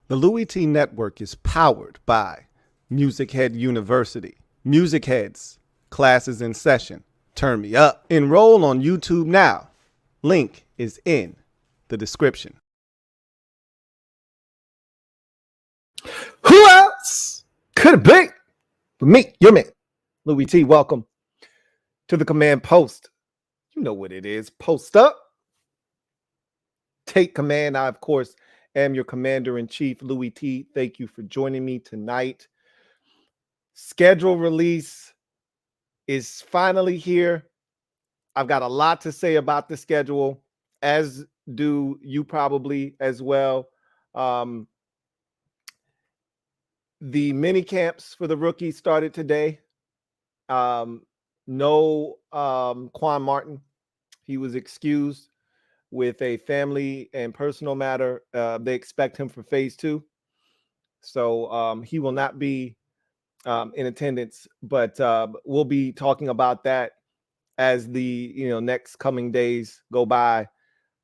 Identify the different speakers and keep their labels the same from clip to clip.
Speaker 1: The Louie T Network is powered by Music Head University. Music Heads, classes in session. Turn me up. Enroll on YouTube now. Link is in the description. Who else could it be but me, your man, Louie T? Welcome to the command post. You know what it is. Post up. Take command. I, of course, am your commander-in-chief, Louie T. Thank you for joining me tonight. Schedule release is finally here. I've got a lot to say about the schedule, as do you probably as well. The mini camps for the rookies started today. No Quan Martin. He was excused with a family and personal matter. They expect him for phase 2. So he will not be in attendance, but we'll be talking about that as the next coming days go by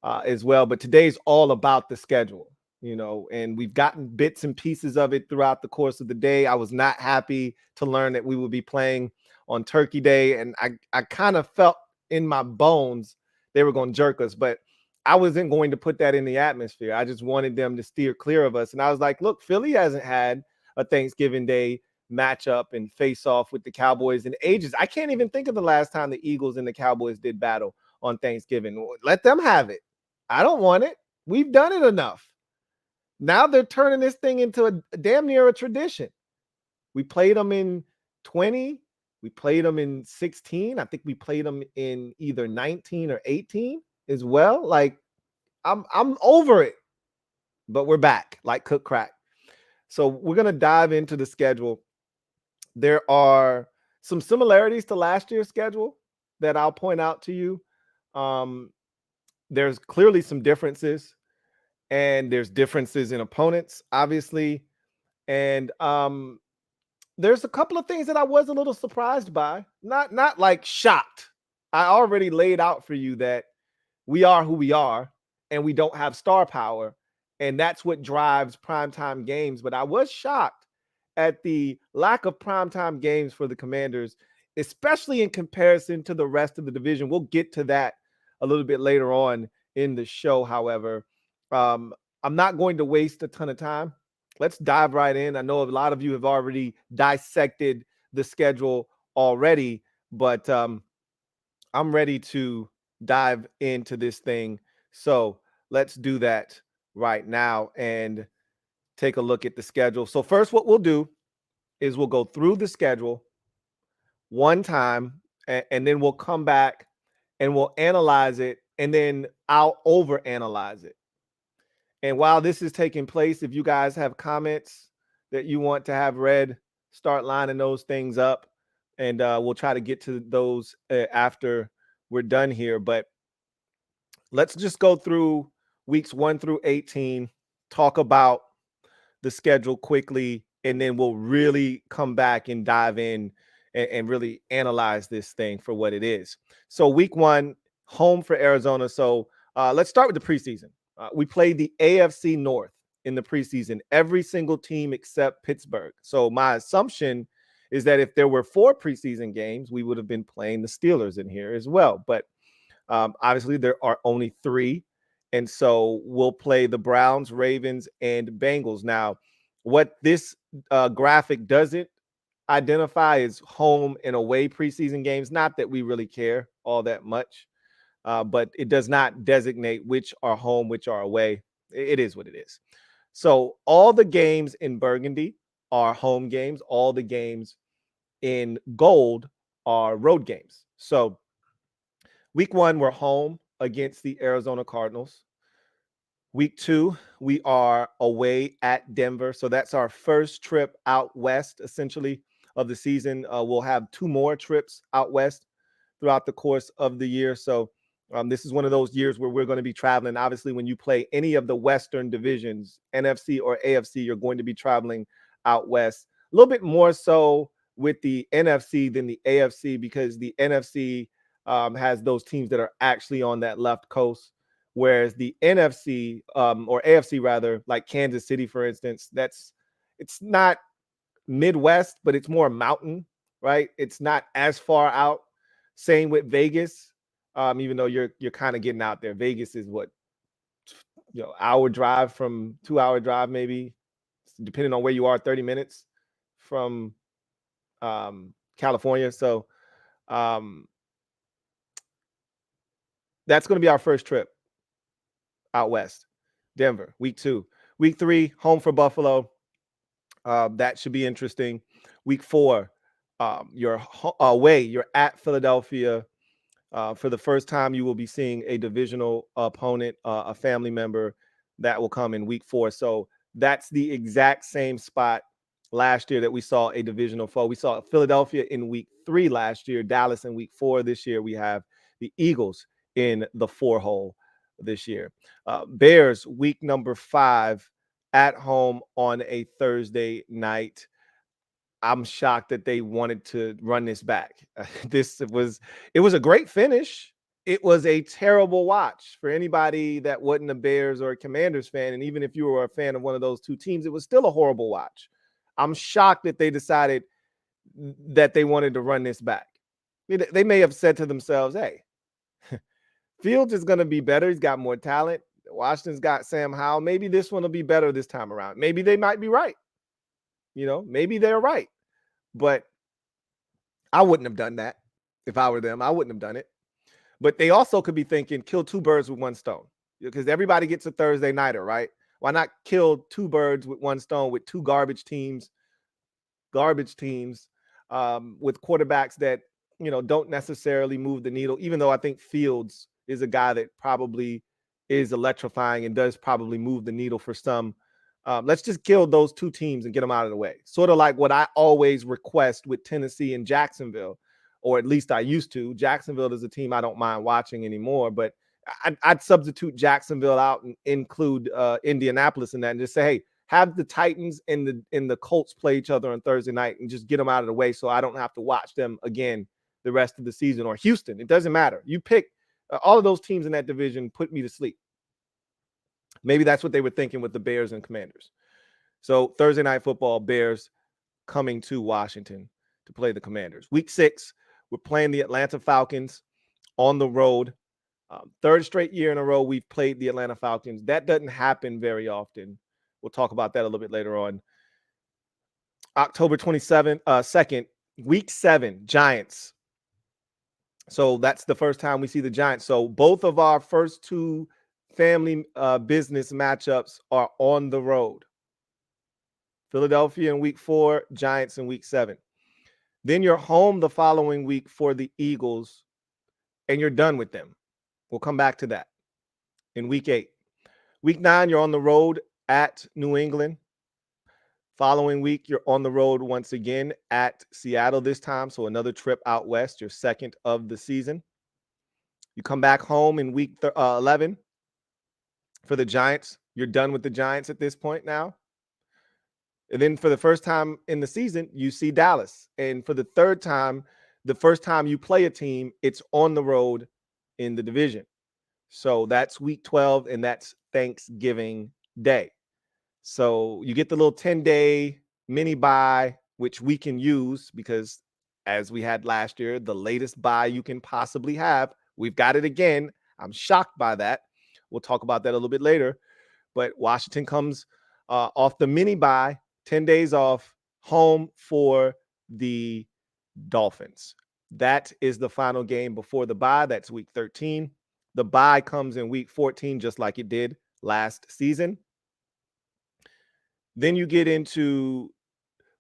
Speaker 1: as well. But today's all about the schedule, and we've gotten bits and pieces of it throughout the course of the day. I was not happy to learn that we would be playing on Turkey Day, and I kind of felt in my bones they were going to jerk us, but I wasn't going to put that in the atmosphere. I just wanted them to steer clear of us. And I was like, look, Philly hasn't had a Thanksgiving Day matchup and face off with the Cowboys in ages. I can't even think of the last time the Eagles and the Cowboys did battle on Thanksgiving. Let them have it. I don't want it. We've done it enough. Now they're turning this thing into a damn near a tradition. We played them in 20. We played them in 16. I think we played them in either 19 or 18 as well. Like, I'm over it. But we're back like cook crack. So we're going to dive into the schedule. There are some similarities to last year's schedule that I'll point out to you. There's clearly some differences, and there's differences in opponents, obviously. And there's a couple of things that I was a little surprised by, not like shocked. I already laid out for you that we are who we are, and we don't have star power, and that's what drives primetime games. But I was shocked at the lack of primetime games for the Commanders, especially in comparison to the rest of the division. We'll get to that a little bit later on in the show, however. I'm not going to waste a ton of time. Let's dive right in. I know a lot of you have already dissected the schedule already, but I'm ready to dive into this thing. So let's do that right now and take a look at the schedule. So first, what we'll do is we'll go through the schedule one time, and then we'll come back and we'll analyze it, and then I'll overanalyze it. And while this is taking place, if you guys have comments that you want to have read, start lining those things up, and we'll try to get to those after we're done here. But let's just go through weeks 1 through 18, talk about the schedule quickly, and then we'll really come back and dive in and really analyze this thing for what it is. So week 1, home for Arizona. So let's start with the preseason. We played the AFC North in the preseason, every single team except Pittsburgh. So my assumption is that if there were 4 preseason games, we would have been playing the Steelers in here as well. But obviously there are only 3. And so we'll play the Browns, Ravens, and Bengals. Now, what this graphic doesn't identify is home and away preseason games. Not that we really care all that much. But it does not designate which are home, which are away. It is what it is. So all the games in burgundy are home games. All the games in gold are road games. So week 1, we're home against the Arizona Cardinals. Week 2, we are away at Denver. So that's our first trip out west, essentially, of the season. We'll have 2 more trips out west throughout the course of the year. So this is one of those years where we're going to be traveling. Obviously, when you play any of the Western divisions, NFC or AFC, you're going to be traveling out west. A little bit more so with the NFC than the AFC, because the NFC has those teams that are actually on that left coast, Whereas the NFC or AFC rather, like Kansas City, for instance, it's not Midwest, but it's more mountain, right? It's not as far out. Same with Vegas, even though you're kind of getting out there. Vegas is what, hour drive from 2 hour drive, maybe, depending on where you are, 30 minutes from California. So um, that's going to be our first trip out west. Denver, week 2. Week 3, home for Buffalo. That should be interesting. Week 4, you're away. You're at Philadelphia. For the first time, you will be seeing a divisional opponent, a family member that will come in week 4. So that's the exact same spot last year that we saw a divisional foe. We saw Philadelphia in week 3 last year, Dallas in week 4. This year, we have the Eagles in the 4 hole this year. Bears, week number 5 at home on a Thursday night. I'm shocked that they wanted to run this back. It was a great finish. It was a terrible watch for anybody that wasn't a Bears or a Commanders fan. And even if you were a fan of one of those two teams, it was still a horrible watch. I'm shocked that they decided that they wanted to run this back. They may have said to themselves, hey, Fields is going to be better. He's got more talent. Washington's got Sam Howell. Maybe this one will be better this time around. Maybe they might be right. Maybe they're right. But I wouldn't have done that if I were them. I wouldn't have done it. But they also could be thinking, kill 2 birds with 1 stone, because everybody gets a Thursday nighter, right? Why not kill 2 birds with 1 stone with 2 garbage teams with quarterbacks that, don't necessarily move the needle, even though I think Fields is a guy that probably is electrifying and does probably move the needle for some. Let's just kill those 2 teams and get them out of the way. Sort of like what I always request with Tennessee and Jacksonville, or at least I used to. Jacksonville is a team I don't mind watching anymore, but I'd substitute Jacksonville out and include Indianapolis in that and just say, hey, have the Titans and the Colts play each other on Thursday night and just get them out of the way so I don't have to watch them again the rest of the season. Or Houston, it doesn't matter. You pick all of those teams in that division, put me to sleep. Maybe that's what they were thinking with the Bears and Commanders. So Thursday night football, Bears coming to Washington to play the Commanders. Week 6, we're playing the Atlanta Falcons on the road. 3rd straight year in a row we've played the Atlanta Falcons. That doesn't happen very often. We'll talk about that a little bit later on. October 2nd, week 7, Giants. So that's the first time we see the Giants. So both of our first 2 family business matchups are on the road. Philadelphia in week 4, Giants in week 7. Then you're home the following week for the Eagles, and you're done with them. We'll come back to that in week 8. Week 9, you're on the road at New England. Following week, you're on the road once again at Seattle this time. So another trip out west, your 2nd of the season. You come back home in week 11 for the Giants. You're done with the Giants at this point now. And then for the first time in the season, you see Dallas. And for the 3rd time, the first time you play a team, it's on the road in the division. So that's week 12, and that's Thanksgiving Day. So you get the little 10-day mini bye, which we can use because, as we had last year, the latest bye you can possibly have. We've got it again. I'm shocked by that. We'll talk about that a little bit later. But Washington comes off the mini bye, 10 days off, home for the Dolphins. That is the final game before the bye. That's week 13. The bye comes in week 14, just like it did last season. Then you get into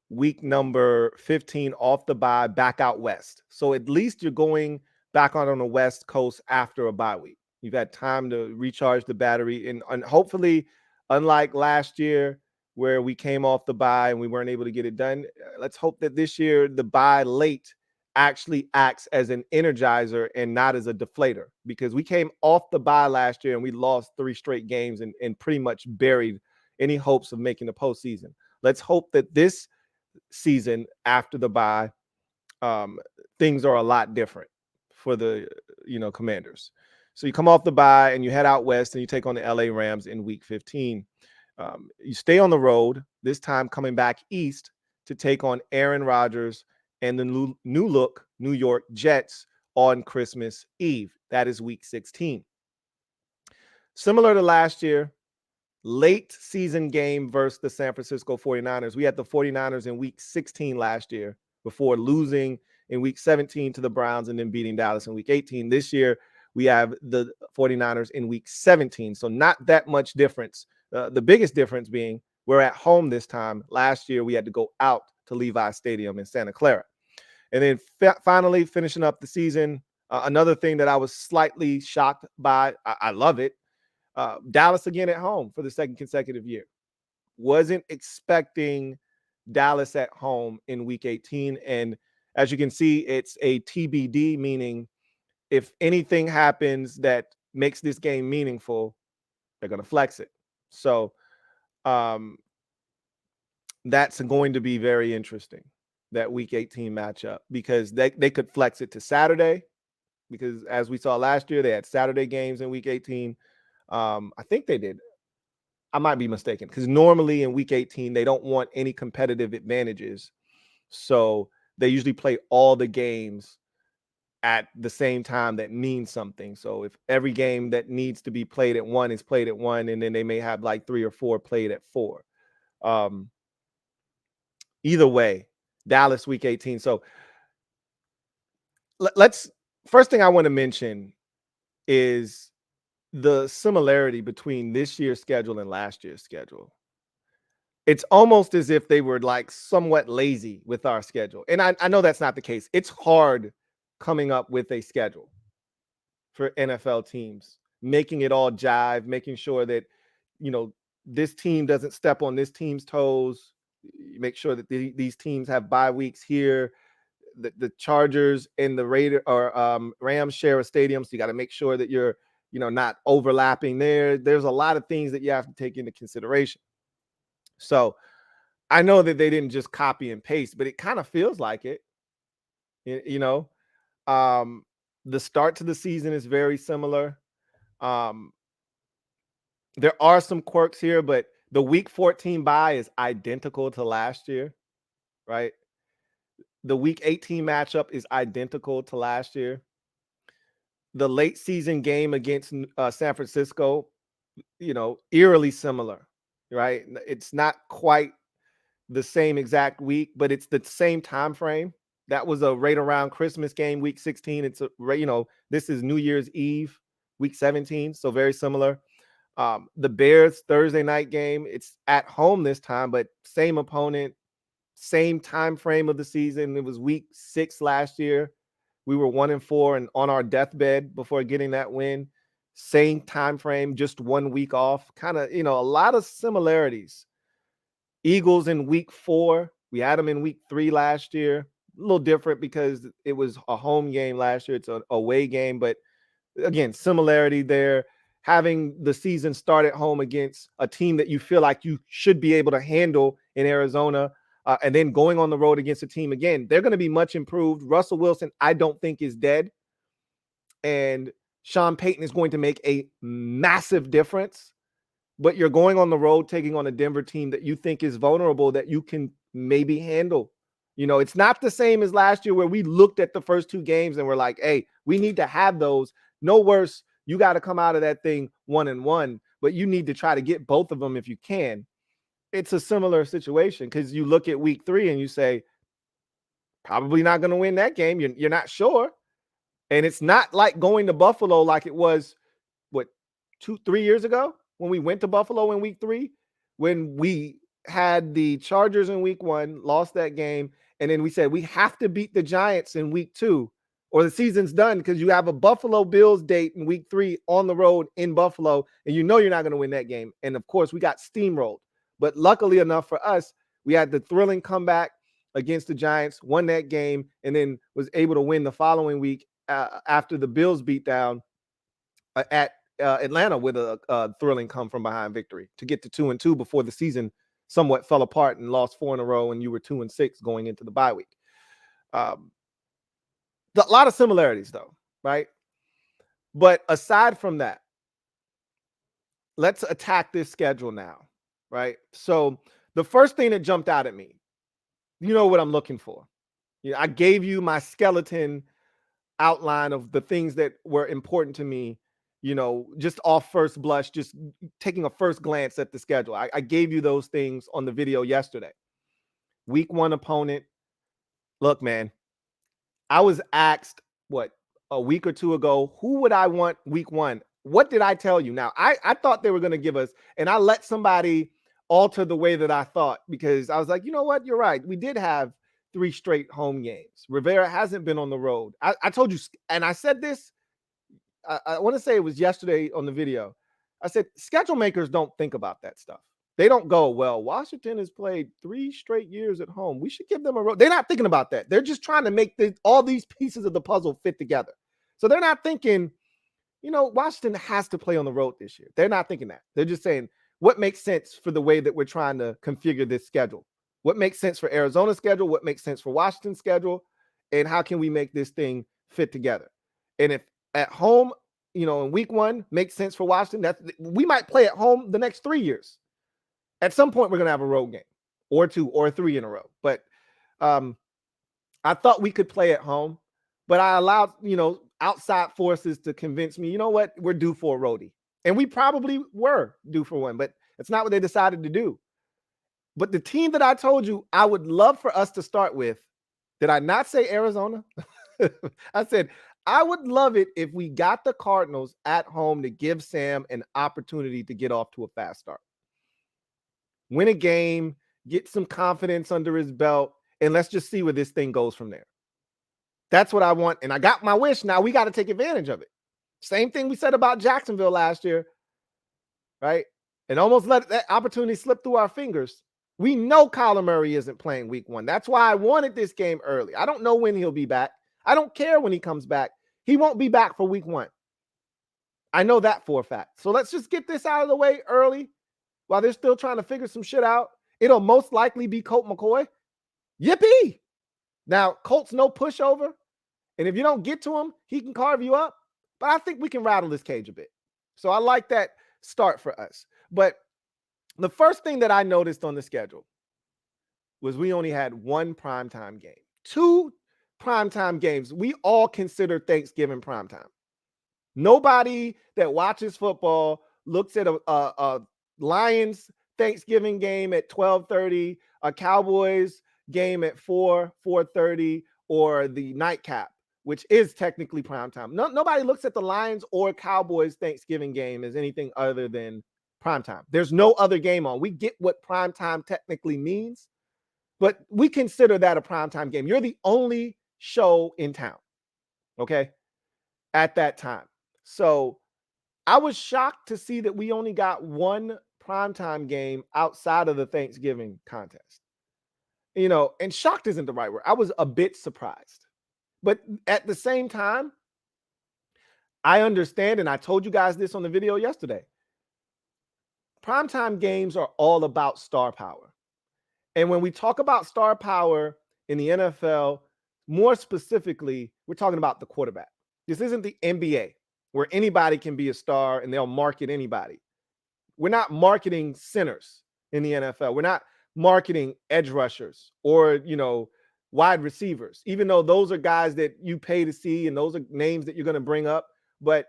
Speaker 1: week number 15 off the bye, back out west. So at least you're going back on the West Coast after a bye week. You've had time to recharge the battery. And hopefully, unlike last year where we came off the bye and we weren't able to get it done, let's hope that this year the bye late actually acts as an energizer and not as a deflator, because we came off the bye last year and we lost 3 straight games and pretty much buried any hopes of making the postseason. Let's hope that this season after the bye, things are a lot different for the Commanders. So you come off the bye and you head out west and you take on the LA Rams in week 15. You stay on the road, this time coming back east to take on Aaron Rodgers and the new look New York Jets on Christmas Eve. That is week 16. Similar to last year, late season game versus the San Francisco 49ers. We had the 49ers in week 16 last year before losing in week 17 to the Browns and then beating Dallas in week 18. This year, we have the 49ers in week 17. So not that much difference. The biggest difference being we're at home this time. Last year, we had to go out to Levi Stadium in Santa Clara. And then finally finishing up the season, another thing that I was slightly shocked by, I love it, Dallas again at home for the second consecutive year. Wasn't expecting Dallas at home in week 18. And as you can see, it's a TBD, meaning if anything happens that makes this game meaningful, they're going to flex it. So that's going to be very interesting, that week 18 matchup, because they could flex it to Saturday, because as we saw last year, they had Saturday games in week 18. I think they did. I might be mistaken, because normally in week 18, they don't want any competitive advantages. So they usually play all the games at the same time that means something. So if every game that needs to be played at 1 is played at 1, and then they may have like 3 or 4 played at 4. Either way, Dallas week 18. So let's, first thing I want to mention is the similarity between this year's schedule and last year's schedule. It's almost as if they were like somewhat lazy with our schedule. And I know that's not the case. It's hard coming up with a schedule for NFL teams, making it all jive, making sure that, you know, this team doesn't step on this team's toes. Make sure that these teams have bye weeks here. The Chargers and the Rams share a stadium, so you got to make sure that you're, you know, not overlapping there. There's a lot of things that you have to take into consideration. So I know that they didn't just copy and paste, but it kind of feels like it. You know, the start to the season is very similar. There are some quirks here, but the week 14 bye is identical to last year, right? The week 18 matchup is identical to last year. The late season game against San Francisco, you know, eerily similar, right? It's not quite the same exact week, but it's the same time frame. That was a right around Christmas game, week 16. It's you know, this is New Year's Eve, week 17, so very similar. The Bears Thursday night game, it's at home this time, but same opponent, same time frame of the season. It was week 6 last year. We were 1-4 and on our deathbed before getting that win. Same time frame, just 1 week off. Kind of, you know, a lot of similarities. Eagles in week 4. We had them in week 3 last year. A little different because it was a home game last year. It's an away game, but again, similarity there. Having the season start at home against a team that you feel like you should be able to handle in Arizona, and then going on the road against a team, again, they're going to be much improved. Russell Wilson, I don't think, is dead. And Sean Payton is going to make a massive difference. But you're going on the road, taking on a Denver team that you think is vulnerable, that you can maybe handle. You know, it's not the same as last year where we looked at the first 2 games and we're like, hey, we need to have those. No worse. You got to come out of that thing 1-1, but you need to try to get both of them if you can. It's a similar situation because you look at week 3 and you say, probably not going to win that game. You're not sure. And it's not like going to Buffalo like it was, 2-3 years ago when we went to Buffalo in week 3, when we had the Chargers in week 1, lost that game. And then we said, we have to beat the Giants in week 2 or the season's done, because you have a Buffalo Bills date in week 3 on the road in Buffalo, and you know you're not going to win that game. And of course, we got steamrolled. But luckily enough for us, we had the thrilling comeback against the Giants, won that game, and then was able to win the following week after the Bills beat down at Atlanta with a thrilling come from behind victory to get to 2-2 before the season somewhat fell apart and lost 4 in a row, and you were 2-6 going into the bye week. A lot of similarities, though, right? But aside from that, let's attack this schedule now, right? So the first thing that jumped out at me, you know what I'm looking for. I gave you my skeleton outline of the things that were important to me, just off first blush, just taking a first glance at the schedule. I gave you those things on the video yesterday. Week 1 opponent. Look, man, I was asked, a week or two ago, who would I want week 1? What did I tell you? Now, I thought they were going to give us, and I let somebody alter the way that I thought, because I was like, you know what? You're right. We did have 3 straight home games. Rivera hasn't been on the road. I told you, and I said this, I want to say it was yesterday on the video. I said, schedule makers don't think about that stuff. They don't go, well, Washington has played 3 straight years at home. We should give them a road. They're not thinking about that. They're just trying to make all these pieces of the puzzle fit together. So they're not thinking, Washington has to play on the road this year. They're not thinking that. They're just saying, what makes sense for the way that we're trying to configure this schedule? What makes sense for Arizona's schedule? What makes sense for Washington's schedule? And how can we make this thing fit together? And if at home, in week 1 makes sense for Washington, we might play at home the next 3 years. At some point, we're going to have a road game or 2 or 3 in a row. But I thought we could play at home, but I allowed, outside forces to convince me, you know what, we're due for a roadie. And we probably were due for one, but it's not what they decided to do. But the team that I told you I would love for us to start with, did I not say Arizona? I said, I would love it if we got the Cardinals at home to give Sam an opportunity to get off to a fast start. Win a game, get some confidence under his belt, and let's just see where this thing goes from there. That's what I want, and I got my wish. Now we got to take advantage of it. Same thing we said about Jacksonville last year, right? And almost let that opportunity slip through our fingers. We know Kyler Murray isn't playing week 1. That's why I wanted this game early. I don't know when he'll be back. I don't care when he comes back. He won't be back for week 1. I know that for a fact. So let's just get this out of the way early while they're still trying to figure some shit out. It'll most likely be Colt McCoy. Yippee! Now, Colt's no pushover. And if you don't get to him, he can carve you up. But I think we can rattle this cage a bit. So I like that start for us. But the first thing that I noticed on the schedule was we only had 1 primetime game. 2 primetime games. We all consider Thanksgiving primetime. Nobody that watches football looks at a Lions Thanksgiving game at 12:30, a Cowboys game at 4:30, or the nightcap, which is technically primetime. Nobody looks at the Lions or Cowboys Thanksgiving game as anything other than primetime. There's no other game on. We get what primetime technically means, but we consider that a primetime game. You're the only show in town, okay, at that time. So I was shocked to see that we only got 1 primetime game outside of the Thanksgiving contest. And shocked isn't the right word. I was a bit surprised. But at the same time, I understand, and I told you guys this on the video yesterday, primetime games are all about star power. And when we talk about star power in the NFL, more specifically, we're talking about the quarterback. This isn't the NBA where anybody can be a star and they'll market anybody. We're not marketing centers in the NFL. We're not marketing edge rushers or, wide receivers, even though those are guys that you pay to see and those are names that you're going to bring up. But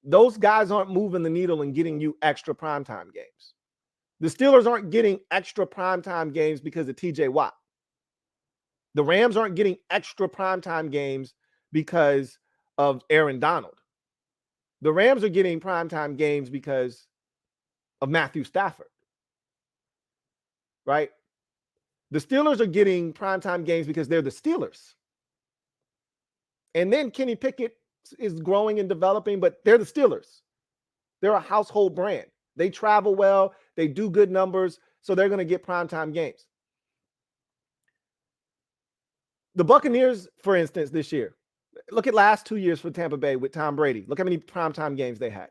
Speaker 1: those guys aren't moving the needle and getting you extra primetime games. The Steelers aren't getting extra primetime games because of TJ Watt. The Rams aren't getting extra primetime games because of Aaron Donald. The Rams are getting primetime games because of Matthew Stafford, right? The Steelers are getting primetime games because they're the Steelers. And then Kenny Pickett is growing and developing, but they're the Steelers. They're a household brand. They travel well. They do good numbers, so they're going to get primetime games. The Buccaneers, for instance, this year, look at last 2 years for Tampa Bay with Tom Brady. Look how many primetime games they had.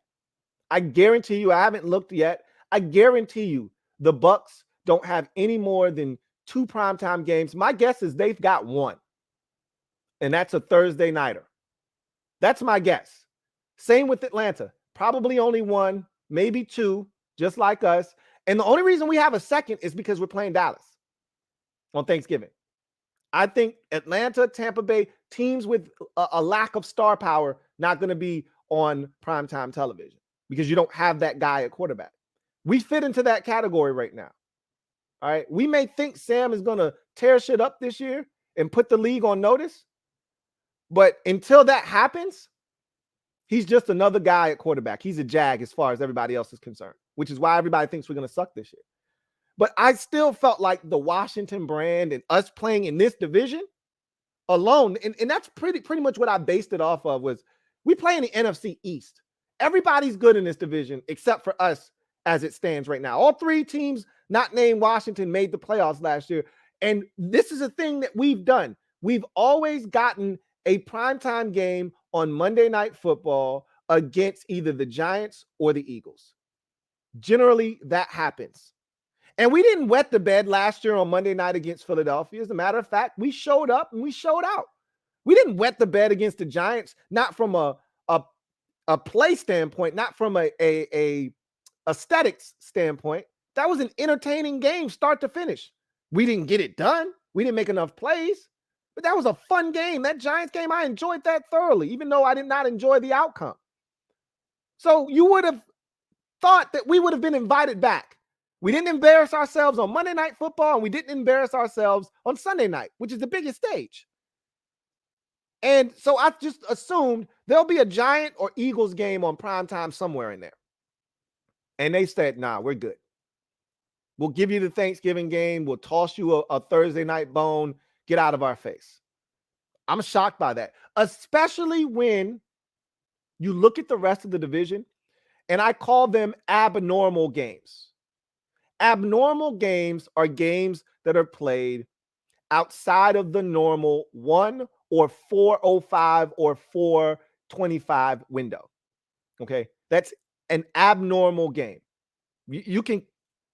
Speaker 1: I guarantee you, I haven't looked yet. I guarantee you the Bucs don't have any more than 2 primetime games. My guess is they've got 1, and that's a Thursday nighter. That's my guess. Same with Atlanta. Probably only one, maybe two, just like us. And the only reason we have a second is because we're playing Dallas on Thanksgiving. I think Atlanta, Tampa Bay, teams with a lack of star power, not going to be on primetime television because you don't have that guy at quarterback. We fit into that category right now. All right. We may think Sam is going to tear shit up this year and put the league on notice. But until that happens, he's just another guy at quarterback. He's a jag as far as everybody else is concerned, which is why everybody thinks we're going to suck this year. But I still felt like the Washington brand and us playing in this division alone, and that's pretty much what I based it off of, was we play in the NFC East. Everybody's good in this division except for us as it stands right now. All three teams not named Washington made the playoffs last year. And this is a thing that we've done. We've always gotten a primetime game on Monday Night Football against either the Giants or the Eagles. Generally, that happens. And we didn't wet the bed last year on Monday night against Philadelphia. As a matter of fact, we showed up and we showed out. We didn't wet the bed against the Giants, not from a play standpoint, not from a aesthetics standpoint. That was an entertaining game, start to finish. We didn't get it done. We didn't make enough plays, but that was a fun game. That Giants game, I enjoyed that thoroughly, even though I did not enjoy the outcome. So you would have thought that we would have been invited back. We didn't embarrass ourselves on Monday Night Football, and we didn't embarrass ourselves on Sunday night, which is the biggest stage. And so I just assumed there'll be a Giant or Eagles game on primetime somewhere in there. And they said, nah, we're good. We'll give you the Thanksgiving game. We'll toss you a Thursday night bone. Get out of our face. I'm shocked by that, especially when you look at the rest of the division, and I call them abnormal games. Abnormal games are games that are played outside of the normal 1 or 4:05 or 4:25 window. Okay, that's an abnormal game. You can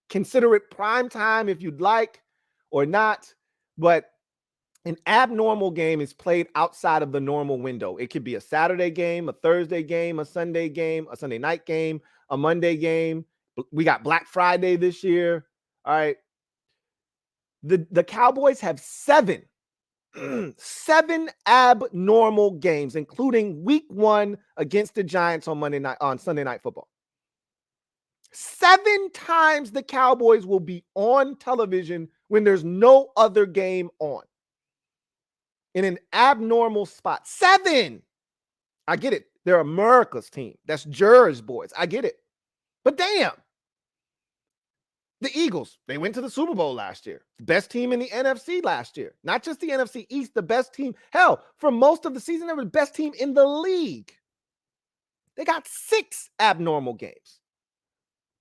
Speaker 1: consider it prime time if you'd like or not, but an abnormal game is played outside of the normal window. It could be a Saturday game, a Thursday game, a Sunday night game, a Monday game. We got Black Friday this year. All right. The Cowboys have seven abnormal games, including week 1 against the Giants on Sunday Night Football. 7 times the Cowboys will be on television when there's no other game on. In an abnormal spot. 7. I get it. They're America's team. That's Jurors boys. I get it. But damn. The Eagles, they went to the Super Bowl last year. Best team in the NFC last year. Not just the NFC East, the best team. Hell, for most of the season, they were the best team in the league. They got 6 abnormal games.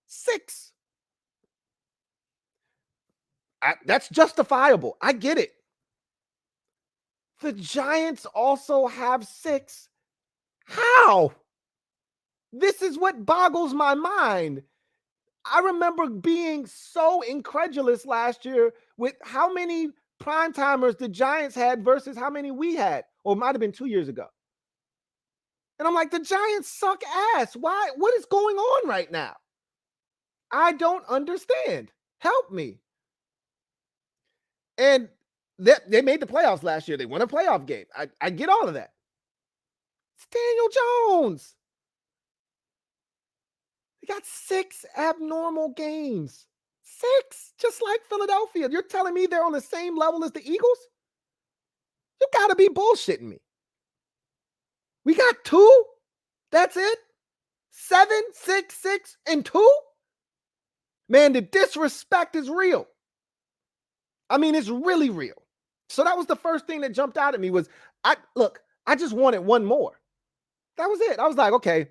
Speaker 1: 6. That's justifiable. I get it. The Giants also have 6. How? This is what boggles my mind. I remember being so incredulous last year with how many primetimers the Giants had versus how many we had, or it might have been 2 years ago. And I'm like, the Giants suck ass. Why? What is going on right now? I don't understand. Help me. And they made the playoffs last year. They won a playoff game. I get all of that. It's Daniel Jones. They got 6 abnormal games. 6, just like Philadelphia. You're telling me they're on the same level as the Eagles? You got to be bullshitting me. We got 2? That's it? 7, 6, 6, and 2? Man, the disrespect is real. I mean, it's really real. So that was the first thing that jumped out at me was, I just wanted one more. That was it. I was like, okay,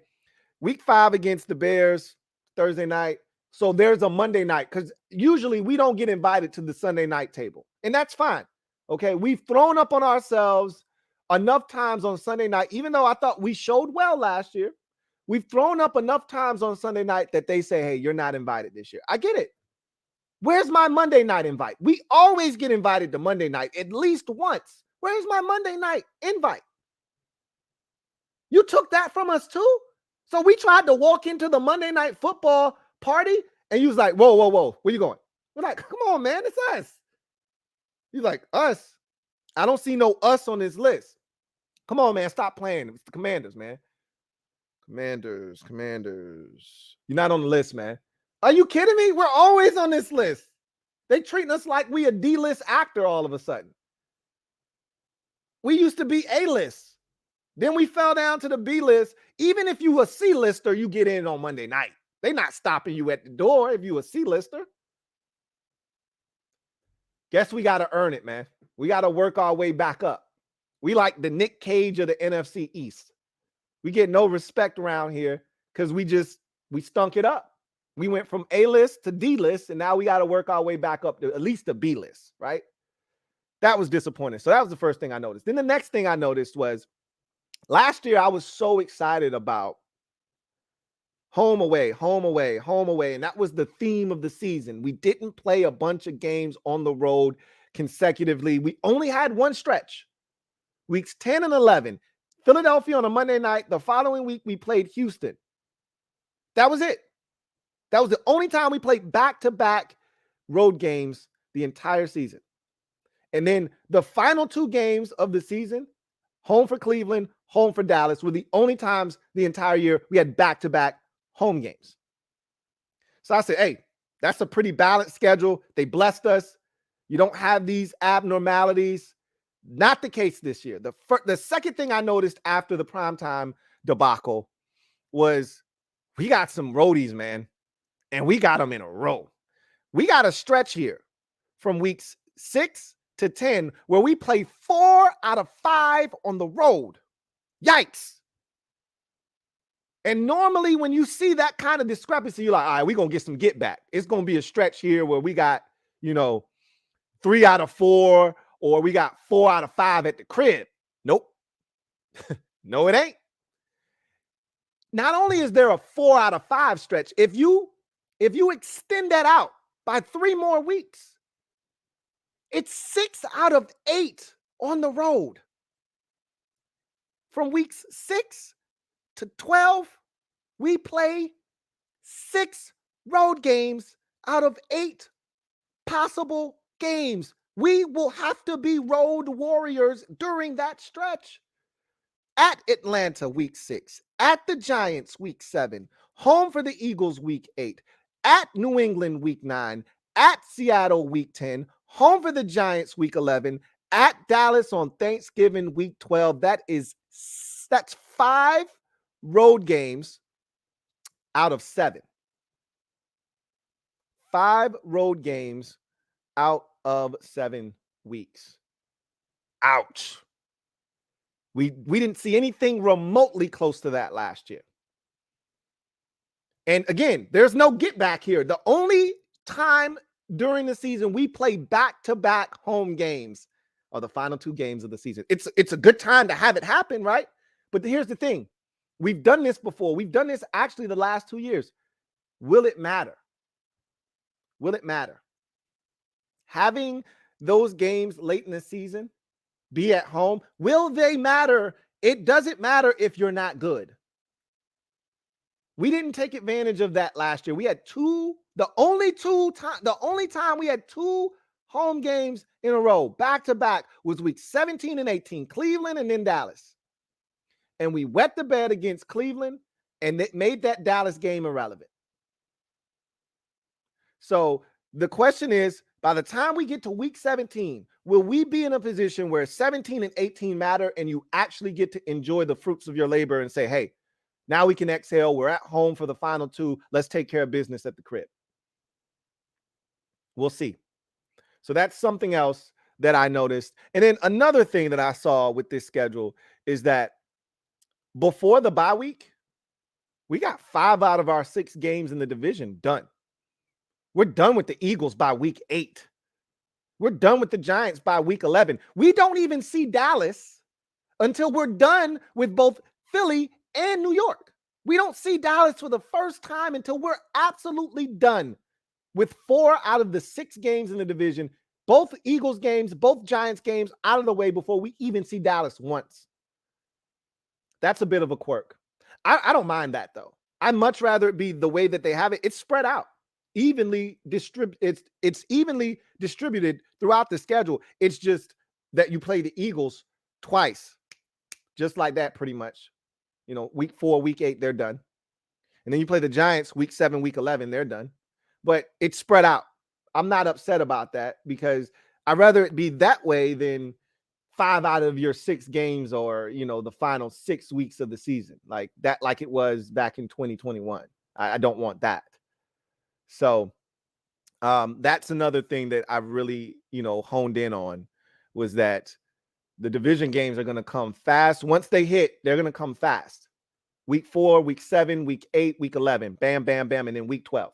Speaker 1: week 5 against the Bears, Thursday night. So there's a Monday night, because usually we don't get invited to the Sunday night table. And that's fine. Okay. We've thrown up on ourselves enough times on Sunday night, even though I thought we showed well last year. We've thrown up enough times on Sunday night that they say, hey, you're not invited this year. I get it. Where's my Monday night invite? We always get invited to Monday night at least once. Where's my Monday night invite? You took that from us too? So we tried to walk into the Monday Night Football party, and you was like, whoa, whoa, whoa, where you going? We're like, come on, man, it's us. He's like, us? I don't see no us on this list. Come on, man, stop playing. It's the Commanders, man. Commanders. You're not on the list, man. Are you kidding me? We're always on this list. They treating us like we a D-list actor all of a sudden. We used to be A-list. Then we fell down to the B-list. Even if you a C-lister, you get in on Monday night. They're not stopping you at the door if you a C-lister. Guess we got to earn it, man. We got to work our way back up. We like the Nick Cage of the NFC East. We get no respect around here because we stunk it up. We went from A-list to D-list, and now we got to work our way back up to at least the B-list, right? That was disappointing. So that was the first thing I noticed. Then the next thing I noticed was last year I was so excited about home away. And that was the theme of the season. We didn't play a bunch of games on the road consecutively. We only had one stretch. Weeks 10 and 11. Philadelphia on a Monday night. The following week, we played Houston. That was it. That was the only time we played back-to-back road games the entire season. And then the final two games of the season, home for Cleveland, home for Dallas, were the only times the entire year we had back-to-back home games. So I said, hey, that's a pretty balanced schedule. They blessed us. You don't have these abnormalities. Not the case this year. The second thing I noticed after the primetime debacle was we got some roadies, man, and we got them in a row. We got a stretch here from weeks 6 to 10 where we play 4 out of 5 on the road. Yikes. And normally when you see that kind of discrepancy, you're like, all right, we're going to get some get back. It's going to be a stretch here where we got, 3 out of 4, or we got 4 out of 5 at the crib. Nope. No, it ain't. Not only is there a 4 out of 5 stretch, if you extend that out by 3 more weeks, it's 6 out of 8 on the road. From weeks 6 to 12, we play 6 road games out of 8 possible games. We will have to be road warriors during that stretch. At Atlanta, week 6. At the Giants, week 7. Home for the Eagles, week 8. At New England, week 9. At Seattle, week 10. Home for the Giants, week 11. At Dallas on Thanksgiving, week 12. That's 5 road games out of 7. 5 road games out of 7 weeks. Ouch. We didn't see anything remotely close to that last year. And again, there's no get back here. The only time during the season we play back-to-back home games are the final 2 games of the season. It's a good time to have it happen, right? But here's the thing. We've done this before. We've done this actually the last 2 years. Will it matter? Will it matter? Having those games late in the season, be at home, will they matter? It doesn't matter if you're not good. We didn't take advantage of that last year. We had the only time we had 2 home games in a row, back to back, was week 17 and 18, Cleveland and then Dallas. And we wet the bed against Cleveland, and it made that Dallas game irrelevant. So the question is, by the time we get to week 17, will we be in a position where 17 and 18 matter and you actually get to enjoy the fruits of your labor and say, hey, now we can exhale. We're at home for the final 2. Let's take care of business at the crib. We'll see. So that's something else that I noticed. And then another thing that I saw with this schedule is that before the bye week, we got 5 out of our 6 games in the division done. We're done with the Eagles by week 8. We're done with the Giants by week 11. We don't even see Dallas until we're done with both Philly and New York. We don't see Dallas for the first time until we're absolutely done with 4 out of the 6 games in the division, both Eagles games, both Giants games out of the way before we even see Dallas once. That's a bit of a quirk. I don't mind that though. I'd much rather it be the way that they have it. It's spread out, evenly it's evenly distributed throughout the schedule. It's just that you play the Eagles twice, just like that, pretty much. Week 4, week 8, they're done. And then you play the Giants week 7, week 11, they're done. But it's spread out. I'm not upset about that because I'd rather it be that way than 5 out of your 6 games or, the final 6 weeks of the season like that, like it was back in 2021. I don't want that. So that's another thing that I've really, honed in on was that the division games are going to come fast. Once they hit, they're going to come fast. Week 4, week 7, week 8, week 11, bam, bam, bam, and then week 12.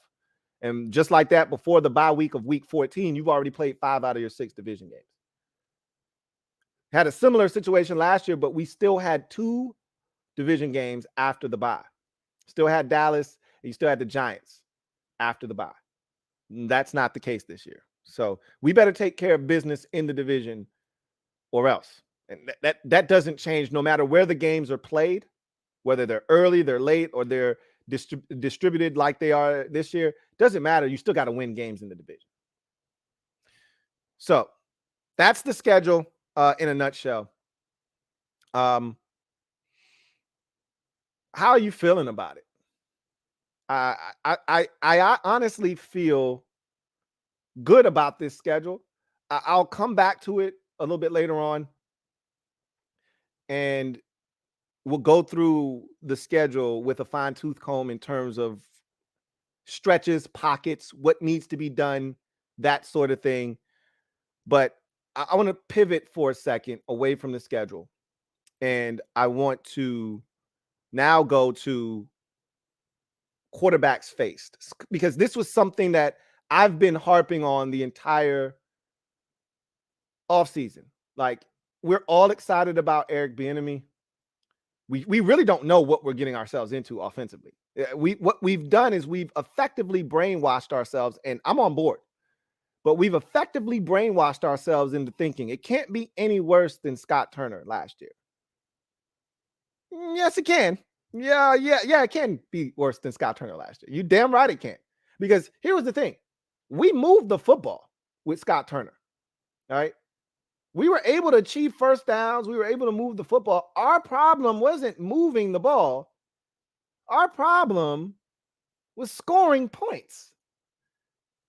Speaker 1: And just like that, before the bye week of week 14, you've already played 5 out of your 6 division games. Had a similar situation last year, but we still had 2 division games after the bye. Still had Dallas, and you still had the Giants after the bye. That's not the case this year. So we better take care of business in the division or else. And that doesn't change no matter where the games are played, whether they're early, they're late, or they're distributed like they are this year. Doesn't matter. You still got to win games in the division. So that's the schedule in a nutshell. How are you feeling about it? I honestly feel good about this schedule. I'll come back to it a little bit later on, and we'll go through the schedule with a fine-tooth comb in terms of stretches, pockets, what needs to be done, that sort of thing. But I want to pivot for a second away from the schedule, and I want to now go to quarterbacks faced, because this was something that I've been harping on the entire offseason. Like, we're all excited about Eric Bieniemy. We really don't know what we're getting ourselves into offensively. What we've done is we've effectively brainwashed ourselves, and I'm on board, but we've effectively brainwashed ourselves into thinking it can't be any worse than Scott Turner last year. Yes, it can. Yeah, it can be worse than Scott Turner last year. You damn right it can. Because here was the thing. We moved the football with Scott Turner. All right. We were able to achieve first downs. We were able to move the football. Our problem wasn't moving the ball. Our problem was scoring points.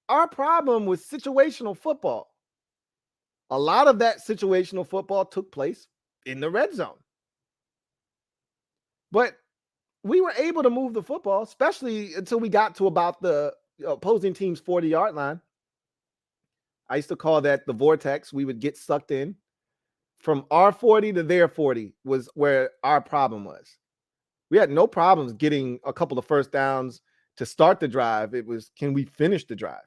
Speaker 1: Our problem was situational football. A lot of that situational football took place in the red zone. But we were able to move the football, especially until we got to about the opposing team's 40-yard line. I used to call that the vortex. We would get sucked in. From our 40 to their 40 was where our problem was. We had no problems getting a couple of first downs to start the drive. It was, can we finish the drive?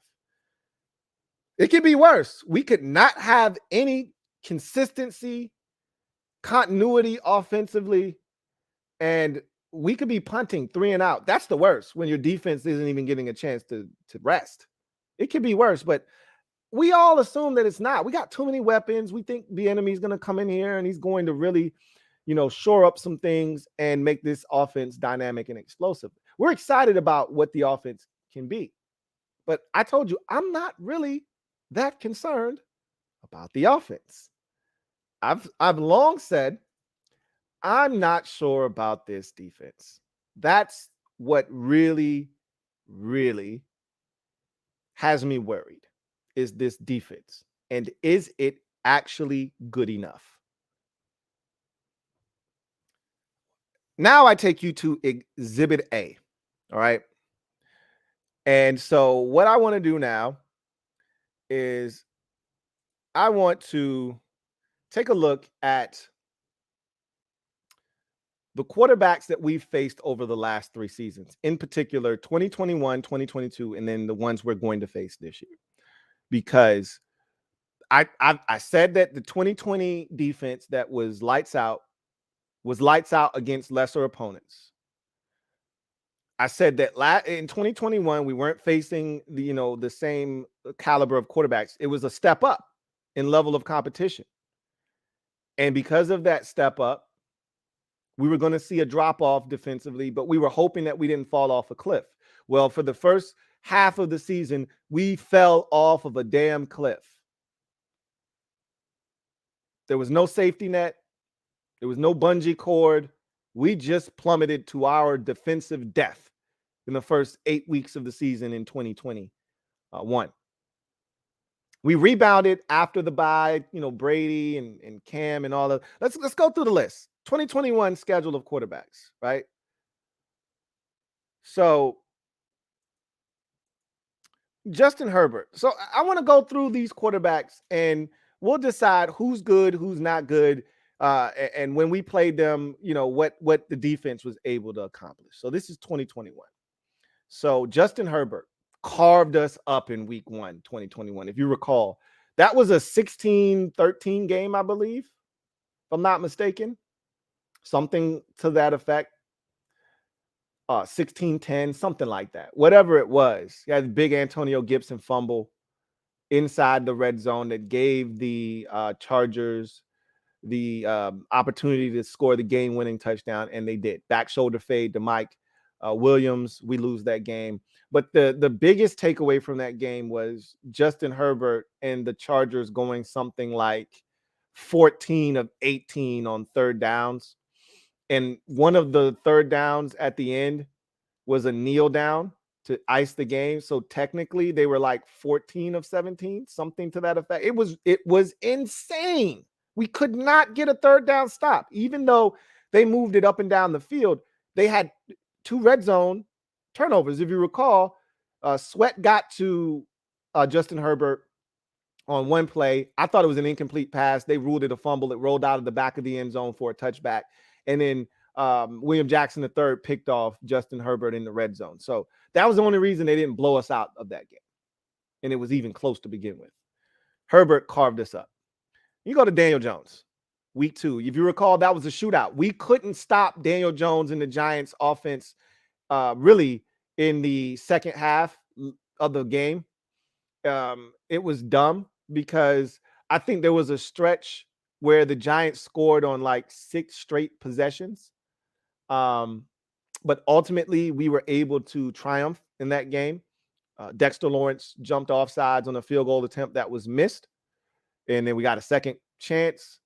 Speaker 1: It could be worse. We could not have any consistency, continuity offensively, and we could be punting 3 and out. That's the worst, when your defense isn't even getting a chance to rest. It could be worse, but we all assume that it's not. We got too many weapons. We think the enemy's going to come in here and he's going to really, shore up some things and make this offense dynamic and explosive. We're excited about what the offense can be. But I told you, I'm not really that concerned about the offense. I've long said I'm not sure about this defense. That's what really, really has me worried, is this defense. And is it actually good enough? Now I take you to Exhibit A. All right. And so what I want to do now is I want to take a look at the quarterbacks that we've faced over the last 3 seasons, in particular 2021, 2022, and then the ones we're going to face this year. Because I said that the 2020 defense that was lights out against lesser opponents. I said that in 2021 we weren't facing the same caliber of quarterbacks. It was a step up in level of competition, and because of that step up, We were going to see a drop off defensively, but we were hoping that we didn't fall off a cliff. Well, for the first half of the season, we fell off of a damn cliff. There was no safety net. There was no bungee cord. We just plummeted to our defensive death in the first 8 weeks of the season in 2021. We rebounded after the bye, Brady and Cam and all that. Let's go through the list. 2021 schedule of quarterbacks, right? So Justin Herbert. So I want to go through these quarterbacks and we'll decide who's good, who's not good. And when we played them, what the defense was able to accomplish. So this is 2021. So Justin Herbert carved us up in week 1, 2021. If you recall, that was a 16-13 game, I believe, if I'm not mistaken. Something to that effect. 16-10, something like that. Whatever it was. He had a big Antonio Gibson fumble inside the red zone that gave the Chargers the opportunity to score the game-winning touchdown, and they did. Back shoulder fade to Mike Williams. We lose that game. But the biggest takeaway from that game was Justin Herbert and the Chargers going something like 14 of 18 on third downs. And one of the third downs at the end was a kneel down to ice the game. So technically they were like 14 of 17, something to that effect. It was insane. We could not get a third down stop. Even though they moved it up and down the field, they had 2 red zone turnovers. If you recall, Sweat got to Justin Herbert on one play. I thought it was an incomplete pass. They ruled it a fumble. It rolled out of the back of the end zone for a touchback. And then William Jackson III picked off Justin Herbert in the red zone. So that was the only reason they didn't blow us out of that game. And it was even close to begin with. Herbert carved us up. You go to Daniel Jones, week 2. If you recall, that was a shootout. We couldn't stop Daniel Jones and the Giants offense really in the second half of the game. It was dumb because I think there was a stretch where the Giants scored on like 6 straight possessions. But ultimately, we were able to triumph in that game. Dexter Lawrence jumped off sides on a field goal attempt that was missed. And then we got a second chance.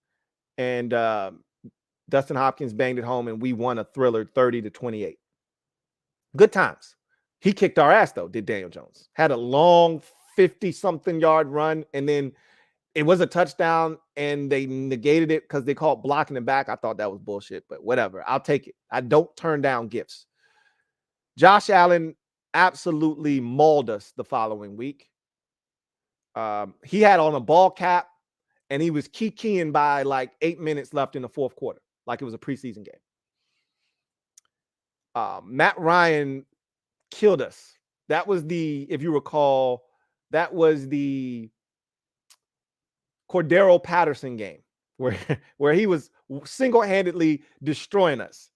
Speaker 1: And Dustin Hopkins banged it home, and we won a thriller 30-28. Good times. He kicked our ass, though, did Daniel Jones. Had a long 50-something yard run, and then it was a touchdown, and they negated it because they called blocking him back. I thought that was bullshit, but whatever. I'll take it. I don't turn down gifts. Josh Allen absolutely mauled us the following week. He had on a ball cap, and he was keying by like 8 minutes left in the fourth quarter, like it was a preseason game. Matt Ryan killed us. That was if you recall, that was the Cordero Patterson game where he was single-handedly destroying us,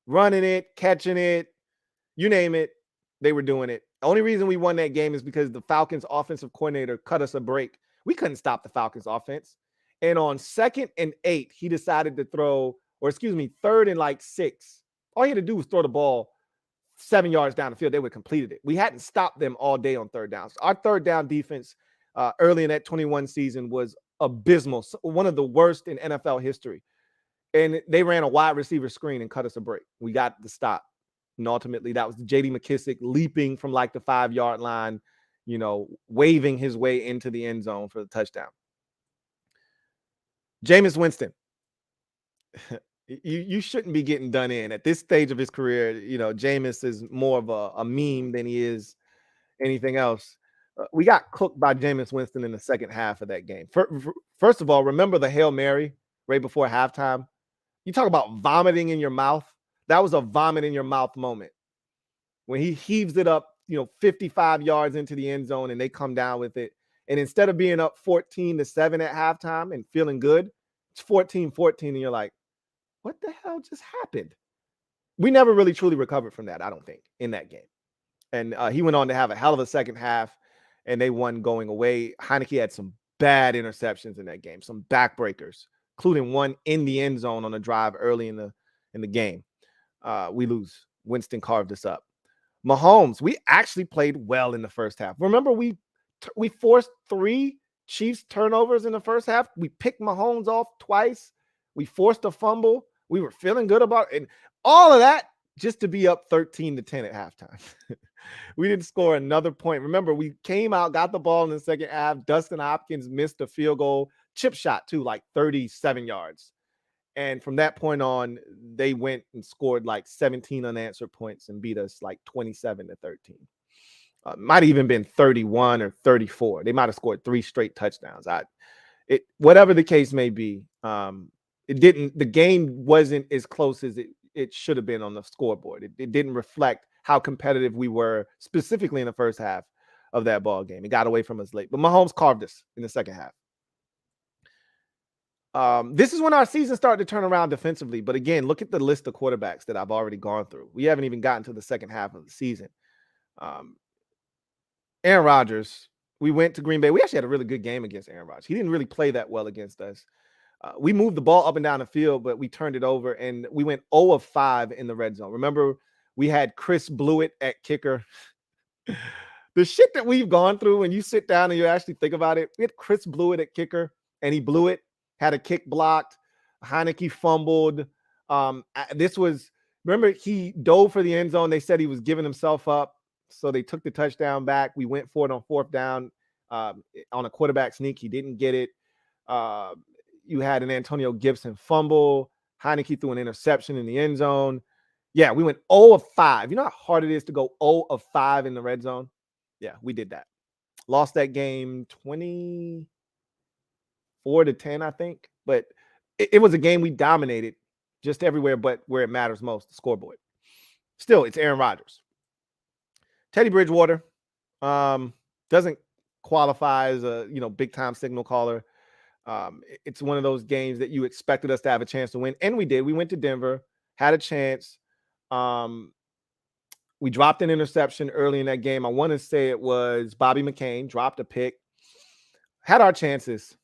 Speaker 1: running it, catching it, you name it, they were doing it. The only reason we won that game is because the Falcons offensive coordinator cut us a break. We couldn't stop the Falcons offense. And on 2nd and 8, he decided to throw, or excuse me, 3rd and like 6. All he had to do was throw the ball 7 yards down the field. They would have completed it. We hadn't stopped them all day on third downs. Our third down defense early in that 21 season was abysmal. One of the worst in NFL history. And they ran a wide receiver screen and cut us a break. We got the stop. And ultimately, that was J.D. McKissick leaping from like the 5-yard line, waving his way into the end zone for the touchdown. Jameis Winston. You shouldn't be getting done in at this stage of his career. Jameis is more of a meme than he is anything else. We got cooked by Jameis Winston in the second half of that game. First of all, remember the Hail Mary right before halftime? You talk about vomiting in your mouth. That was a vomit in your mouth moment when he heaves it up, 55 yards into the end zone, and they come down with it. And instead of being up 14-7 at halftime and feeling good, it's 14-14, and you're like, what the hell just happened? We never really truly recovered from that, I don't think, in that game. And he went on to have a hell of a second half, and they won going away. Heineke had some bad interceptions in that game, some backbreakers, including one in the end zone on a drive early in the in the game. We lose. Winston carved us up. Mahomes, we actually played well in the first half. Remember, we forced 3 Chiefs turnovers in the first half. We picked Mahomes off twice. We forced a fumble. We were feeling good about it. And all of that just to be up 13-10 at halftime. We didn't score another point. Remember, we came out, got the ball in the second half. Dustin Hopkins missed a field goal, chip shot too, like 37 yards. And from that point on, they went and scored like 17 unanswered points and beat us like 27-13. Might have even been 31 or 34. They might have scored 3 straight touchdowns. Whatever the case may be, the game wasn't as close as it should have been on the scoreboard. It didn't reflect how competitive we were, specifically in the first half of that ball game. It got away from us late. But Mahomes carved us in the second half. This is when our season started to turn around defensively. But again, look at the list of quarterbacks that I've already gone through. We haven't even gotten to the second half of the season. Aaron Rodgers, we went to Green Bay. We actually had a really good game against Aaron Rodgers. He didn't really play that well against us. We moved the ball up and down the field, but we turned it over, and we went 0 of 5 in the red zone. Remember, we had Chris Blewett at kicker. The shit that we've gone through, when you sit down and you actually think about it, we had Chris Blewett at kicker, and he blew it, had a kick blocked. Heineke fumbled. Remember, he dove for the end zone. They said he was giving himself up, so they took the touchdown back. We went for it on 4th down on a quarterback sneak. He didn't get it. You had an Antonio Gibson fumble. Heineke threw an interception in the end zone. Yeah, we went 0 of 5. You know how hard it is to go 0 of 5 in the red zone? Yeah, we did that. Lost that game 24-10, I think. But it was a game we dominated just everywhere but where it matters most, the scoreboard. Still, it's Aaron Rodgers. Teddy Bridgewater doesn't qualify as a big-time signal caller. It's one of those games that you expected us to have a chance to win, and we did. We went to Denver, had a chance. We dropped an interception early in that game. I want to say it was Bobby McCain dropped a pick. Had our chances,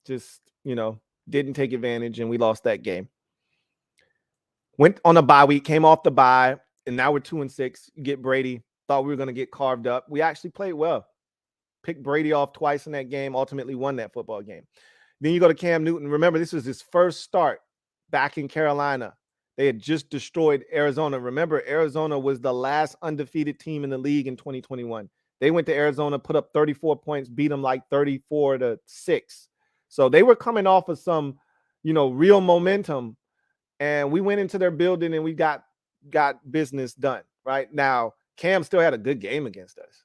Speaker 1: just didn't take advantage, and we lost that game. Went on a bye week, came off the bye, and now we're 2-6. You get Brady. Thought we were going to get carved up. We actually played well. Picked Brady off twice in that game, ultimately won that football game. Then you go to Cam Newton. Remember, this was his first start back in Carolina. They had just destroyed Arizona. Remember, Arizona was the last undefeated team in the league in 2021. They went to Arizona, put up 34 points, beat them like 34-6. So they were coming off of some, real momentum. And we went into their building and we got business done. Right now, Cam still had a good game against us.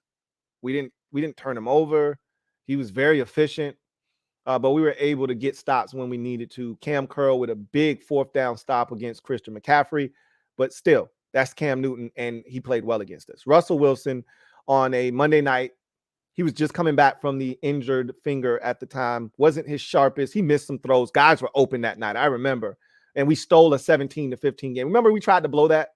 Speaker 1: We didn't turn him over. He was very efficient, but we were able to get stops when we needed to. Cam Curl with a big 4th down stop against Christian McCaffrey, but still, that's Cam Newton, and he played well against us. Russell Wilson on a Monday night, he was just coming back from the injured finger at the time. Wasn't his sharpest. He missed some throws. Guys were open that night, I remember, and we stole a 17-15 game. Remember, we tried to blow that?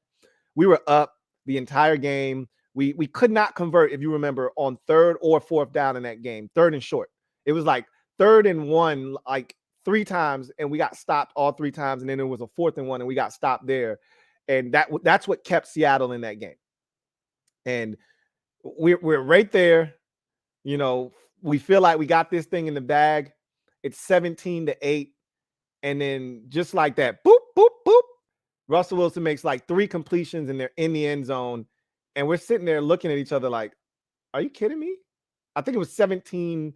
Speaker 1: We were up the entire game. We could not convert, if you remember, on 3rd or 4th down in that game, 3rd and short. It was like 3rd and 1, like 3 times, and we got stopped all 3 times. And then there was a 4th and 1, and we got stopped there. And that's what kept Seattle in that game. And we're right there. We feel like we got this thing in the bag. It's 17-8. And then just like that, boop, boop, boop, Russell Wilson makes like 3 completions, and they're in the end zone. And we're sitting there looking at each other like, are you kidding me? I think it was 17-9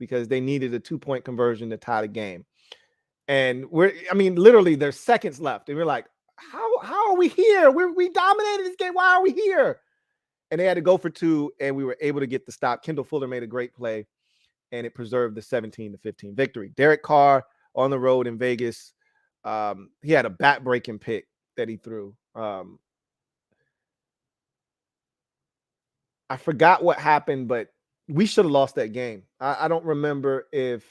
Speaker 1: because they needed a 2-point conversion to tie the game. And literally there's seconds left. And we're like, how are we here? We dominated this game. Why are we here? And they had to go for 2, and we were able to get the stop. Kendall Fuller made a great play, and it preserved the 17-15 victory. Derek Carr on the road in Vegas. He had a back-breaking pick that he threw. I forgot what happened, but we should have lost that game. I don't remember if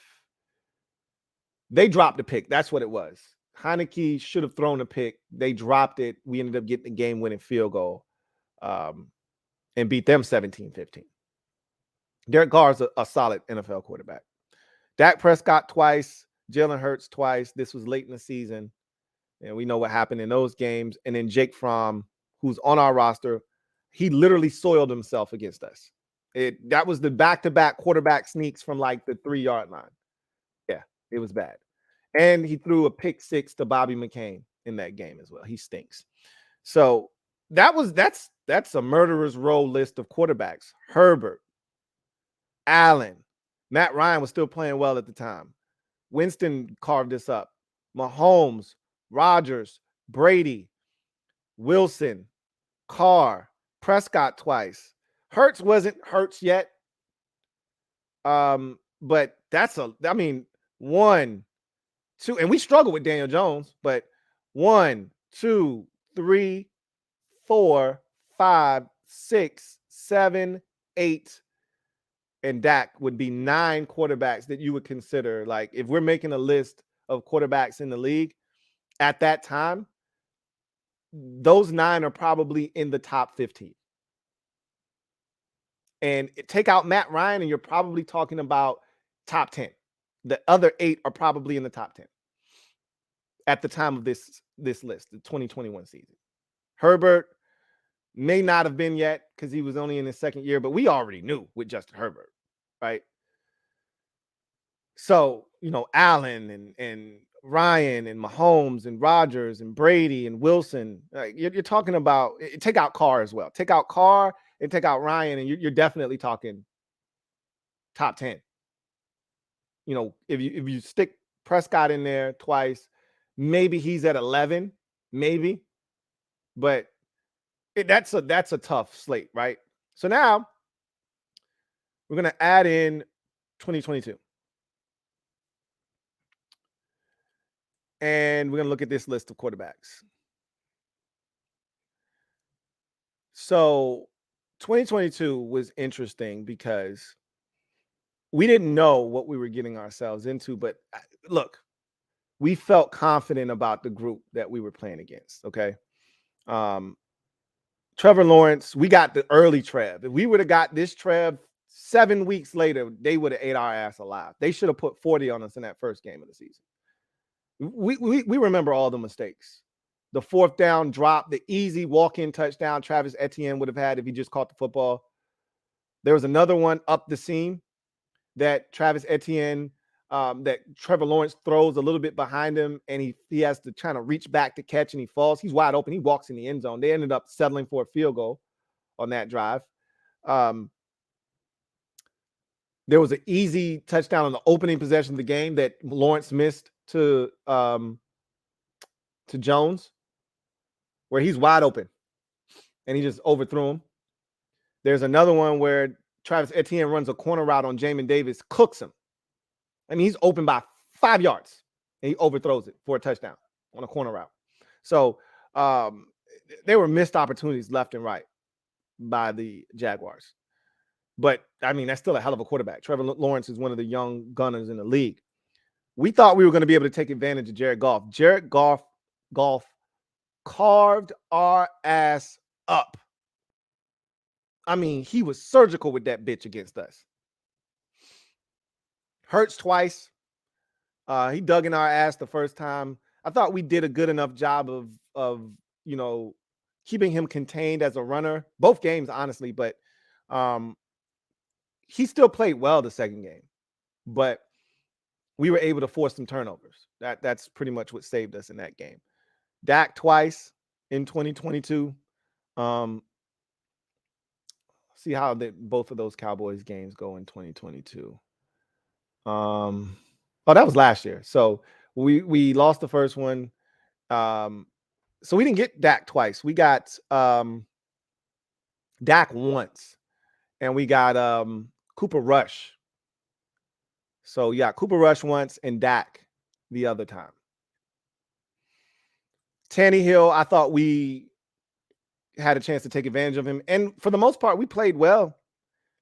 Speaker 1: they dropped the pick. That's what it was. Heineke should have thrown a pick. They dropped it. We ended up getting the game-winning field goal and beat them 17-15. Derek Carr is a solid NFL quarterback. Dak Prescott twice. Jalen Hurts twice. This was late in the season. And we know what happened in those games. And then Jake Fromm, who's on our roster, he literally soiled himself against us. That was the back-to-back quarterback sneaks from like the 3-yard line. Yeah, it was bad. And he threw a pick six to Bobby McCain in that game as well. He stinks. So that's a murderer's row list of quarterbacks. Herbert, Allen, Matt Ryan was still playing well at the time. Winston carved this up. Mahomes, Rodgers, Brady, Wilson, Carr, Prescott twice. Hurts wasn't Hurts yet. But I mean, 1, 2, and we struggle with Daniel Jones, but 1, 2, 3, 4, 5, 6, 7, 8, and Dak would be 9 quarterbacks that you would consider. Like, if we're making a list of quarterbacks in the league at that time, those 9 are probably in the top 15. And take out Matt Ryan, and you're probably talking about top 10. The other 8 are probably in the top 10 at the time of this list, the 2021 season. Herbert may not have been yet because he was only in his second year, but we already knew with Justin Herbert, right? So, Allen and Ryan and Mahomes and Rodgers and Brady and Wilson, you're talking about, take out Carr as well. Take out Carr and take out Ryan, and you're definitely talking top 10. If you stick Prescott in there twice, maybe he's at 11, maybe. But that's a tough slate, right? So now we're going to add in 2022. And we're going to look at this list of quarterbacks. So 2022 was interesting because we didn't know what we were getting ourselves into. But look, we felt confident about the group that we were playing against, okay? Trevor Lawrence, we got the early Trev. If we would have got this Trev 7 weeks later, they would have ate our ass alive. They should have put 40 on us in that first game of the season. We remember all the mistakes. The 4th down drop, the easy walk-in touchdown Travis Etienne would have had if he just caught the football. There was another one up the seam that Travis Etienne, that Trevor Lawrence throws a little bit behind him, and he has to kind of reach back to catch, and he falls. He's wide open. He walks in the end zone. They ended up settling for a field goal on that drive. There was an easy touchdown on the opening possession of the game that Lawrence missed to Jones, where he's wide open and he just overthrew him. There's another one where Travis Etienne runs a corner route on Jamin Davis, cooks him. I mean, he's open by 5 yards and he overthrows it for a touchdown on a corner route. So there were missed opportunities left and right by the Jaguars. But, I mean, that's still a hell of a quarterback. Trevor Lawrence is one of the young gunners in the league. We thought we were going to be able to take advantage of Jared Goff. Jared Goff carved our ass up. I mean, he was surgical with that bitch against us. Hurts twice. He dug in our ass the first time. I thought we did a good enough job of keeping him contained as a runner. Both games, honestly, but he still played well the second game. But we were able to force some turnovers. That's pretty much what saved us in that game. Dak twice in 2022. See how both of those Cowboys games go in 2022. Oh, that was last year. So we lost the first one. So we didn't get Dak twice. We got Dak once, and we got Cooper Rush. So yeah, Cooper Rush once and Dak the other time. Tannehill, I thought we had a chance to take advantage of him. And for the most part, we played well,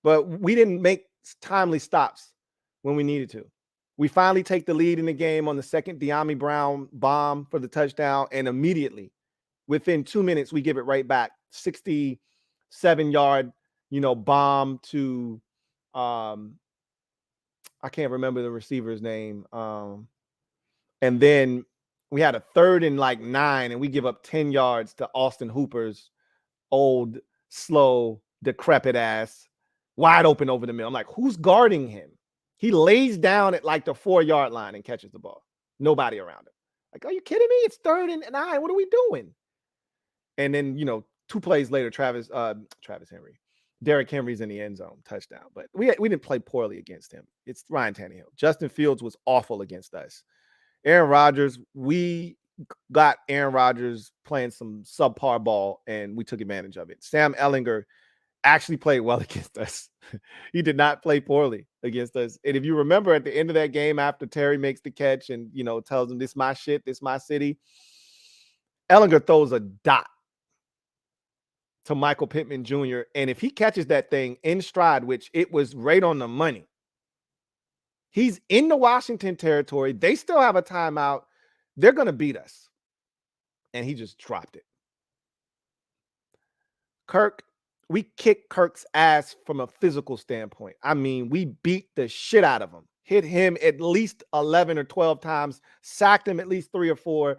Speaker 1: but we didn't make timely stops when we needed to. We finally take the lead in the game on the second De'Ami Brown bomb for the touchdown, and immediately, within 2 minutes, we give it right back. 67-yard, bomb to I can't remember the receiver's name. And then We had a 3rd and like 9, and we give up 10 yards to Austin Hooper's old, slow, decrepit ass, wide open over the middle. I'm like, who's guarding him? He lays down at like the 4-yard line and catches the ball. Nobody around him. Like, are you kidding me? It's 3rd and 9. What are we doing? And then, 2 plays later, Travis Henry, Derrick Henry's in the end zone, touchdown. But we didn't play poorly against him. It's Ryan Tannehill. Justin Fields was awful against us. Aaron Rodgers, we got Aaron Rodgers playing some subpar ball, and we took advantage of it. Sam Ehlinger actually played well against us. He did not play poorly against us. And if you remember at the end of that game, after Terry makes the catch and, tells him, this my shit, this my city, Ehlinger throws a dot to Michael Pittman Jr. And if he catches that thing in stride, which it was right on the money, he's in the Washington territory. They still have a timeout. They're going to beat us. And he just dropped it. Kirk, we kicked Kirk's ass from a physical standpoint. I mean, we beat the shit out of him. Hit him at least 11 or 12 times, sacked him at least 3 or 4,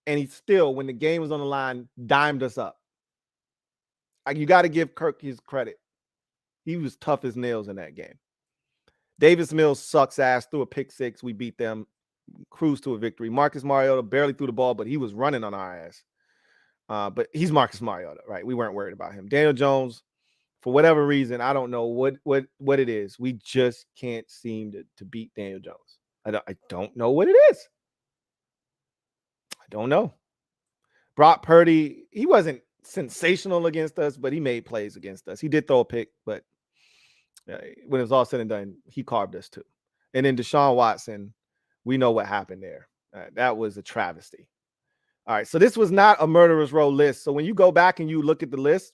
Speaker 1: and he still, when the game was on the line, dimed us up. You got to give Kirk his credit. He was tough as nails in that game. Davis Mills sucks ass, threw a pick 6. We beat them, cruised to a victory. Marcus Mariota barely threw the ball, but he was running on our ass. But he's Marcus Mariota, right? We weren't worried about him. Daniel Jones, for whatever reason, I don't know what it is. We just can't seem to beat Daniel Jones. I don't know what it is. I don't know. Brock Purdy, he wasn't sensational against us, but he made plays against us. He did throw a pick, but when it was all said and done, he carved us too. And then Deshaun Watson, we know what happened there. That was a travesty. All right, so this was not a murderer's row list. So when you go back and you look at the list,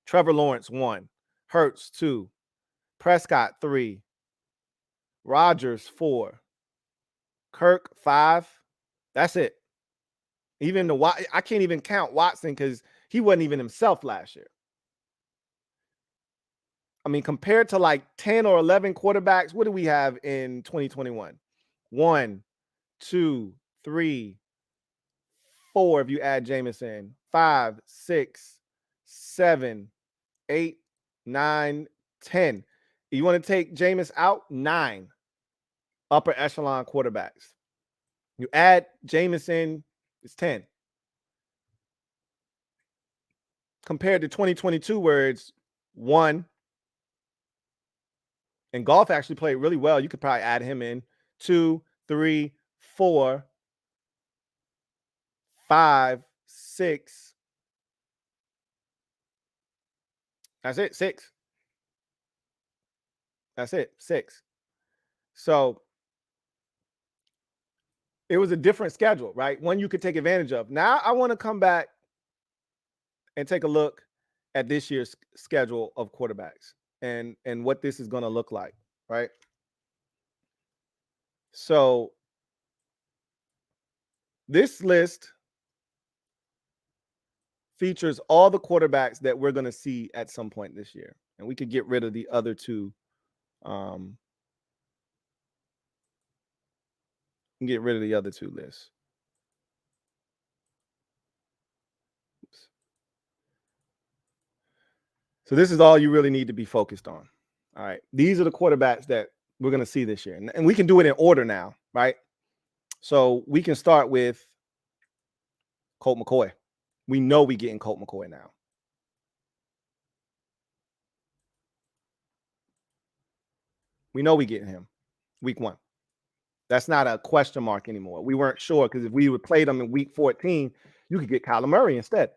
Speaker 1: Trevor Lawrence 1, Hurts 2, Prescott 3, Rodgers 4, Kirk 5. That's it. Even I can't even count Watson because he wasn't even himself last year. I mean, compared to like 10 or 11 quarterbacks, what do we have in 2021? 1, 2, 3, 4, if you add Jameson, 5, 6, 7, 8, 9, 10. You want to take Jameis out? 9 upper echelon quarterbacks. You add Jameson, it's 10. Compared to 2022, where it's 1. And Golf actually played really well. You could probably add him in. 2, 3, 4, 5, 6. That's it. 6. That's it. 6. So it was a different schedule, right? One you could take advantage of. Now I want to come back and take a look at this year's schedule of quarterbacks and what this is going to look like, right? So this list features all the quarterbacks that we're going to see at some point this year. And we could get rid of the other two. Get rid of the other 2 lists. Oops. So this is all you really need to be focused on. All right. These are the quarterbacks that we're going to see this year. And we can do it in order now, right? So we can start with Colt McCoy. We know we're getting Colt McCoy now. We know we're getting him week 1. That's not a question mark anymore. We weren't sure because if we would play them in week 14, you could get Kyler Murray instead.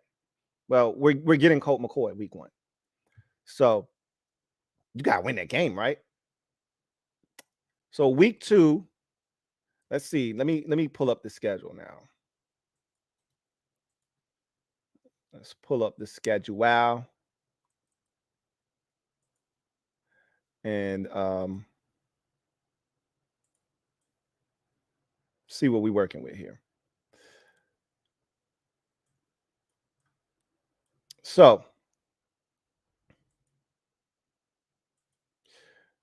Speaker 1: Well, we're getting Colt McCoy week 1. So you got to win that game, right? So week 2, let's see. Let me pull up the schedule now. Let's pull up the schedule. Wow. And see what we're working with here. So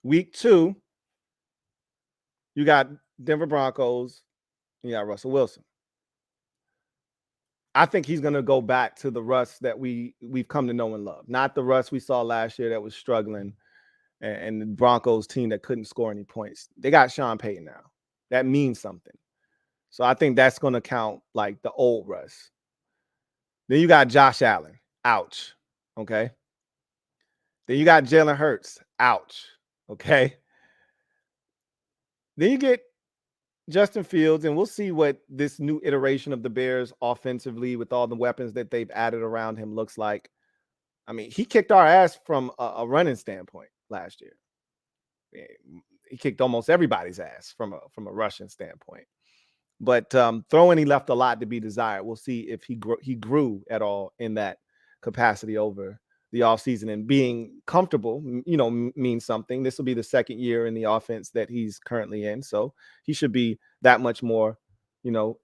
Speaker 1: week 2, you got Denver Broncos, You got Russell Wilson. I think he's going to go back to the Russ that we've come to know and love, not the Russ we saw last year that was struggling and the Broncos team that couldn't score any points. They got Sean Payton now. That means something. So I think that's going to count like the old Russ. Then you got Josh Allen. Ouch. Okay. Then you got Jalen Hurts. Ouch. Okay. Then you get Justin Fields, and we'll see what this new iteration of the Bears offensively with all the weapons that they've added around him looks like. I mean, he kicked our ass from a running standpoint last year. He kicked almost everybody's ass from a rushing standpoint. But throwing, he left a lot to be desired. We'll see if he grew at all in that capacity over the offseason, and being comfortable, means something. This will be the second year in the offense that he's currently in. So he should be that much more,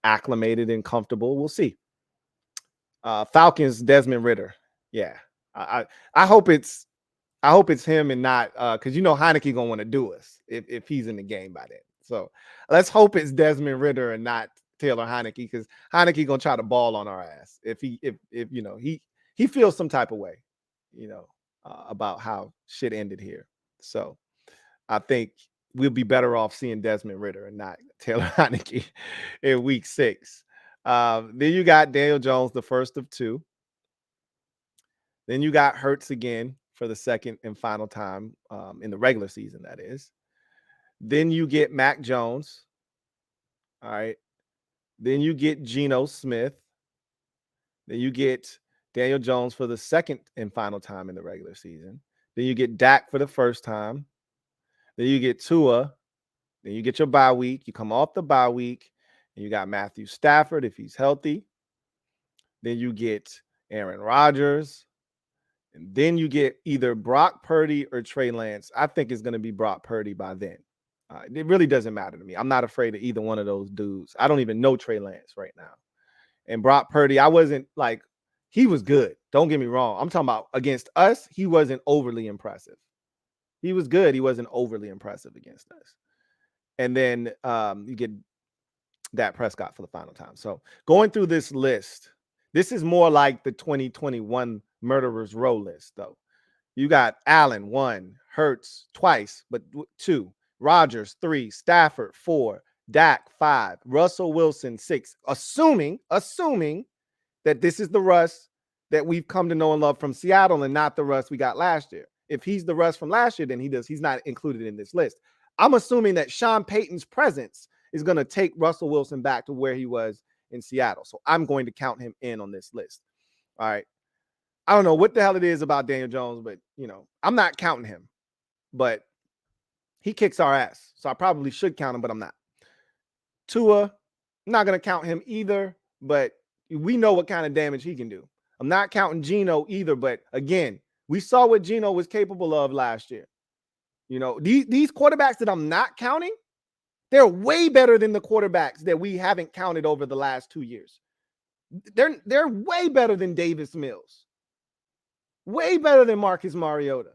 Speaker 1: acclimated and comfortable. We'll see. Falcons, Desmond Ridder. Yeah. I hope it's him and not because Heineke gonna want to do us if he's in the game by then. So let's hope it's Desmond Ridder and not Taylor Heineke, because Heineke gonna try to ball on our ass if he feels some type of way, about how shit ended here. So I think we'll be better off seeing Desmond Ridder and not Taylor Heineke in week 6. Then you got Daniel Jones, the first of 2. Then you got Hurts again for the second and final time in the regular season, that is. Then you get Mac Jones. All right. Then you get Geno Smith. Then you get Daniel Jones for the second and final time in the regular season. Then you get Dak for the first time. Then you get Tua. Then you get your bye week. You come off the bye week, and you got Matthew Stafford if he's healthy. Then you get Aaron Rodgers. And then you get either Brock Purdy or Trey Lance. I think it's going to be Brock Purdy by then. It really doesn't matter to me. I'm not afraid of either one of those dudes. I don't even know Trey Lance right now. And Brock Purdy, I wasn't like, he was good. Don't get me wrong. I'm talking about against us, he wasn't overly impressive. He was good. He wasn't overly impressive against us. And then you get Dak Prescott for the final time. So going through this list, this is more like the 2021 Murderers Row list, though. You got Allen, 1, Hurts, twice, but 2, Rodgers, 3, Stafford, 4, Dak, 5, Russell Wilson, 6. Assuming that this is the Russ that we've come to know and love from Seattle and not the Russ we got last year. If he's the Russ from last year, then he's not included in this list. I'm assuming that Sean Payton's presence is going to take Russell Wilson back to where he was in Seattle. So I'm going to count him in on this list. All right. I don't know what the hell it is about Daniel Jones, but, I'm not counting him. But he kicks our ass. So I probably should count him, but I'm not. Tua, I'm not going to count him either, but we know what kind of damage he can do. I'm not counting Geno either, but again, we saw what Geno was capable of last year. These quarterbacks that I'm not counting, they're way better than the quarterbacks that we haven't counted over the last 2 years. They're way better than Davis Mills. Way better than Marcus Mariota,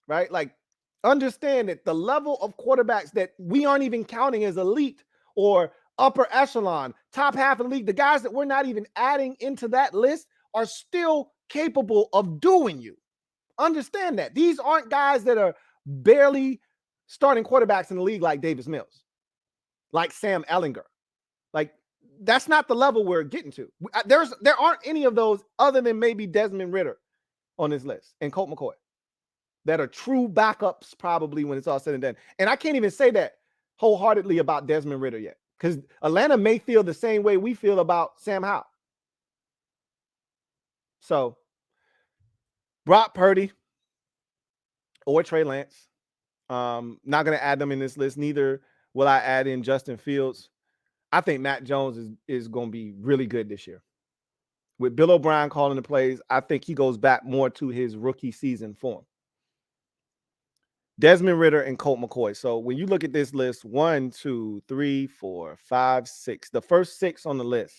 Speaker 1: right? Like, understand that the level of quarterbacks that we aren't even counting as elite or upper echelon, top half of the league, the guys that we're not even adding into that list are still capable of doing you. Understand that. These aren't guys that are barely starting quarterbacks in the league like Davis Mills, like Sam Ehlinger. Like, that's not the level we're getting to. There aren't any of those other than maybe Desmond Ridder on this list and Colt McCoy that are true backups probably when it's all said and done. And I can't even say that wholeheartedly about Desmond Ridder yet, because Atlanta may feel the same way we feel about Sam Howell. So Brock Purdy or Trey Lance, not going to add them in this list. Neither will I add in Justin Fields. I think Mac Jones is going to be really good this year. With Bill O'Brien calling the plays, I think he goes back more to his rookie season form. Desmond Ridder and Colt McCoy. So when you look at this list, 1, 2, 3, 4, 5, 6, the first 6 on the list,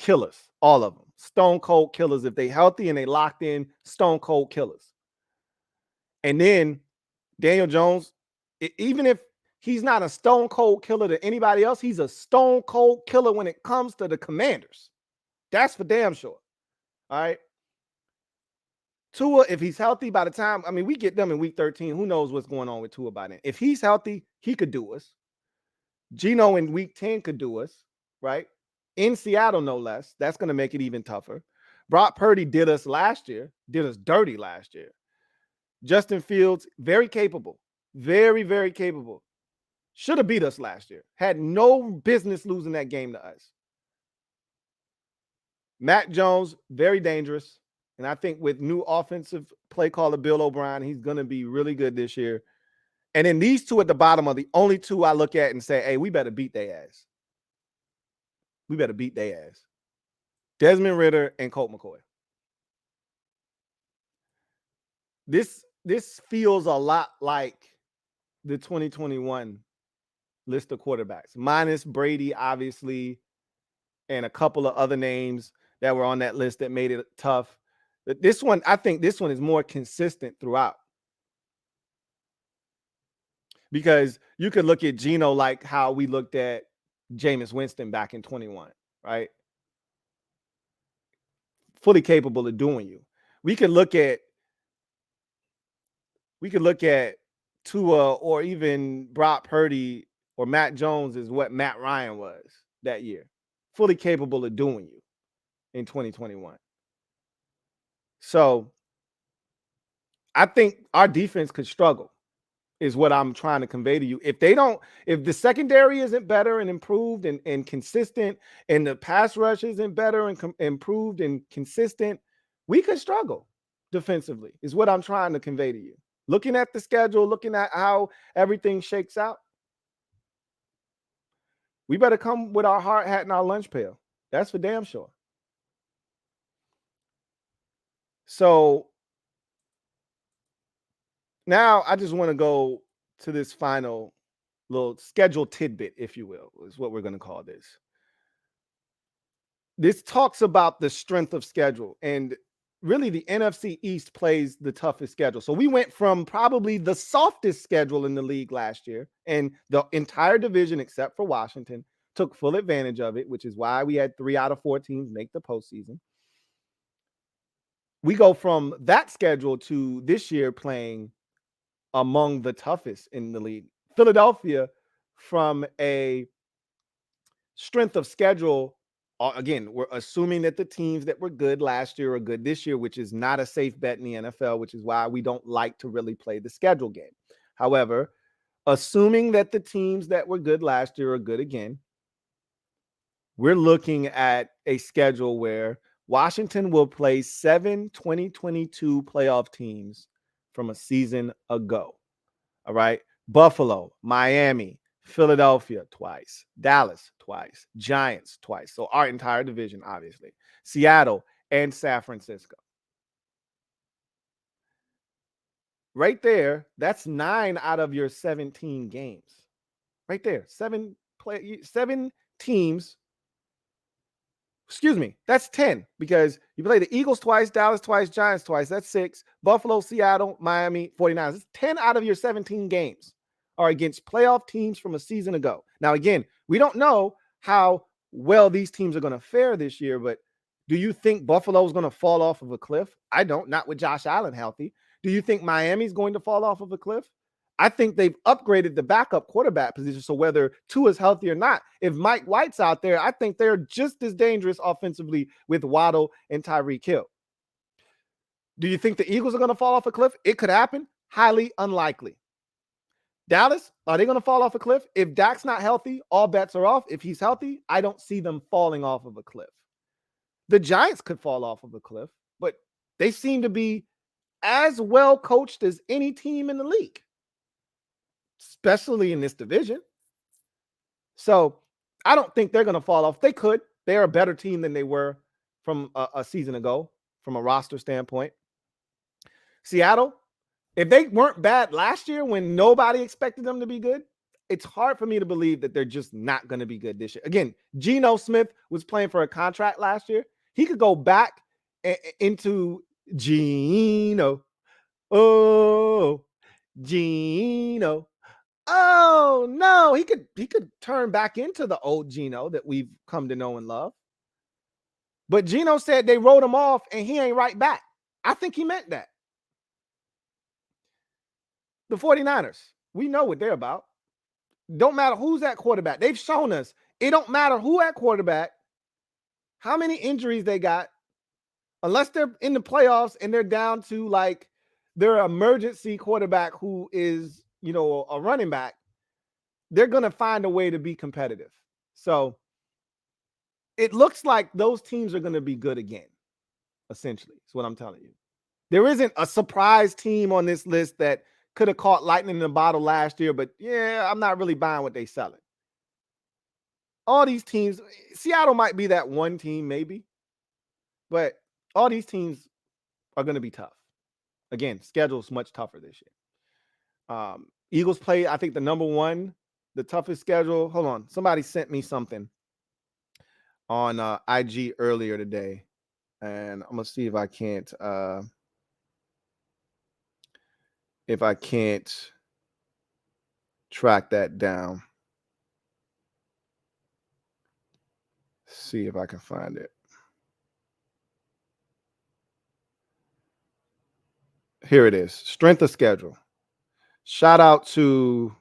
Speaker 1: killers, all of them. Stone cold killers. If they healthy and they locked in, stone cold killers. And then Daniel Jones, even if He's not a stone cold killer to anybody else. He's a stone cold killer when it comes to the Commanders. That's for damn sure. All right. Tua, if he's healthy by the time, I mean, we get them in week 13. Who knows what's going on with Tua by then? If he's healthy, he could do us. Geno in week 10 could do us, right? In Seattle, no less. That's going to make it even tougher. Brock Purdy did us last year, did us dirty last year. Justin Fields, very capable, very, very capable. Should have beat us last year. Had no business losing that game to us. Matt Jones, very dangerous. And I think with new offensive play caller Bill O'Brien, he's going to be really good this year. And then these two at the bottom are the only two I look at and say, hey, we better beat their ass. We better beat their ass. Desmond Ridder and Colt McCoy. This feels a lot like the 2021 list of quarterbacks, minus Brady, obviously, and a couple of other names that were on that list that made it tough. This one, I think this one is more consistent throughout. Because you could look at Geno like how we looked at Jameis Winston back in 21, right? Fully capable of doing you. We could look at Tua or even Brock Purdy or Matt Jones is what Matt Ryan was that year. Fully capable of doing you in 2021. So I think our defense could struggle, is what I'm trying to convey to you. If the secondary isn't better and improved and consistent, and the pass rush isn't better and improved and consistent, we could struggle defensively, is what I'm trying to convey to you. Looking at the schedule, looking at how everything shakes out, we better come with our hard hat and our lunch pail. That's for damn sure. So now I just want to go to this final little schedule tidbit, if you will, is what we're going to call this. This talks about the strength of schedule, and really the NFC East plays the toughest schedule. So we went from probably the softest schedule in the league last year, and the entire division, except for Washington, took full advantage of it, which is why we had 3 out of 4 teams make the postseason. We go from that schedule to this year playing among the toughest in the league. Philadelphia, from a strength of schedule, again, we're assuming that the teams that were good last year are good this year, which is not a safe bet in the NFL, which is why we don't like to really play the schedule game. However, assuming that the teams that were good last year are good again, we're looking at a schedule where Washington will play 7 2022 playoff teams from a season ago. All right. Buffalo, Miami, Philadelphia twice, Dallas twice, Giants twice. So our entire division, obviously. Seattle and San Francisco. Right there, that's 9 out of your 17 games. Right there, 7 teams. Excuse me, that's 10, because you play the Eagles twice, Dallas twice, Giants twice. That's 6. Buffalo, Seattle, Miami, 49ers. It's 10 out of your 17 games are against playoff teams from a season ago. Now, again, we don't know how well these teams are going to fare this year, but do you think Buffalo is going to fall off of a cliff? I don't, not with Josh Allen healthy. Do you think Miami's going to fall off of a cliff? I think they've upgraded the backup quarterback position. So whether Tua is healthy or not, if Mike White's out there, I think they're just as dangerous offensively with Waddle and Tyreek Hill. Do you think the Eagles are going to fall off a cliff? It could happen. Highly unlikely. Dallas, are they going to fall off a cliff? If Dak's not healthy, all bets are off. If he's healthy, I don't see them falling off of a cliff. The Giants could fall off of a cliff, but they seem to be as well coached as any team in the league, especially in this division. So I don't think they're going to fall off. They could. They're a better team than they were from a season ago, from a roster standpoint. Seattle, if they weren't bad last year when nobody expected them to be good, it's hard for me to believe that they're just not going to be good this year. Again, Geno Smith was playing for a contract last year. He could go back into Geno. Oh, Geno. Oh no, he could turn back into the old Geno that we've come to know and love. But Geno said they wrote him off and he ain't right back. I think he meant that. The 49ers, we know what they're about. Don't matter who's at quarterback. They've shown us it don't matter who at quarterback, how many injuries they got, unless they're in the playoffs and they're down to like their emergency quarterback who is, a running back, they're going to find a way to be competitive. So it looks like those teams are going to be good again, essentially. That's what I'm telling you. There isn't a surprise team on this list that could have caught lightning in the bottle last year, but yeah, I'm not really buying what they're selling. All these teams, Seattle might be that one team maybe, but all these teams are going to be tough. Again, schedule's much tougher this year. Eagles play, I think, the toughest schedule. Hold on. Somebody sent me something on IG earlier today, and I'm going to see if I can't track that down. See if I can find it. Here it is. Strength of schedule. Shout out to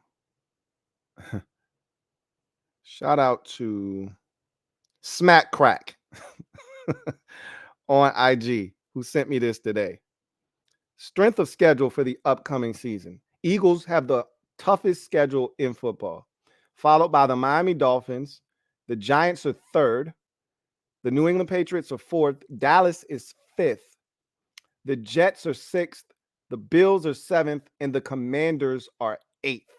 Speaker 1: Smack Crack on IG, who sent me this today. Strength of schedule for the upcoming season. Eagles have the toughest schedule in football, followed by the Miami Dolphins. The Giants are third. The New England Patriots are fourth. Dallas is fifth. The Jets are sixth. The Bills are seventh. And the Commanders are eighth.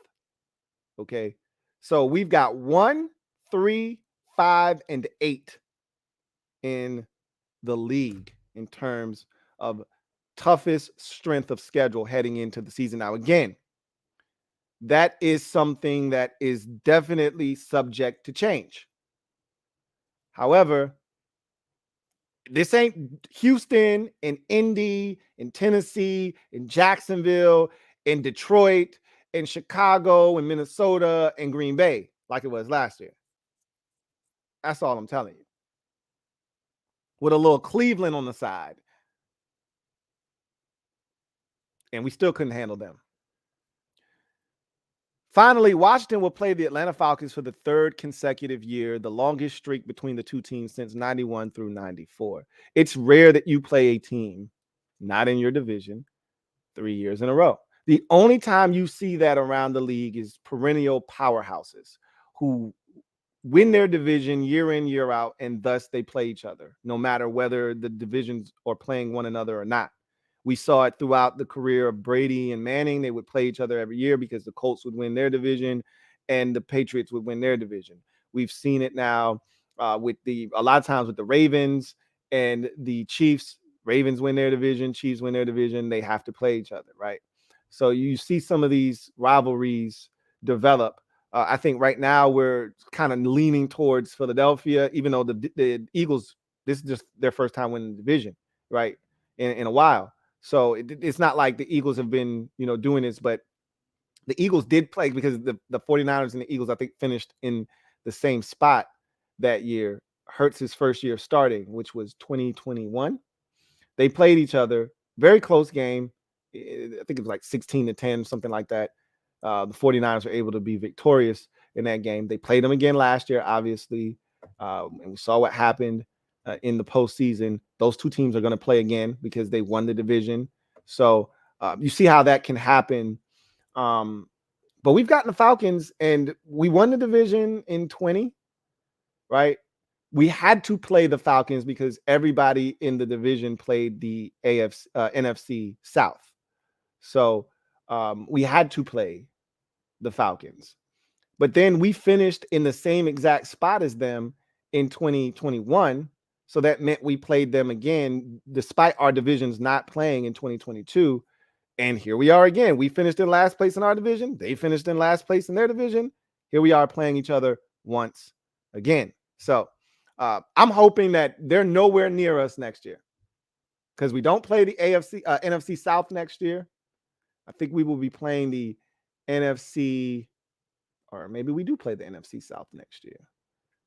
Speaker 1: Okay. So we've got 1, 3, 5, and 8 in the league in terms of toughest strength of schedule heading into the season. Now, again, that is something that is definitely subject to change. However, this ain't Houston and Indy and Tennessee and Jacksonville and Detroit and Chicago and Minnesota and Green Bay like it was last year. That's all I'm telling you. With a little Cleveland on the side. And we still couldn't handle them. Finally, Washington will play the Atlanta Falcons for the third consecutive year, the longest streak between the two teams since 91 through 94. It's rare that you play a team not in your division 3 years in a row. The only time you see that around the league is perennial powerhouses who win their division year in, year out, and thus they play each other, no matter whether the divisions are playing one another or not. We saw it throughout the career of Brady and Manning. They would play each other every year because the Colts would win their division and the Patriots would win their division. We've seen it now a lot of times with the Ravens and the Chiefs. Ravens win their division, Chiefs win their division. They have to play each other, right? So you see some of these rivalries develop. I think right now we're kind of leaning towards Philadelphia, even though the Eagles, this is just their first time winning the division, right, in a while. So it's not like the Eagles have been, doing this, but the Eagles did play because the 49ers and the Eagles, I think, finished in the same spot that year. Hurts' first year starting, which was 2021. They played each other, very close game. I think it was like 16-10, something like that. The 49ers were able to be victorious in that game. They played them again last year, obviously, and we saw what happened in the postseason. Those two teams are going to play again because they won the division. So you see how that can happen. But we've gotten the Falcons, and we won the division in 20, right? We had to play the Falcons because everybody in the division played the NFC South. So we had to play the Falcons. But then we finished in the same exact spot as them in 2021. So that meant we played them again, despite our divisions not playing in 2022. And here we are again. We finished in last place in our division. They finished in last place in their division. Here we are playing each other once again. So I'm hoping that they're nowhere near us next year because we don't play the NFC South next year. I think we will be playing the NFC Or maybe we do play the NFC South next year.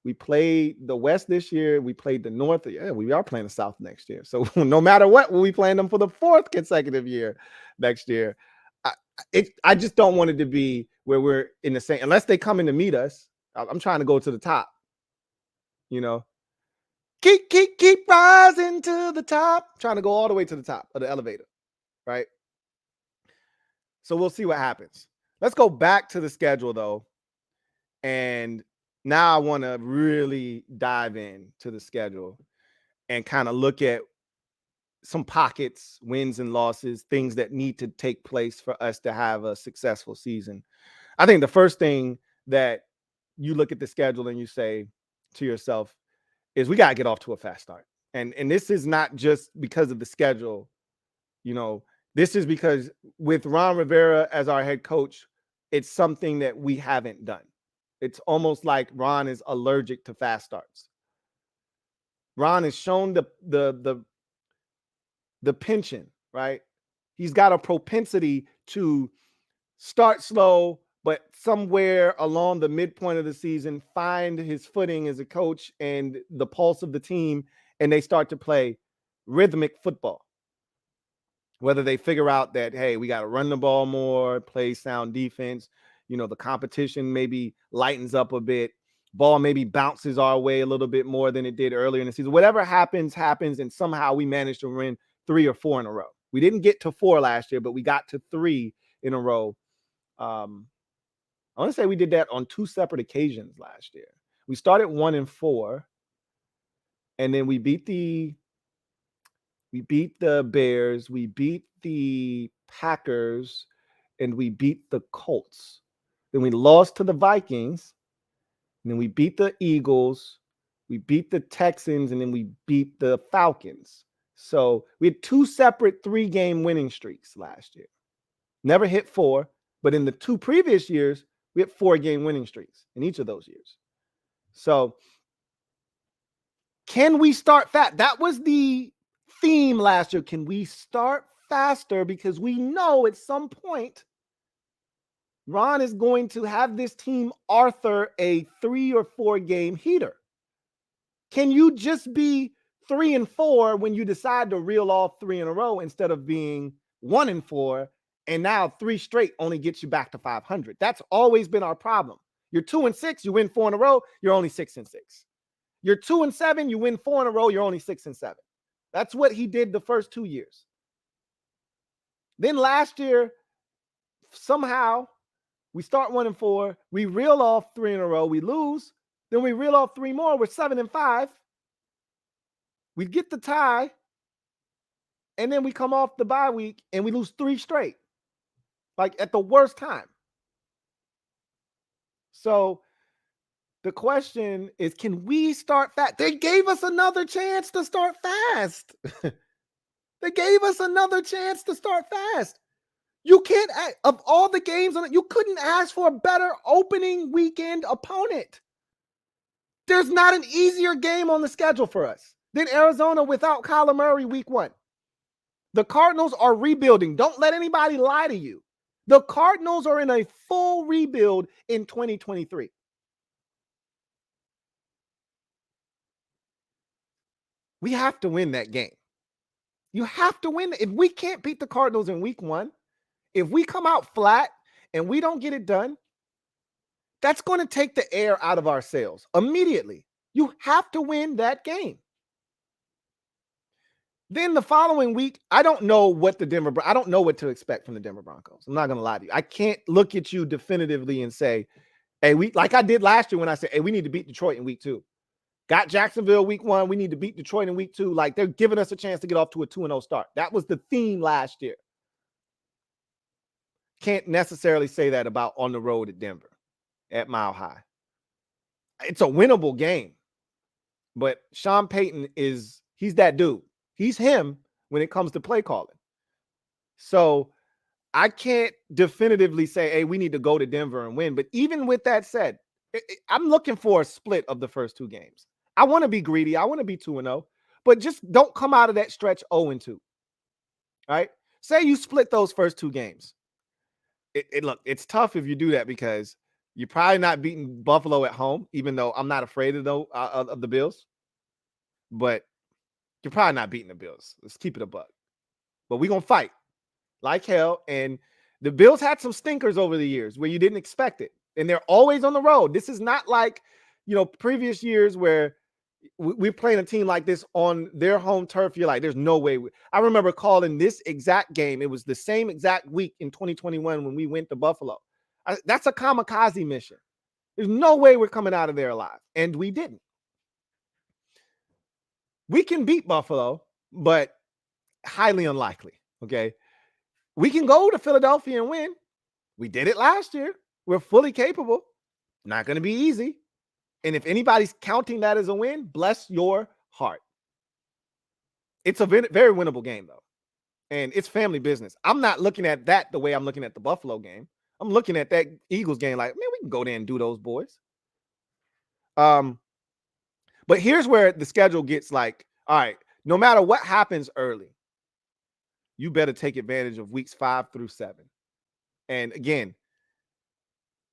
Speaker 1: We played the West this year. We played the North. Yeah, we are playing the South next year. So no matter what, we'll be playing them for the 4th consecutive year next year. I just don't want it to be where we're in the same, unless they come in to meet us. I'm trying to go to the top, you know. Keep rising to the top. Trying to go all the way to the top of the elevator, right? So we'll see what happens. Let's go back to the schedule though. And now I want to really dive in to the schedule and kind of look at some pockets, wins and losses, things that need to take place for us to have a successful season. I think the first thing that you look at the schedule and you say to yourself is we got to get off to a fast start. And this is not just because of the schedule. You know, this is because with Ron Rivera as our head coach, it's something that we haven't done. It's almost like Ron is allergic to fast starts. Ron has shown the penchant, right? He's got a propensity to start slow, but somewhere along the midpoint of the season, find his footing as a coach and the pulse of the team, and they start to play rhythmic football. Whether they figure out that, hey, we got to run the ball more, play sound defense, you know, the competition maybe lightens up a bit, ball maybe bounces our way a little bit more than it did earlier in the season. Whatever happens, and somehow we managed to win 3 or 4 in a row. We didn't get to 4 last year, but we got to 3 in a row. I want to say we did that on 2 separate occasions last year. We started 1-4, and then we beat the Bears, we beat the Packers, and we beat the Colts. Then we lost to the Vikings, and then we beat the Eagles, we beat the Texans, and then we beat the Falcons. So we had 2 separate 3-game winning streaks last year. Never hit 4, but in the 2 previous years, we had 4-game winning streaks in each of those years. So can we start fast? That was the theme last year. Can we start faster? Because we know at some point Ron is going to have this team Arthur a 3 or 4 game heater. Can you just be 3-4 when you decide to reel off 3 in a row instead of being 1-4, and now 3 straight only gets you back to 500? That's always been our problem. You're 2-6, you win 4 in a row, you're only 6-6. You're 2-7, you win 4 in a row, you're only 6-7. That's what he did the first 2 years. Then last year, somehow, we start 1-4, we reel off 3 in a row, we lose, then we reel off 3 more, we're 7-5. We get the tie, and then we come off the bye week and we lose 3 straight, like at the worst time. So the question is, can we start fast? They gave us another chance to start fast. They gave us another chance to start fast. You can't, of all the games on it, you couldn't ask for a better opening weekend opponent. There's not an easier game on the schedule for us than Arizona without Kyler Murray week 1. The Cardinals are rebuilding. Don't let anybody lie to you. The Cardinals are in a full rebuild in 2023. We have to win that game. You have to win. If we can't beat the Cardinals in week 1, if we come out flat and we don't get it done, that's going to take the air out of our sails immediately. You have to win that game. Then the following week, I don't know what to expect from the Denver Broncos. I'm not going to lie to you. I can't look at you definitively and say, hey, like I did last year when I said, hey, we need to beat Detroit in week 2. Got Jacksonville week 1. We need to beat Detroit in week 2. Like, they're giving us a chance to get off to a 2-0 start. That was the theme last year. Can't necessarily say that about on the road at Denver at Mile High. It's a winnable game. But Sean Payton he's that dude. He's him when it comes to play calling. So I can't definitively say, hey, we need to go to Denver and win. But even with that said, I'm looking for a split of the first 2 games. I want to be greedy. I want to be 2-0. But just don't come out of that stretch 0-2. All right? Say you split those first 2 games. Look, it's tough if you do that because You're probably not beating Buffalo at home, even though I'm not afraid of the Bills. But you're probably not beating the Bills. Let's keep it a buck. But we're going to fight like hell. And the Bills had some stinkers over the years where you didn't expect it. And they're always on the road. This is not like, previous years where we're playing a team like this on their home turf. You're like, there's no way. I remember calling this exact game. It was the same exact week in 2021 when we went to Buffalo. That's a kamikaze mission. There's no way we're coming out of there alive. And we didn't. We can beat Buffalo, but highly unlikely. Okay. We can go to Philadelphia and win. We did it last year. We're fully capable. Not going to be easy. And if anybody's counting that as a win, bless your heart. It's a very winnable game, though. And it's family business. I'm not looking at that the way I'm looking at the Buffalo game. I'm looking at that Eagles game like, man, we can go there and do those boys. But here's where the schedule gets like, all right, no matter what happens early, you better take advantage of weeks 5 through 7. And again,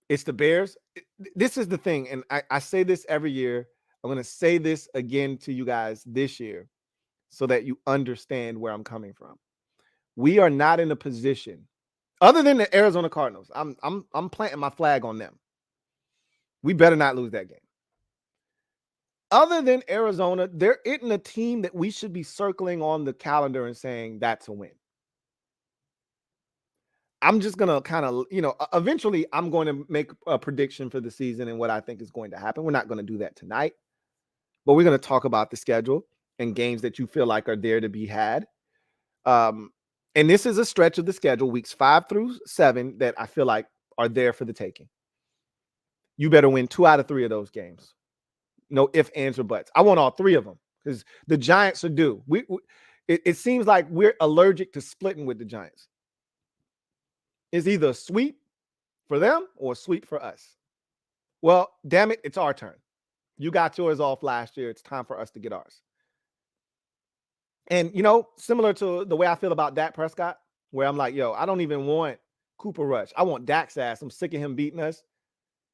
Speaker 1: it's the Bears. This is the thing. And I say this every year. I'm going to say this again to you guys this year so that you understand where I'm coming from. We are not in a position, other than the Arizona Cardinals. I'm planting my flag on them. We better not lose that game. Other than Arizona, there isn't a team that we should be circling on the calendar and saying that's a win. I'm just going to kind of, eventually I'm going to make a prediction for the season and what I think is going to happen. We're not going to do that tonight, but we're going to talk about the schedule and games that you feel like are there to be had. And this is a stretch of the schedule, weeks 5 through 7, that I feel like are there for the taking. You better win 2 out of 3 of those games. No ifs, ands, or buts. I want all 3 of them because the Giants are due. It seems like we're allergic to splitting with the Giants. It's either a sweep for them or a sweep for us. Well, damn it, it's our turn. You got yours off last year. It's time for us to get ours. And, similar to the way I feel about Dak Prescott, where I'm like, yo, I don't even want Cooper Rush. I want Dak's ass. I'm sick of him beating us.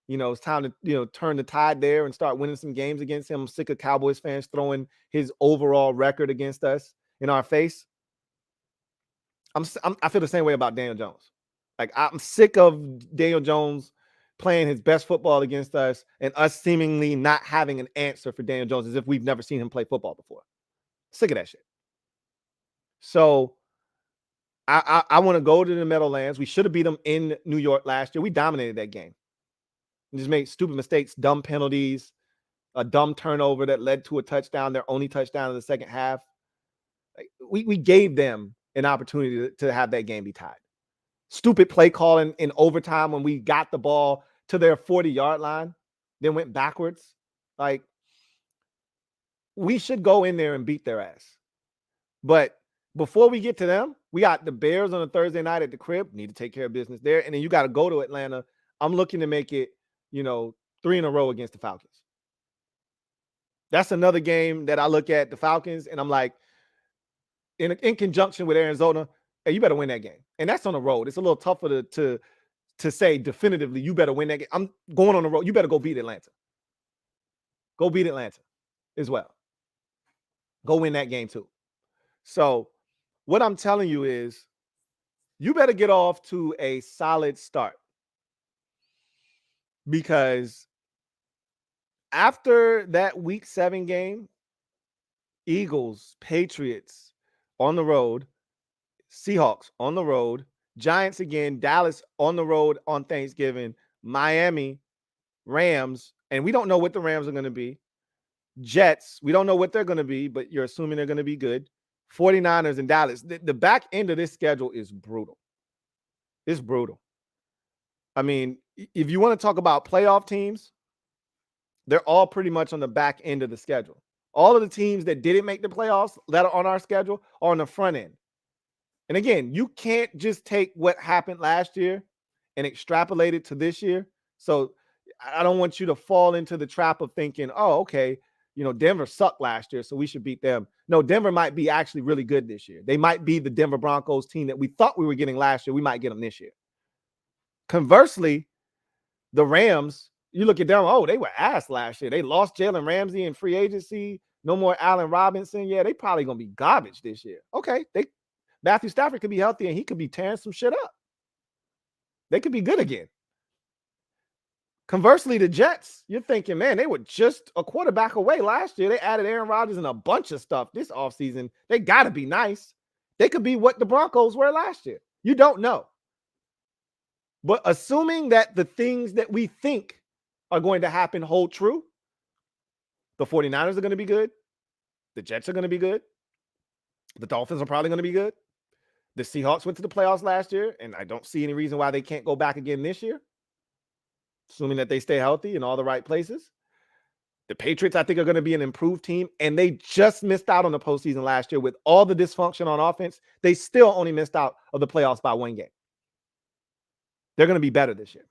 Speaker 1: It's time to, turn the tide there and start winning some games against him. I'm sick of Cowboys fans throwing his overall record against us in our face. I feel the same way about Daniel Jones. Like, I'm sick of Daniel Jones playing his best football against us and us seemingly not having an answer for Daniel Jones as if we've never seen him play football before. Sick of that shit. So I want to go to the Meadowlands. We should have beat them in New York last year. We dominated that game. We just made stupid mistakes, dumb penalties, a dumb turnover that led to a touchdown, their only touchdown in the second half. Like, we gave them an opportunity to have that game be tied. Stupid play calling in overtime when we got the ball to their 40-yard line, then went backwards. Like, we should go in there and beat their ass. But before we get to them, we got the Bears on a Thursday night at the crib. Need to take care of business there. And then you got to go to Atlanta. I'm looking to make it, 3 in a row against the Falcons. That's another game that I look at the Falcons and I'm like, in conjunction with Arizona, hey, you better win that game. And that's on the road. It's a little tougher to say definitively you better win that game. I'm going on the road. You better go beat Atlanta. Go beat Atlanta as well. Go win that game too. So what I'm telling you is you better get off to a solid start, because after that week 7 game, Eagles, Patriots on the road, Seahawks on the road, Giants again, Dallas on the road on Thanksgiving, Miami, Rams, and we don't know what the Rams are going to be. Jets, we don't know what they're going to be, but you're assuming they're going to be good. 49ers and Dallas. The back end of this schedule is brutal. It's brutal. I mean, if you want to talk about playoff teams, they're all pretty much on the back end of the schedule. All of the teams that didn't make the playoffs that are on our schedule are on the front end. And again, you can't just take what happened last year and extrapolate it to this year. So I don't want you to fall into the trap of thinking, oh, okay, Denver sucked last year, so we should beat them. No, Denver might be actually really good this year. They might be the Denver Broncos team that we thought we were getting last year. We might get them this year. Conversely, The Rams, you look at them, oh, they were ass last year. They lost Jalen Ramsey in free agency. No more Allen Robinson. Yeah, they probably going to be garbage this year. Okay, Matthew Stafford could be healthy and he could be tearing some shit up. They could be good again. Conversely, the Jets, you're thinking, man, they were just a quarterback away last year. They added Aaron Rodgers and a bunch of stuff this offseason. They got to be nice. They could be what the Broncos were last year. You don't know. But assuming that the things that we think are going to happen hold true, the 49ers are going to be good. The Jets are going to be good. The Dolphins are probably going to be good. The Seahawks went to the playoffs last year, and I don't see any reason why they can't go back again this year, assuming that they stay healthy in all the right places. The Patriots, I think, are going to be an improved team, and they just missed out on the postseason last year with all the dysfunction on offense. They still only missed out of the playoffs by one game. They're going to be better this year.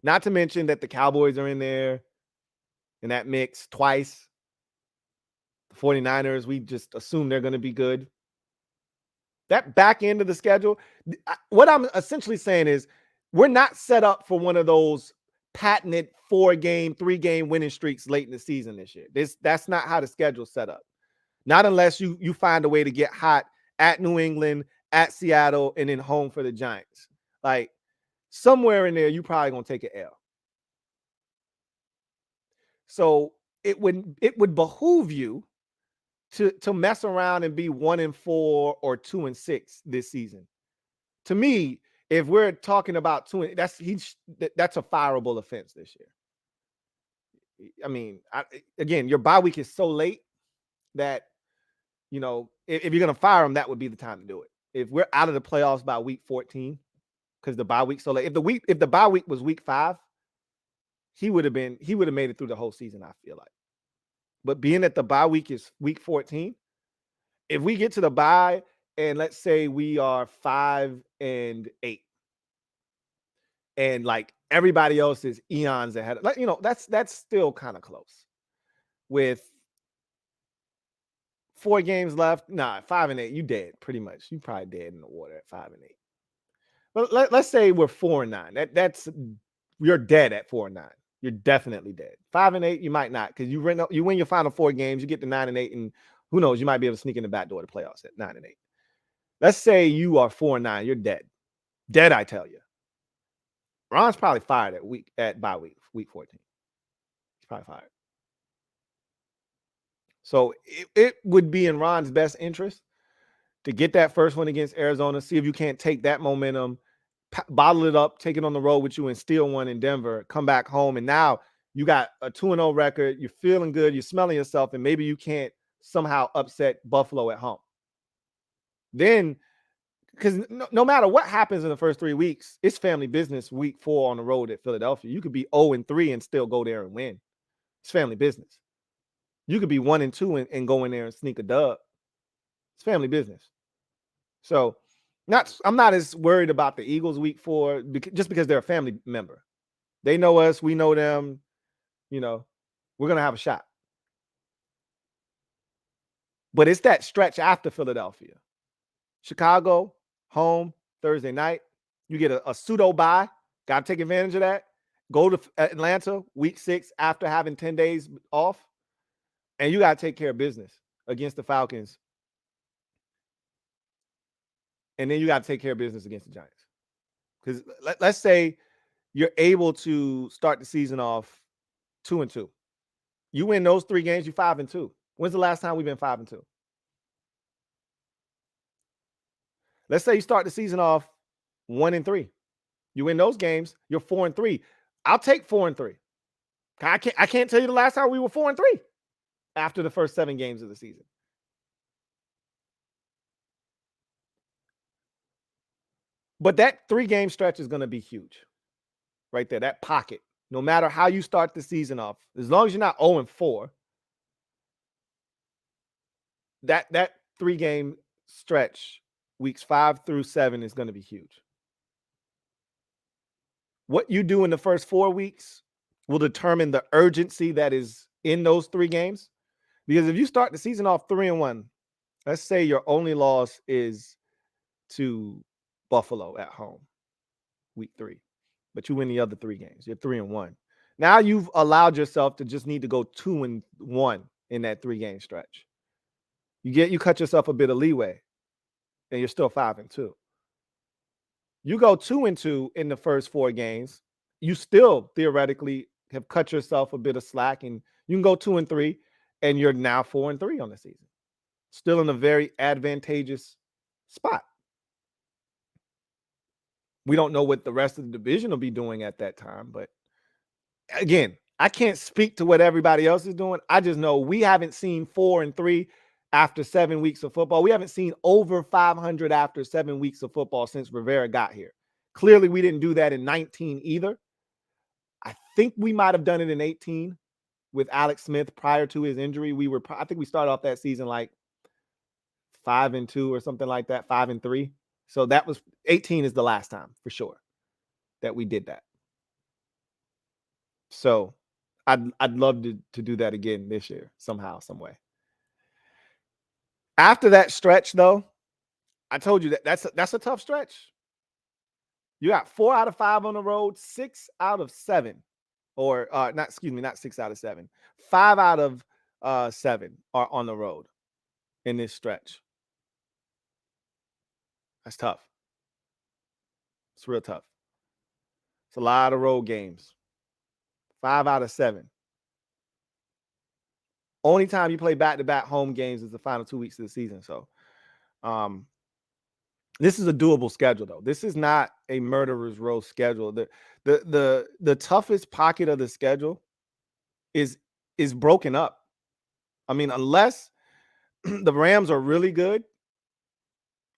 Speaker 1: Not to mention that the Cowboys are in there in that mix twice. The 49ers, we just assume they're going to be good. That back end of the schedule, what I'm essentially saying is we're not set up for one of those patented 4-game, 3-game winning streaks late in the season this year. That's not how the schedule's set up. Not unless you find a way to get hot at New England, at Seattle, and then home for the Giants. Like somewhere in there, you probably gonna take an L. So it would behoove you to mess around and be 1-4 or 2-6 this season. To me, if we're talking about that's a fireable offense this year. I mean, again, your bye week is so late that, you know, if you're going to fire him, that would be the time to do it. If we're out of the playoffs by week 14, because the bye week's so late. If the bye week was week 5, he would have made it through the whole season, I feel like. But being that the bye week is week 14, if we get to the bye and let's say we are 5-8, and like everybody else is eons ahead, like, you know, that's still kind of close. With 4 games left, 5-8, you dead pretty much. You probably dead in the water at 5-8. But let's say we're 4-9. That's you're dead at 4-9. You're definitely dead. 5-8, you might not, because you win your final 4 games, you get to 9-8, and who knows, you might be able to sneak in the back door of the playoffs at 9-8. Let's say you are 4-9, you're dead. Dead, I tell you. Ron's probably fired at bye week 14. He's probably fired. So it would be in Ron's best interest to get that first one against Arizona, see if you can't take that momentum, bottle it up, take it on the road with you, and steal one in Denver, come back home, and now you got a 2-0 record, you're feeling good, you're smelling yourself, and maybe you can't somehow upset Buffalo at home. Then, because no matter what happens in the first 3 weeks, it's family business week 4 on the road at Philadelphia. You could be 0-3 and still go there and win. It's family business. You could be 1-2 and go in there and sneak a dub. It's family business. So I'm not as worried about the Eagles week 4 just because they're a family member. They know us, we know them. You know, we're going to have a shot. But it's that stretch after Philadelphia. Chicago, home, Thursday night. You get a pseudo bye. Got to take advantage of that. Go to Atlanta week 6 after having 10 days off. And you got to take care of business against the Falcons. And then you got to take care of business against the Giants. Because let's say you're able to start the season off 2-2. You win those 3 games, you're 5-2. When's the last time we've been 5-2? Let's say you start the season off 1-3. You win those games, you're 4-3. I'll take 4-3. I can't tell you the last time we were 4-3 after the first 7 games of the season. But that 3-game stretch is going to be huge. Right there, that pocket. No matter how you start the season off, as long as you're not 0-4, that 3-game stretch, weeks 5 through 7, is going to be huge. What you do in the first 4 weeks will determine the urgency that is in those 3 games. Because if you start the season off 3-1, let's say your only loss is to Buffalo at home, week 3. but you win the other 3 games. You're 3-1. Now you've allowed yourself to just need to go 2-1 in that 3-game stretch. You cut yourself a bit of leeway, and you're still 5-2. You go 2-2 in the first 4 games, you still theoretically have cut yourself a bit of slack, and you can go 2-3, and you're now 4-3 on the season. Still in a very advantageous spot. We don't know what the rest of the division will be doing at that time, but again, I can't speak to what everybody else is doing. I just know we haven't seen 4-3 after 7 weeks of football. We haven't seen over 500 after 7 weeks of football since Rivera got here. Clearly, we didn't do that in 19 either. I think we might have done it in 18 with Alex Smith prior to his injury. I think we started off that season like 5-2 or something like that, 5-3. So that was 18 is the last time for sure that we did that. So I'd love to do that again this year somehow, some way. After that stretch, though, I told you that's a tough stretch. You got 4 out of 5 on the road, 6 out of 7, or not 6 out of 7. 5 out of 7 are on the road in this stretch. That's tough. It's real tough. It's a lot of road games. 5 out of 7. Only time you play back-to-back home games is the final 2 weeks of the season. So, this is a doable schedule, though. This is not a murderer's row schedule. The toughest pocket of the schedule is broken up. I mean, unless the Rams are really good.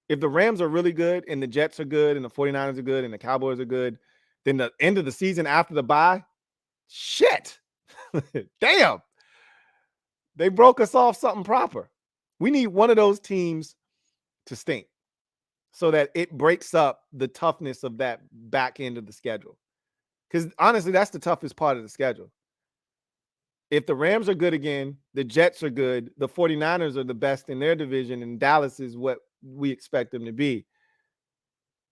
Speaker 1: If the Rams are really good and the Jets are good and the 49ers are good and the Cowboys are good, then the end of the season after the bye, shit. Damn. They broke us off something proper. We need one of those teams to stink so that it breaks up the toughness of that back end of the schedule. Because honestly, that's the toughest part of the schedule. If the Rams are good again, the Jets are good, the 49ers are the best in their division, and Dallas is what we expect them to be.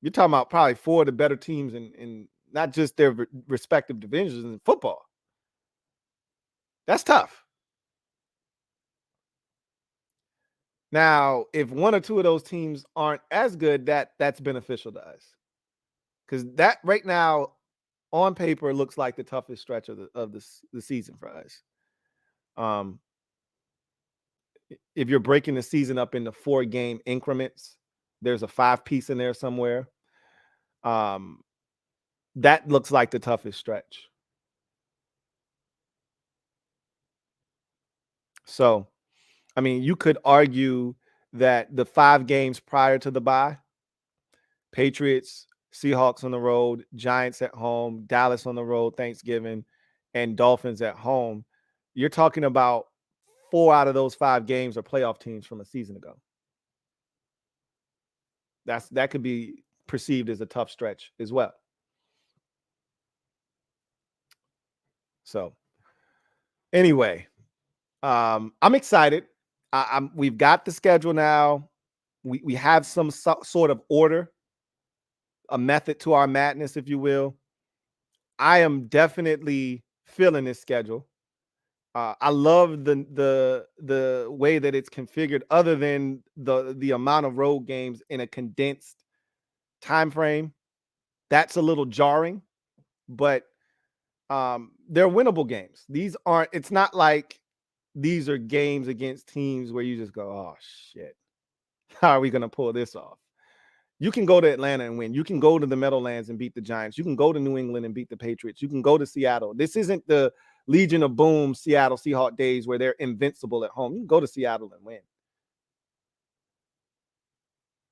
Speaker 1: You're talking about probably 4 of the better teams in not just their respective divisions in football. That's tough. Now, if 1 or 2 of those teams aren't as good, that's beneficial to us. Because that right now, on paper, looks like the toughest stretch of the season for us. If you're breaking the season up into 4-game increments, there's a 5-piece in there somewhere. That looks like the toughest stretch. So, I mean, you could argue that the 5 games prior to the bye, Patriots, Seahawks on the road, Giants at home, Dallas on the road, Thanksgiving, and Dolphins at home, you're talking about 4 out of those 5 games are playoff teams from a season ago. That could be perceived as a tough stretch as well. So, anyway, I'm excited. We've got the schedule now. We have some sort of order, a method to our madness, if you will. I am definitely feeling this schedule. I love the way that it's configured, other than the amount of road games in a condensed time frame. That's a little jarring, but they're winnable games. It's not like these are games against teams where you just go, oh shit, how are we going to pull this off? You can go to Atlanta and win. You can go to the Meadowlands and beat the Giants. You can go to New England and beat the Patriots. You can go to Seattle. This isn't the Legion of Boom Seattle Seahawks days where they're invincible at home. You can go to Seattle and win.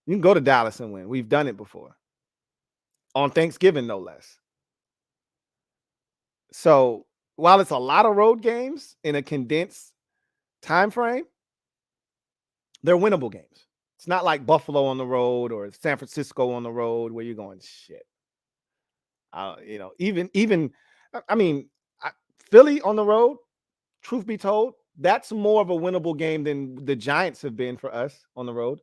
Speaker 1: You can go to Dallas and win. We've done it before. On Thanksgiving, no less. So while it's a lot of road games in a condensed time frame, they're winnable games. It's not like Buffalo on the road or San Francisco on the road where you're going, shit. Philly on the road, truth be told, that's more of a winnable game than the Giants have been for us on the road.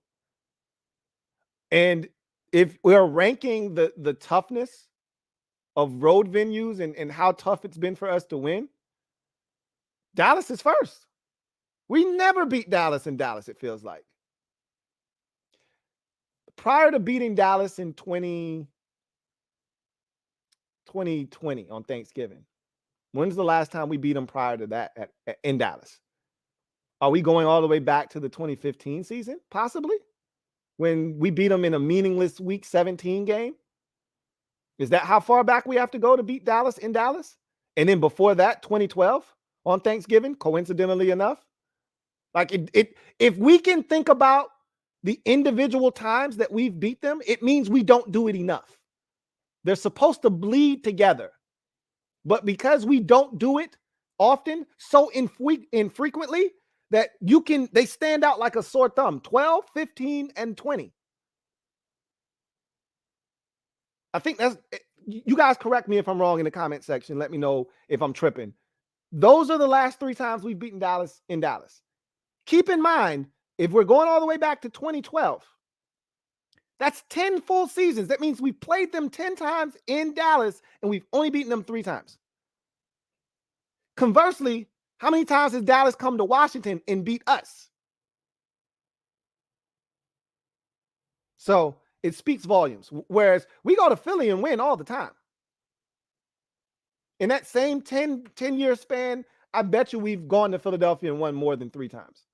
Speaker 1: And if we're ranking the toughness of road venues and how tough it's been for us to win, Dallas is first. We never beat Dallas in Dallas, it feels like. Prior to beating Dallas in 2020 on Thanksgiving, when's the last time we beat them prior to that in Dallas? Are we going all the way back to the 2015 season, possibly? When we beat them in a meaningless Week 17 game? Is that how far back we have to go to beat Dallas in Dallas? And then before that, 2012 on Thanksgiving, coincidentally enough? Like if we can think about the individual times that we've beat them, it means we don't do it enough. They're supposed to bleed together. But because we don't do it often, so infrequently, that they stand out like a sore thumb. 12, 15, and 20. I think that's, you guys correct me if I'm wrong in the comment section. Let me know if I'm tripping. Those are the last 3 times we've beaten Dallas in Dallas. Keep in mind, if we're going all the way back to 2012, that's 10 full seasons. That means we played them 10 times in Dallas and we've only beaten them 3 times. Conversely, how many times has Dallas come to Washington and beat us? So it speaks volumes. Whereas we go to Philly and win all the time. In that same 10-year span, I bet you we've gone to Philadelphia and won more than 3 times.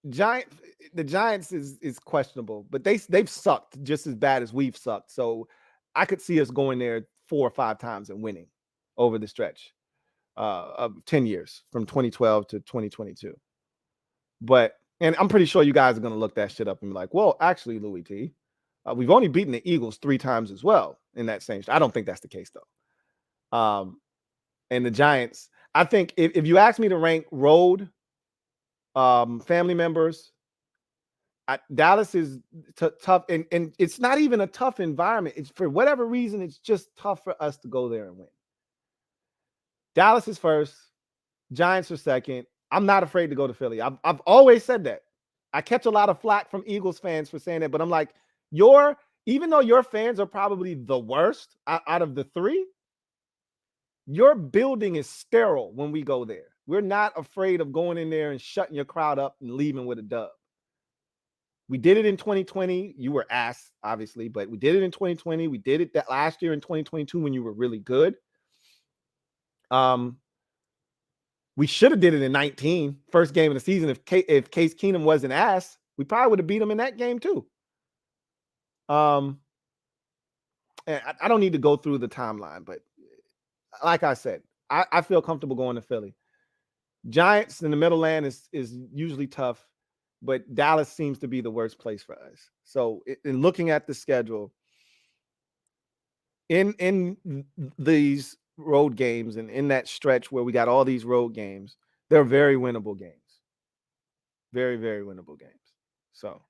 Speaker 1: The Giants is questionable, but they've sucked just as bad as we've sucked. So I could see us going there 4 or 5 times and winning over the stretch of 10 years from 2012 to 2022. And I'm pretty sure you guys are going to look that shit up and be like, well, actually, Louie T, we've only beaten the Eagles 3 times as well in that same. I don't think that's the case, though. And the Giants, I think if you ask me to rank road family members, Dallas is tough. And it's not even a tough environment. It's for whatever reason, it's just tough for us to go there and win. Dallas is first. Giants are second. I'm not afraid to go to Philly. I've always said that. I catch a lot of flack from Eagles fans for saying that, but I'm like, even though your fans are probably the worst out of the 3, your building is sterile when we go there. We're not afraid of going in there and shutting your crowd up and leaving with a dub. We did it in 2020. You were ass, obviously, but we did it in 2020. We did it that last year in 2022 when you were really good. We should have did it in 19, first game of the season. If Case Keenum wasn't ass, we probably would have beat him in that game too. And I don't need to go through the timeline, but like I said, I feel comfortable going to Philly. Giants in the Middleland is usually tough, but Dallas seems to be the worst place for us. So in looking at the schedule, in these road games and in that stretch where we got all these road games, they're very winnable games. Very, very winnable games. So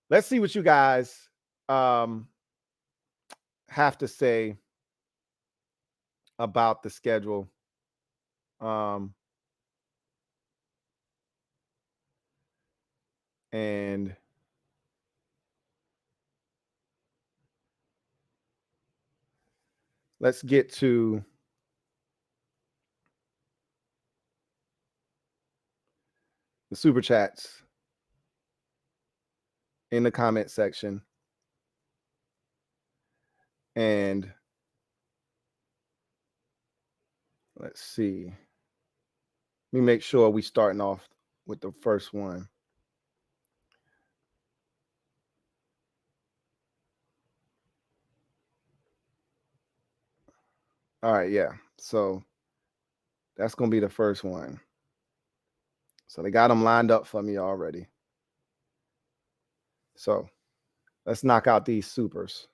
Speaker 1: let's see what you guys have to say about the schedule. And let's get to the super chats in the comment section. And let's see. Let me make sure we're starting off with the first one. All right, yeah. So that's going to be the first one. So they got them lined up for me already. So let's knock out these supers.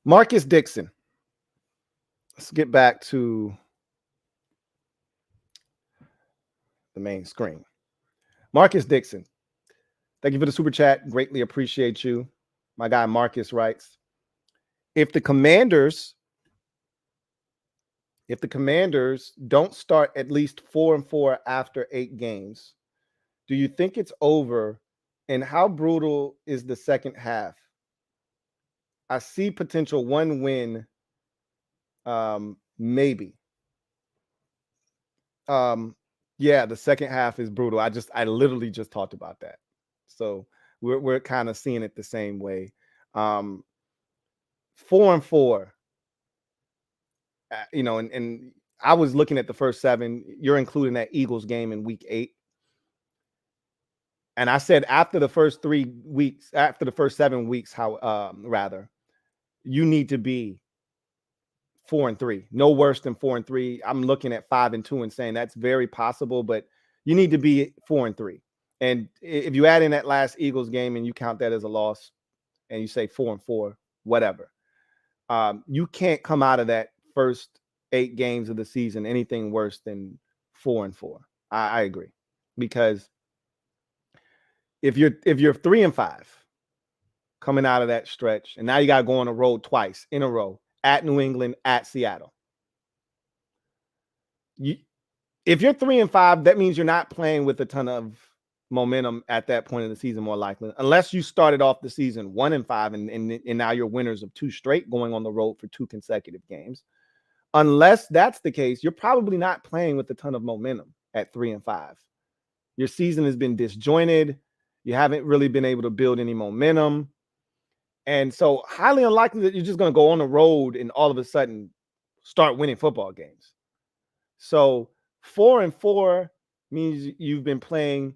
Speaker 1: Marcus Dixon. Let's get back to the main screen. Marcus Dixon. Thank you for the super chat. Greatly appreciate you. My guy Marcus writes, if the Commanders don't start at least 4-4 after 8 games, do you think it's over? And how brutal is the second half? I see potential one win, maybe. Yeah, the second half is brutal. I literally just talked about that. So we're kind of seeing it the same way. 4-4, and I was looking at the first 7. You're including that Eagles game in week 8. And I said after the first 3 weeks, after the first 7 weeks, rather, you need to be 4-3, no worse than 4-3. I'm looking at 5-2 and saying that's very possible, but you need to be 4-3. And if you add in that last Eagles game and you count that as a loss, and you say 4-4, whatever, you can't come out of that first 8 games of the season anything worse than 4-4. I agree, because if you're 3-5 coming out of that stretch, and now you got to go on the road twice in a row, at New England, at Seattle. If you're 3-5, that means you're not playing with a ton of momentum at that point of the season, more likely, unless you started off the season 1-5 and now you're winners of 2 straight, going on the road for 2 consecutive games. Unless that's the case, you're probably not playing with a ton of momentum at 3-5. Your season has been disjointed. You haven't really been able to build any momentum. And so highly unlikely that you're just going to go on the road and all of a sudden start winning football games. So 4-4 means you've been playing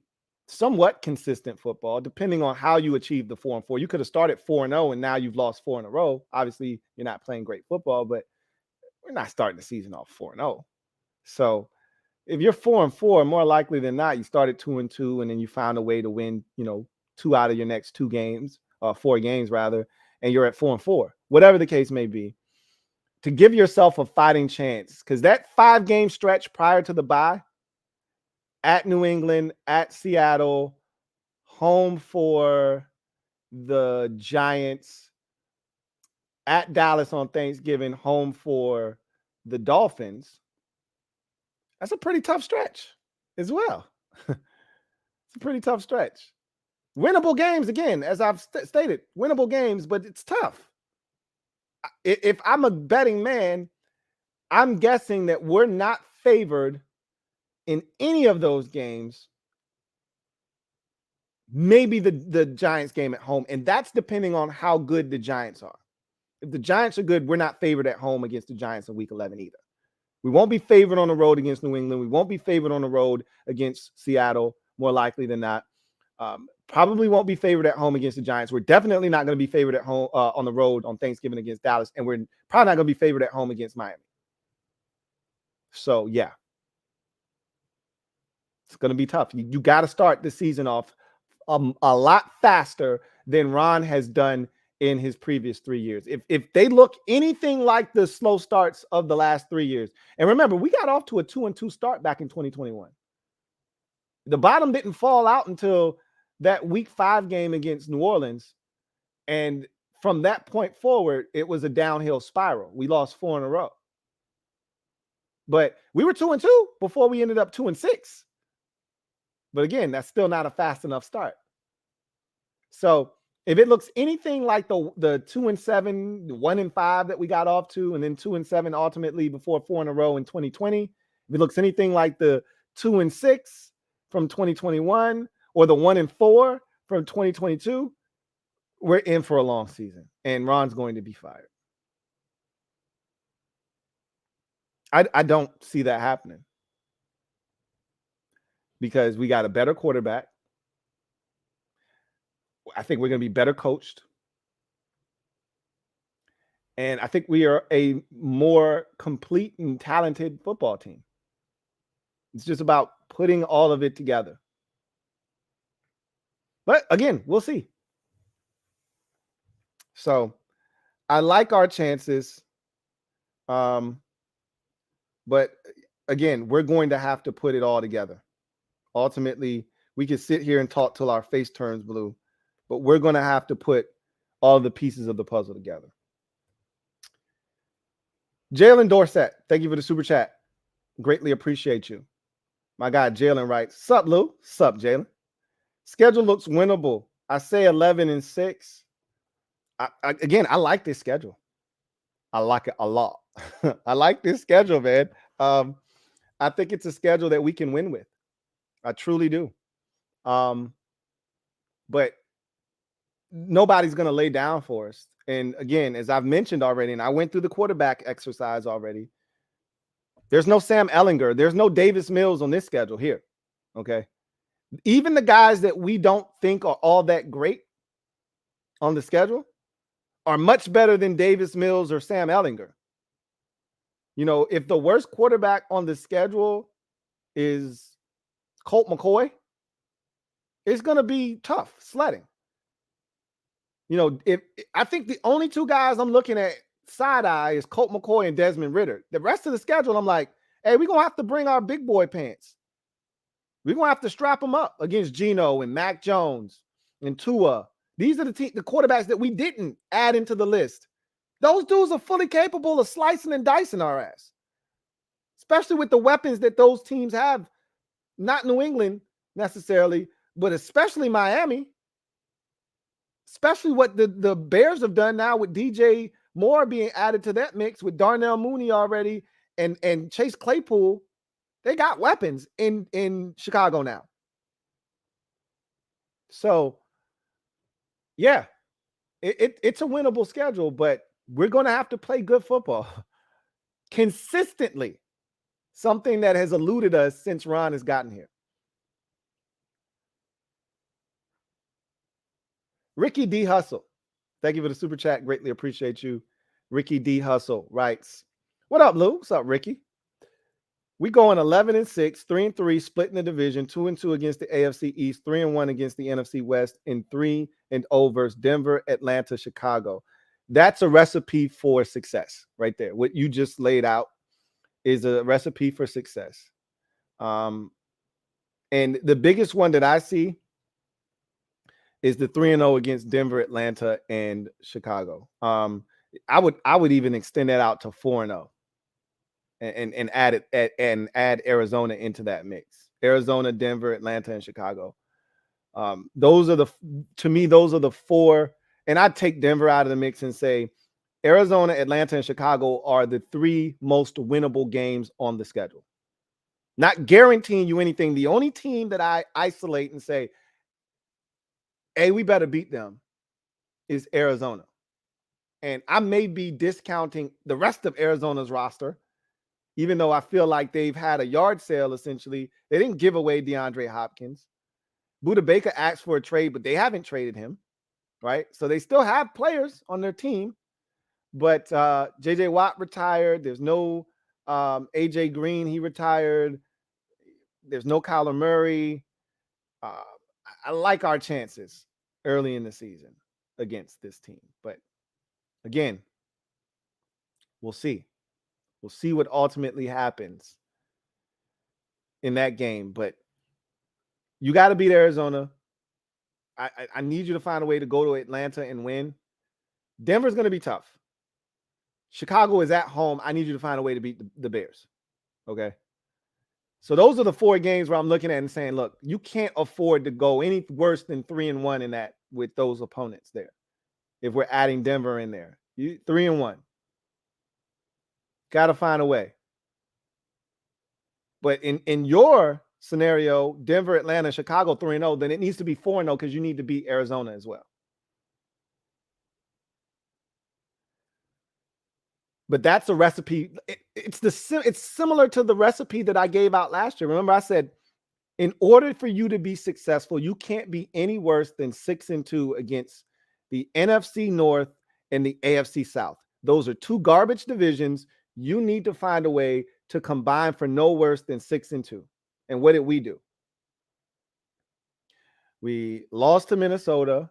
Speaker 1: somewhat consistent football, depending on how you achieve the 4-4. You could have started 4-0 and now you've lost 4 in a row. Obviously, you're not playing great football, but we're not starting the season off 4-0. So if you're 4-4, more likely than not, you started 2-2 and then you found a way to win, 2 out of your next 2 games, 4 games rather, and you're at 4-4, whatever the case may be, to give yourself a fighting chance. Because that 5-game stretch prior to the bye, at New England, at Seattle, home for the Giants, at Dallas on Thanksgiving, home for the Dolphins, that's a pretty tough stretch as well. It's a pretty tough stretch. Winnable games, again, as I've stated, winnable games, but it's tough. If I'm a betting man, I'm guessing that we're not favored in any of those games. Maybe the Giants game at home, and that's depending on how good the Giants are. If the Giants are good, we're not favored at home against the Giants in week 11 either. We won't be favored on the road against New England. We won't be favored on the road against Seattle, more likely than not. Probably won't be favored at home against the Giants. We're definitely not going to be favored at home on the road on Thanksgiving against Dallas, and we're probably not going to be favored at home against Miami. So, yeah. It's going to be tough. You got to start the season off a lot faster than Ron has done in his previous 3 years. If they look anything like the slow starts of the last 3 years, and remember, we got off to a 2-2 start back in 2021. The bottom didn't fall out until that week 5 game against New Orleans. And from that point forward, it was a downhill spiral. We lost 4 in a row. But we were 2-2 before we ended up 2-6. But again, that's still not a fast enough start. So if it looks anything like the 2-7, 1-5 that we got off to, and then 2-7 ultimately before 4 in a row in 2020, if it looks anything like the 2-6 from 2021 or the 1-4 from 2022, we're in for a long season, and Ron's going to be fired. I don't see that happening because we got a better quarterback. I think we're going to be better coached. And I think we are a more complete and talented football team. It's just about putting all of it together. But again, we'll see. So I like our chances. But again, we're going to have to put it all together. Ultimately, we can sit here and talk till our face turns blue, but we're going to have to put all the pieces of the puzzle together. Jalen Dorsett, thank you for the super chat. Greatly appreciate you. My guy Jalen writes, sup, Lou? Sup, Jalen? Schedule looks winnable. I say 11-6. Again, I like this schedule. I like it a lot. I like this schedule, man. I think it's a schedule that we can win with. I truly do. But nobody's going to lay down for us. And again, as I've mentioned already, and I went through the quarterback exercise already, there's no Sam Ellinger. There's no Davis Mills on this schedule here. Okay. Even the guys that we don't think are all that great on the schedule are much better than Davis Mills or Sam Ellinger. You know, if the worst quarterback on the schedule is Colt McCoy, it's going to be tough sledding. You know, if I think the only two guys I'm looking at side eye is Colt McCoy and Desmond Ridder. The rest of the schedule, I'm like, hey, we're going to have to bring our big boy pants. We're going to have to strap them up against Geno and Mac Jones and Tua. These are the quarterbacks that we didn't add into the list. Those dudes are fully capable of slicing and dicing our ass, especially with the weapons that those teams have. Not New England necessarily, but especially Miami. Especially what the Bears have done now with DJ Moore being added to that mix with Darnell Mooney already and Chase Claypool. They got weapons in Chicago now. So, yeah, it's a winnable schedule, but we're going to have to play good football consistently, something that has eluded us since Ron has gotten here. Ricky D. Hustle, thank you for the super chat. Greatly appreciate you. Ricky D. Hustle writes, what up, Lou? What's up, Ricky? We going 11-6, 3-3, splitting the division, 2-2 against the AFC East, 3-1 against the NFC West, and 3-0 versus Denver, Atlanta, Chicago. That's a recipe for success right there. What you just laid out is a recipe for success. And the biggest one that I see is the 3-0 against Denver, Atlanta, and Chicago. I would even extend that out to 4-0 and add Arizona into that mix. Arizona, Denver, Atlanta, and Chicago. Those are the four. And I'd take Denver out of the mix and say Arizona, Atlanta, and Chicago are the three most winnable games on the schedule. Not guaranteeing you anything. The only team that I isolate and say, hey, we better beat them is Arizona. And I may be discounting the rest of Arizona's roster, even though I feel like they've had a yard sale, essentially. They didn't give away DeAndre Hopkins. Budda Baker asked for a trade, but they haven't traded him, right? So they still have players on their team. But J.J. Watt retired. There's no A.J. Green. He retired. There's no Kyler Murray. I like our chances early in the season against this team. But again, we'll see. We'll see what ultimately happens in that game. But you got to beat Arizona. I need you to find a way to go to Atlanta and win. Denver's going to be tough. Chicago is at home. I need you to find a way to beat the Bears. Okay? So those are the four games where I'm looking at and saying, look, you can't afford to go any worse than 3-1 in that with those opponents there. If we're adding Denver in there, 3-1. Got to find a way. But in your scenario, Denver, Atlanta, Chicago 3-0, then it needs to be 4-0 because you need to beat Arizona as well. But that's a recipe. It's similar to the recipe that I gave out last year. Remember, I said, in order for you to be successful, you can't be any worse than 6-2 against the NFC North and the AFC South. Those are two garbage divisions. You need to find a way to combine for no worse than 6-2. And what did we do? We lost to Minnesota,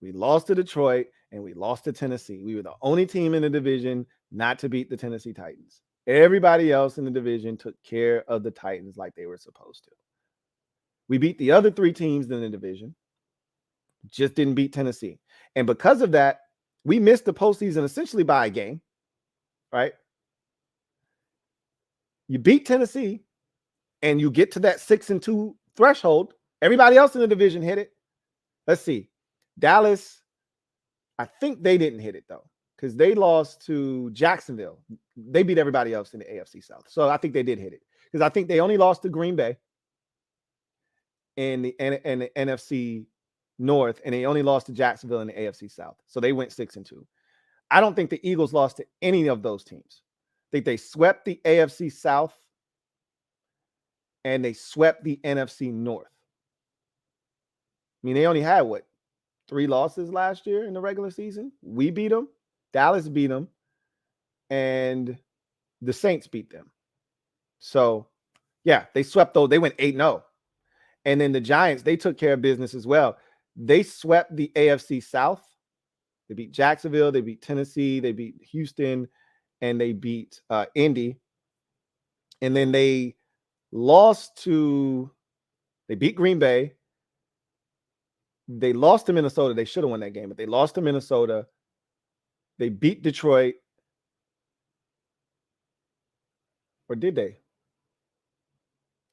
Speaker 1: we lost to Detroit, and we lost to Tennessee. We were the only team in the division not to beat the Tennessee Titans. Everybody else in the division took care of the Titans like they were supposed to. We beat the other three teams in the division, just didn't beat Tennessee. And because of that, we missed the postseason essentially by a game, right? You beat Tennessee and you get to that 6-2 threshold. Everybody else in the division hit it. Let's see. Dallas I think they didn't hit it though, because they lost to Jacksonville. They beat everybody else in the AFC South. So I think they did hit it, because I think they only lost to Green Bay in the NFC North, and they only lost to Jacksonville in the AFC South. So they went 6-2. I don't think the Eagles lost to any of those teams. I think they swept the AFC South and they swept the NFC North. I mean, they only had 3 losses last year in the regular season. We beat them, Dallas beat them, and the Saints beat them. So, yeah, they swept those. They went 8-0. And then the Giants, they took care of business as well. They swept the AFC South. They beat Jacksonville, they beat Tennessee, they beat Houston, and they beat Indy. And then they beat Green Bay. They lost to Minnesota. They should have won that game, but they lost to Minnesota. They beat Detroit. Or did they?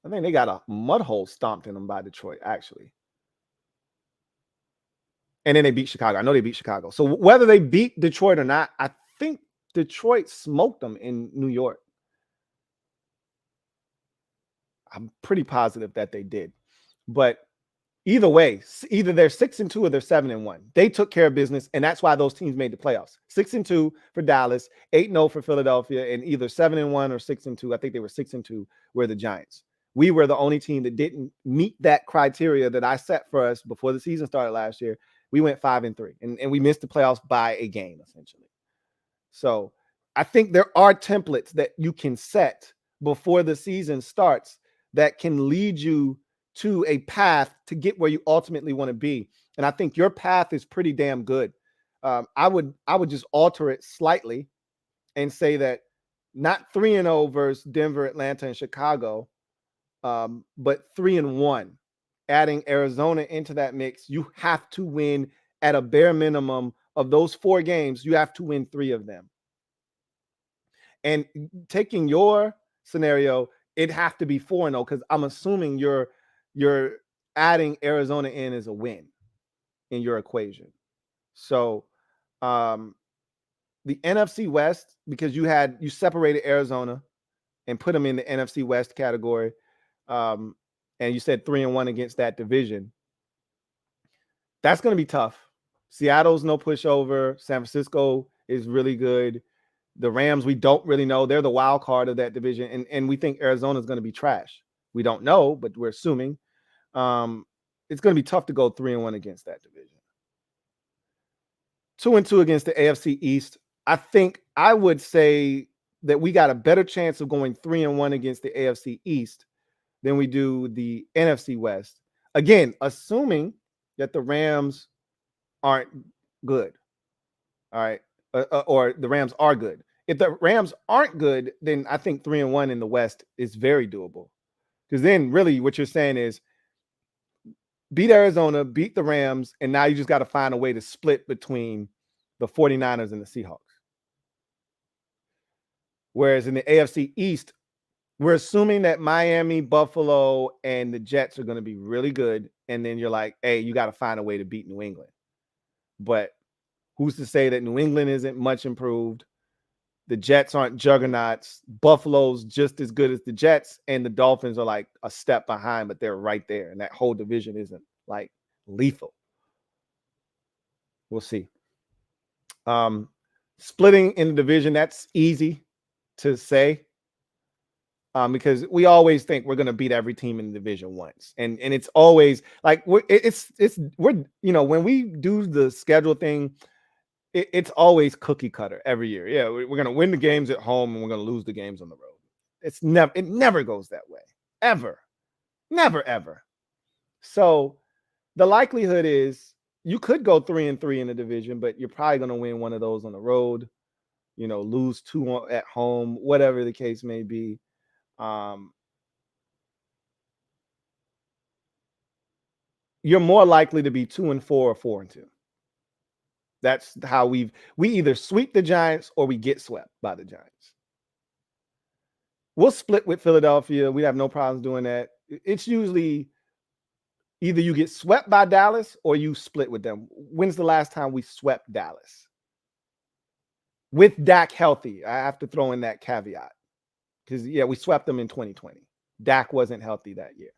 Speaker 1: I think they got a mud hole stomped in them by Detroit, actually. And then they beat Chicago. I know they beat Chicago. So whether they beat Detroit or not, I think Detroit smoked them in New York. I'm pretty positive that they did. But either way, either they're 6-2 or they're 7-1. They took care of business, and that's why those teams made the playoffs. 6-2 for Dallas, 8-0 for Philadelphia, and either 7-1 or 6-2. I think they were 6-2 were the Giants. We were the only team that didn't meet that criteria that I set for us before the season started last year. We went 5-3, and we missed the playoffs by a game, essentially. So I think there are templates that you can set before the season starts that can lead you to a path to get where you ultimately want to be. And I think your path is pretty damn good. I would just alter it slightly and say that not 3-0 versus Denver, Atlanta, and Chicago, but 3-1. Adding Arizona into that mix, you have to win at a bare minimum of those 4 games. You have to win 3 of them. And taking your scenario, it'd have to be 4-0, because I'm assuming you're adding Arizona in as a win in your equation. So the NFC West, because you separated Arizona and put them in the NFC West category, and you said 3-1 against that division. That's going to be tough. Seattle's no pushover. San Francisco is really good. The Rams, we don't really know. They're the wild card of that division, and we think Arizona is going to be trash. We don't know, but we're assuming. It's going to be tough to go 3-1 against that division. 2-2 against the AFC East. I think I would say that we got a better chance of going 3-1 against the AFC East than we do the NFC West. Again, assuming that the Rams aren't good. All right. Or the Rams are good. If the Rams aren't good, then I think 3-1 in the West is very doable. Because then really what you're saying is beat Arizona, beat the Rams, and now you just got to find a way to split between the 49ers and the Seahawks. Whereas in the AFC East, we're assuming that Miami, Buffalo, and the Jets are going to be really good. And then you're like, hey, you got to find a way to beat New England. But who's to say that New England isn't much improved? The Jets aren't juggernauts. Buffalo's just as good as the Jets, and the Dolphins are like a step behind, but they're right there. And that whole division isn't like lethal. We'll see. Splitting in the division, that's easy to say. Because we always think we're going to beat every team in the division once. And it's always like, we're when we do the schedule thing, it's always cookie cutter every year. Yeah, we're going to win the games at home and we're going to lose the games on the road. It never goes that way. Ever. Never, ever. So the likelihood is you could go 3-3 in the division, but you're probably going to win one of those on the road, lose 2 at home, whatever the case may be. You're more likely to be 2-4 or 4-2. That's how we either sweep the Giants or we get swept by the Giants. We'll split with Philadelphia. We have no problems doing that. It's usually Either you get swept by Dallas or you split with them. When's the last time we swept Dallas? With Dak healthy. I have to throw in that caveat. Because, yeah, we swept them in 2020. Dak wasn't healthy that year.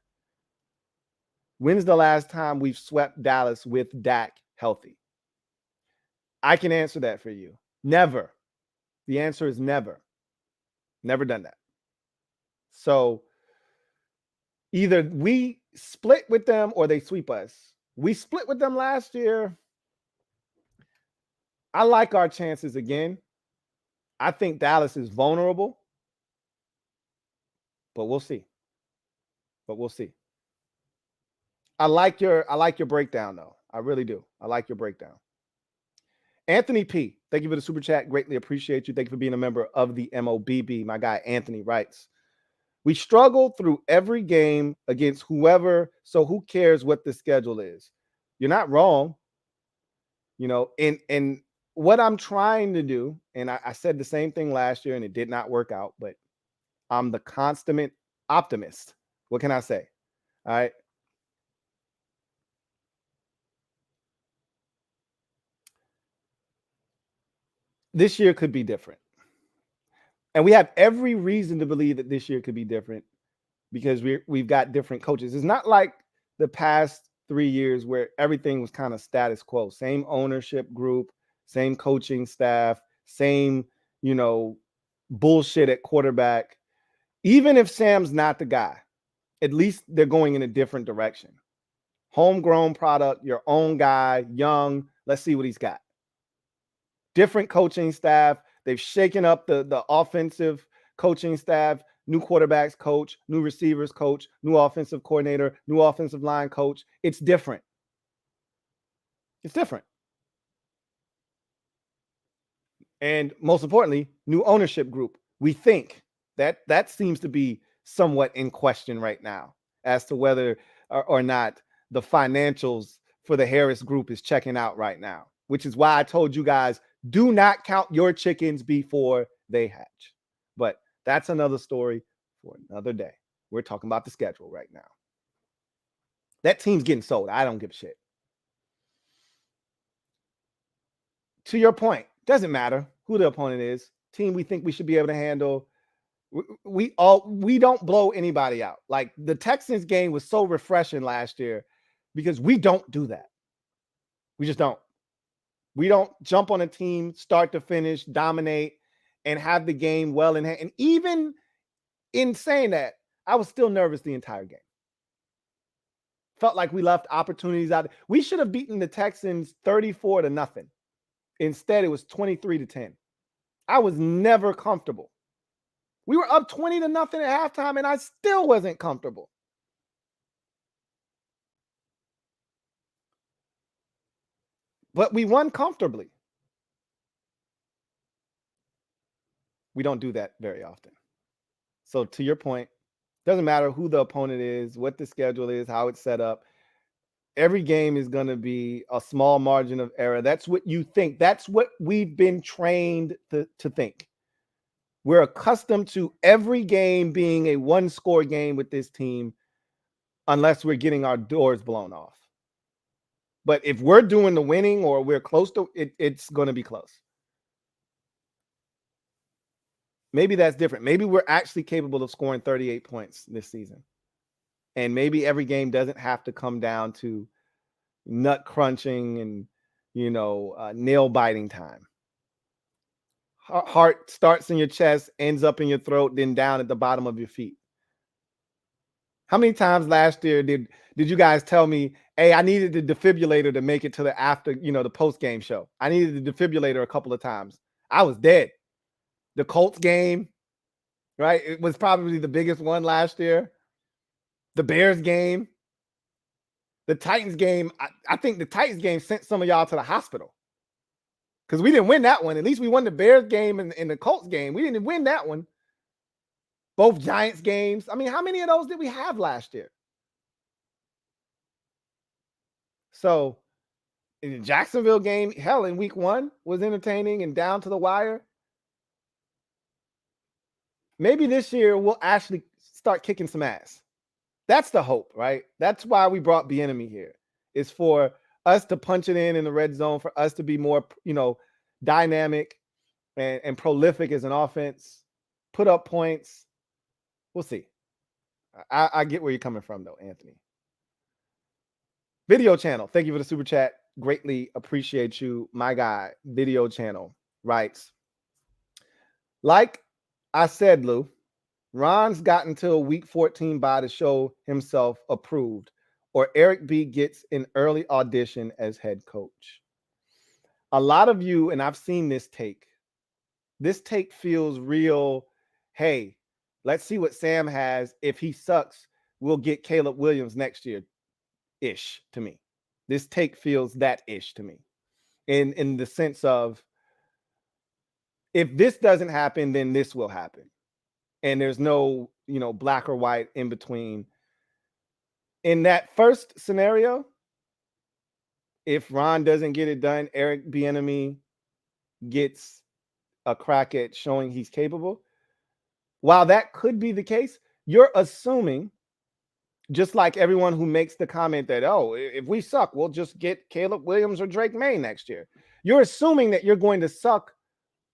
Speaker 1: When's the last time we've swept Dallas with Dak healthy? I can answer that for you. Never. The answer is never. Never done that. So either we split with them or they sweep us. We split with them last year. I like our chances again. I think Dallas is vulnerable, but we'll see. I like your breakdown though. I really do. I like your breakdown. Anthony P, thank you for the super chat. Greatly appreciate you. Thank you for being a member of the MOBB. My guy Anthony writes, we struggle through every game against whoever, so who cares what the schedule is? You're not wrong. You know, and what I'm trying to do, and I said the same thing last year and it did not work out, but I'm the consummate optimist. What can I say? All right. This year could be different. And we have every reason to believe that this year could be different because we've got different coaches. It's not like the past 3 years where everything was kind of status quo. Same ownership group, same coaching staff, same, bullshit at quarterback. Even if Sam's not the guy, at least they're going in a different direction. Homegrown product, your own guy, young. Let's see what he's got. Different coaching staff. They've shaken up the offensive coaching staff, new quarterbacks coach, new receivers coach, new offensive coordinator, new offensive line coach. It's different. It's different. And most importantly, new ownership group. We think that seems to be somewhat in question right now as to whether or not the financials for the Harris group is checking out right now, which is why I told you guys, do not count your chickens before they hatch. But that's another story for another day. We're talking about the schedule right now. That team's getting sold. I don't give a shit. To your point, doesn't matter who the opponent is. Team we think we should be able to handle. We don't blow anybody out. Like the Texans game was so refreshing last year because we don't do that. We just don't. We don't jump on a team, start to finish, dominate, and have the game well in hand. And even in saying that, I was still nervous the entire game. Felt like we left opportunities out. We should have beaten the Texans 34-0. Instead, it was 23-10. I was never comfortable. We were up 20-0 at halftime, and I still wasn't comfortable. But we won comfortably. We don't do that very often. So to your point, doesn't matter who the opponent is, what the schedule is, how it's set up. Every game is going to be a small margin of error. That's what you think. That's what we've been trained to think. We're accustomed to every game being a one-score game with this team unless we're getting our doors blown off. But if we're doing the winning or we're close to it, it's going to be close. Maybe that's different. Maybe we're actually capable of scoring 38 points this season. And maybe every game doesn't have to come down to nut crunching and, nail biting time. Heart starts in your chest, ends up in your throat, then down at the bottom of your feet. How many times last year did you guys tell me, hey, I needed the defibrillator to make it to the after, the post-game show? I needed the defibrillator a couple of times. I was dead. The Colts game, right? It was probably the biggest one last year. The Bears game. The Titans game. I think the Titans game sent some of y'all to the hospital. Because we didn't win that one. At least we won the Bears game and the Colts game. We didn't win that one. Both Giants games. I mean, how many of those did we have last year? So in the Jacksonville game, hell, in week 1 was entertaining and down to the wire. Maybe this year we'll actually start kicking some ass. That's the hope, right? That's why we brought Bieniemy here. It's for us to punch it in the red zone, for us to be more, dynamic and prolific as an offense, put up points. We'll see. I get where you're coming from, though, Anthony. Video channel. Thank you for the super chat. Greatly appreciate you, my guy. Video channel writes, like I said, Lou, Ron's got until week 14 bye to show himself approved, or Eric B gets an early audition as head coach. A lot of you, and I've seen this take feels real. Hey, let's see what Sam has. If he sucks, we'll get Caleb Williams next year ish to me. This take feels that ish to me in the sense of, if this doesn't happen, then this will happen. And there's no, black or white in between. In that first scenario, if Ron doesn't get it done, Eric Bieniemy gets a crack at showing he's capable. While that could be the case, you're assuming, just like everyone who makes the comment that, oh, if we suck, we'll just get Caleb Williams or Drake May next year. You're assuming that you're going to suck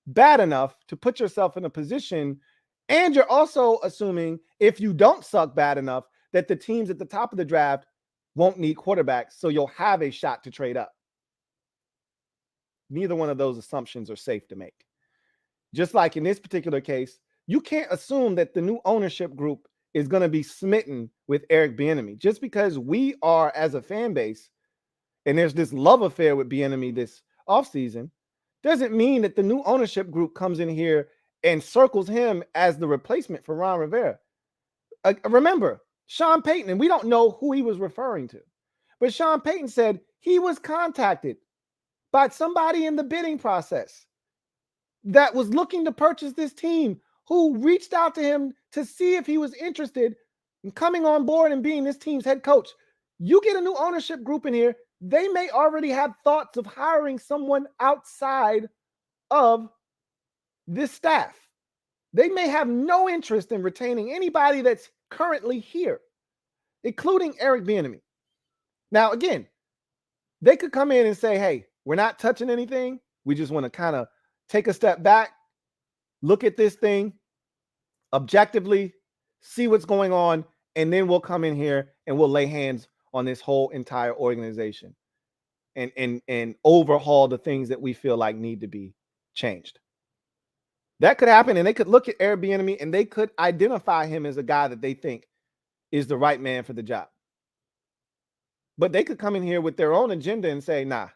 Speaker 1: bad enough to put yourself in a position, and you're also assuming if you don't suck bad enough that the teams at the top of the draft won't need quarterbacks, so you'll have a shot to trade up. Neither one of those assumptions are safe to make. Just like in this particular case, you can't assume that the new ownership group is going to be smitten with Eric Bieniemy. Just because we are, as a fan base, and there's this love affair with Bieniemy this offseason, doesn't mean that the new ownership group comes in here and circles him as the replacement for Ron Rivera. Remember, Sean Payton, and we don't know who he was referring to, but Sean Payton said he was contacted by somebody in the bidding process that was looking to purchase this team, who reached out to him to see if he was interested in coming on board and being this team's head coach. You get a new ownership group in here, they may already have thoughts of hiring someone outside of this staff. They may have no interest in retaining anybody that's currently here, including Eric Bieniemy. Now, again, they could come in and say, hey, we're not touching anything. We just want to kind of take a step back, look at this thing objectively, see what's going on, and then we'll come in here and we'll lay hands on this whole entire organization and overhaul the things that we feel like need to be changed. That could happen, and they could look at Eric Bieniemy and they could identify him as a guy that they think is the right man for the job. But they could come in here with their own agenda and say, nah,